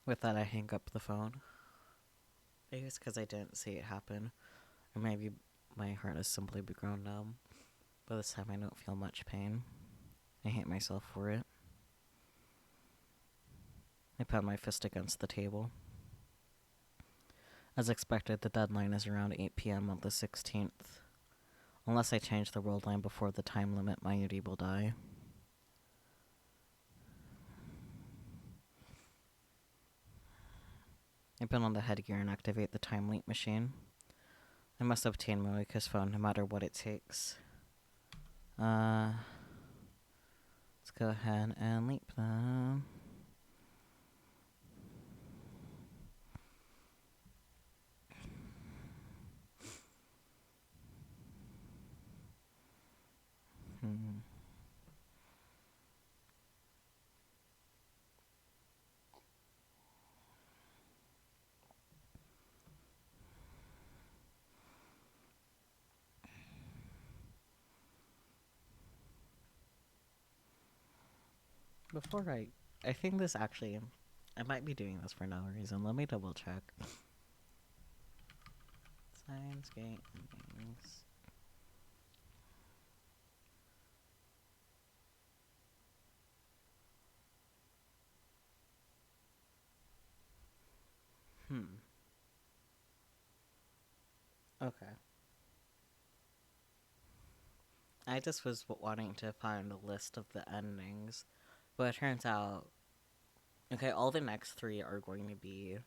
With that, I hang up the phone. Maybe it's because I didn't see it happen. Or maybe my heart has simply grown numb. But this time I don't feel much pain. I hate myself for it. I pound my fist against the table. As expected, the deadline is around 8 p.m. on the 16th. Unless I change the world line before the time limit, Mayuri will die. I put on the headgear and activate the time leap machine. I must obtain Moika's phone no matter what it takes. Let's go ahead and leap them. Before I think this actually, I might be doing this for no reason. Let me double check. Steins gate endings. Okay. I just was wanting to find a list of the endings, but it turns out, okay, all the next three are going to be,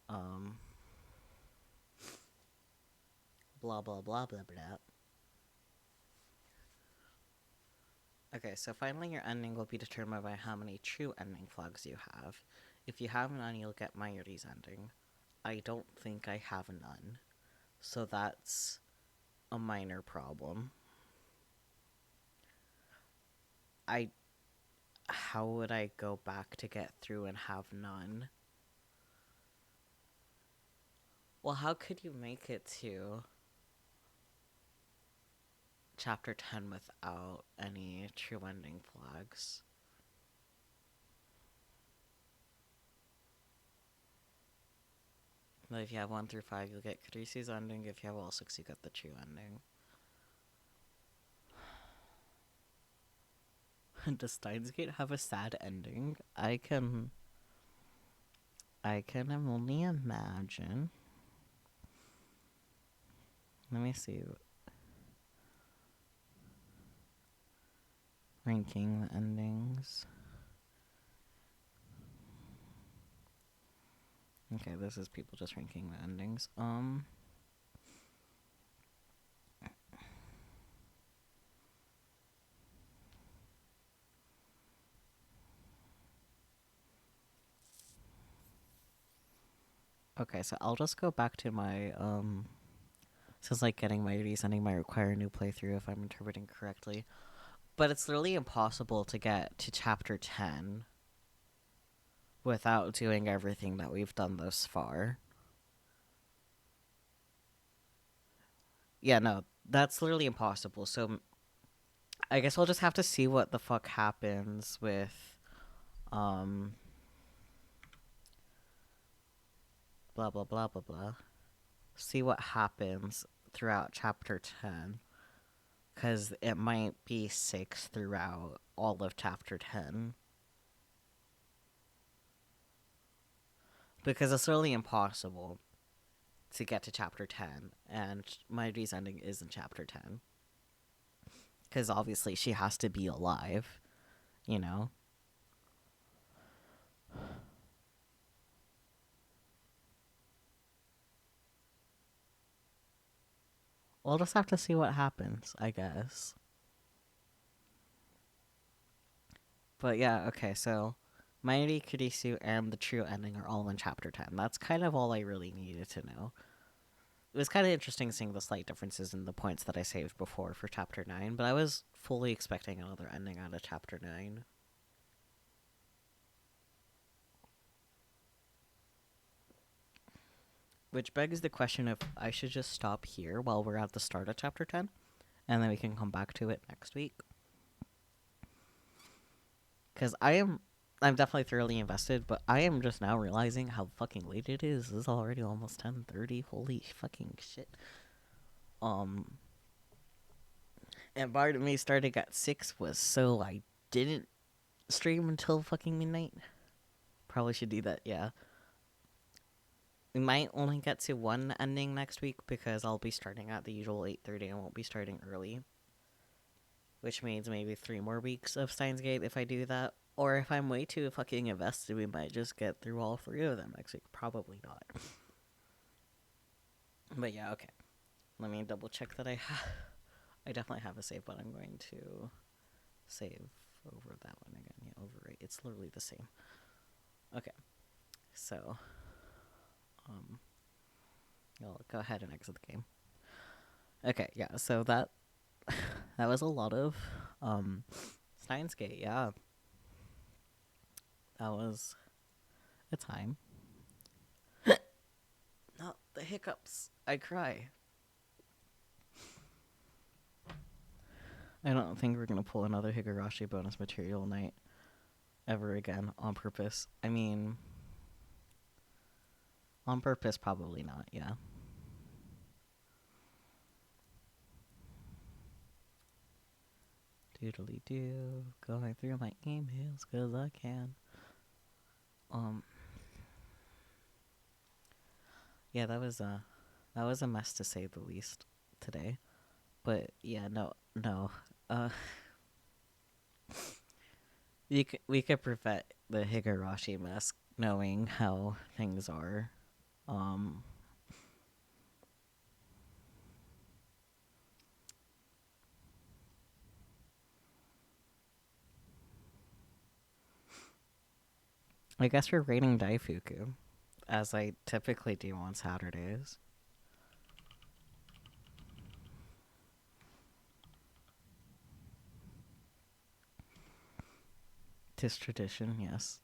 blah blah blah blah blah. Okay, so finally your ending will be determined by how many true ending flags you have. If you have none, you'll get Mayuri's ending. I don't think I have none, so that's a minor problem. How would I go back to get through and have none? Well, how could you make it to chapter 10 without any true ending flags? But if you have 1 through 5, you'll get Carisi's ending. If you have all 6, you get the true ending. Does Steins Gate have a sad ending? I can only imagine. Let me see. Ranking the endings. Okay, this is people just ranking the endings. Okay, so I'll just go back to my, says like getting my resending might require a new playthrough if I'm interpreting correctly. But it's literally impossible to get to chapter 10 without doing everything that we've done thus far. Yeah, no, that's literally impossible. So I guess I'll just have to see what the fuck happens with, blah, blah, blah, blah, blah. See what happens throughout chapter 10. Because it might be 6 throughout all of chapter 10. Because it's really impossible to get to chapter 10. And Mayuri's ending is in chapter 10. Because obviously she has to be alive, you know? we'll just have to see what happens, I guess. But yeah, okay, so Mighty Kurisu and the true ending are all in chapter 10. That's kind of all I really needed to know. It was kind of interesting seeing the slight differences in the points that I saved before for chapter 9, but I was fully expecting another ending out of chapter 9. Which begs the question if I should just stop here while we're at the start of chapter 10, and then we can come back to it next week. Because I'm definitely thoroughly invested, but I am just now realizing how fucking late it is. This is already almost 10:30. Holy fucking shit. Um, and part of me starting at 6 was so I didn't stream until fucking midnight. Probably should do that, yeah. We might only get to one ending next week because I'll be starting at the usual 8:30 and won't be starting early. Which means maybe 3 more weeks of Steins Gate if I do that. Or if I'm way too fucking invested, we might just get through all 3 of them next week. Probably not. But yeah, okay. Let me double check that I definitely have a save, but I'm going to save over that one again. Yeah, overwrite. It's literally the same. Okay. So, I'll go ahead and exit the game. Okay, yeah, so that that was a lot of Steins Gate, yeah. That was a time. Not the hiccups. I cry. I don't think we're gonna pull another Higurashi bonus material night ever again on purpose. I mean, on purpose, probably not, yeah. Doodly doo. Going through my emails because I can. Um, yeah, that was a mess to say the least today. But yeah, no. Uh, we could prevent the Higurashi mess knowing how things are. Um, I guess we're rating Daifuku, as I typically do on Saturdays. Tis tradition, yes.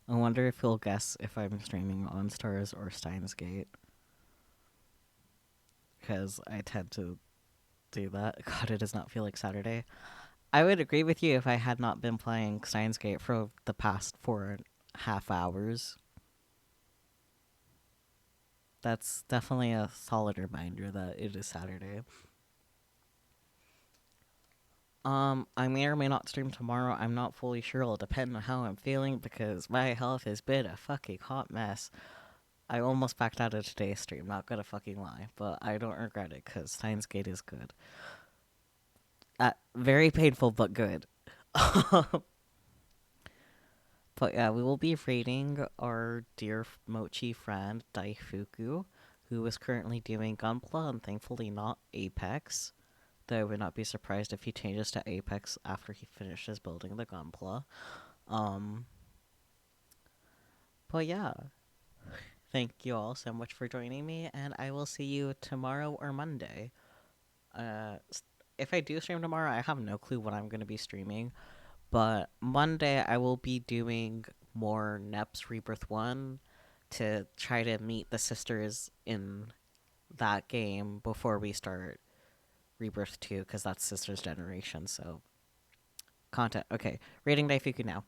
I wonder if he'll guess if I'm streaming on Stars or Steins Gate. Because I tend to do that. God, it does not feel like Saturday. I would agree with you if I had not been playing Steins Gate for the past 4.5 hours. That's definitely a solid reminder that it is Saturday. I may or may not stream tomorrow. I'm not fully sure. It'll depend on how I'm feeling because my health has been a fucking hot mess. I almost backed out of today's stream, not gonna fucking lie, but I don't regret it because Steins Gate is good. Very painful, but good. But yeah, we will be rating our dear Mochi friend Daifuku, who is currently doing Gunpla and thankfully not Apex. Though I would not be surprised if he changes to Apex after he finishes building the Gunpla. Um, but yeah, thank you all so much for joining me, and I will see you tomorrow or Monday. Uh, if I do stream tomorrow, I have no clue what I'm going to be streaming. But Monday, I will be doing more NEP's Rebirth 1 to try to meet the sisters in that game before we start Rebirth 2, because that's Sisters Generation, so content. Okay, rating Daifuku now.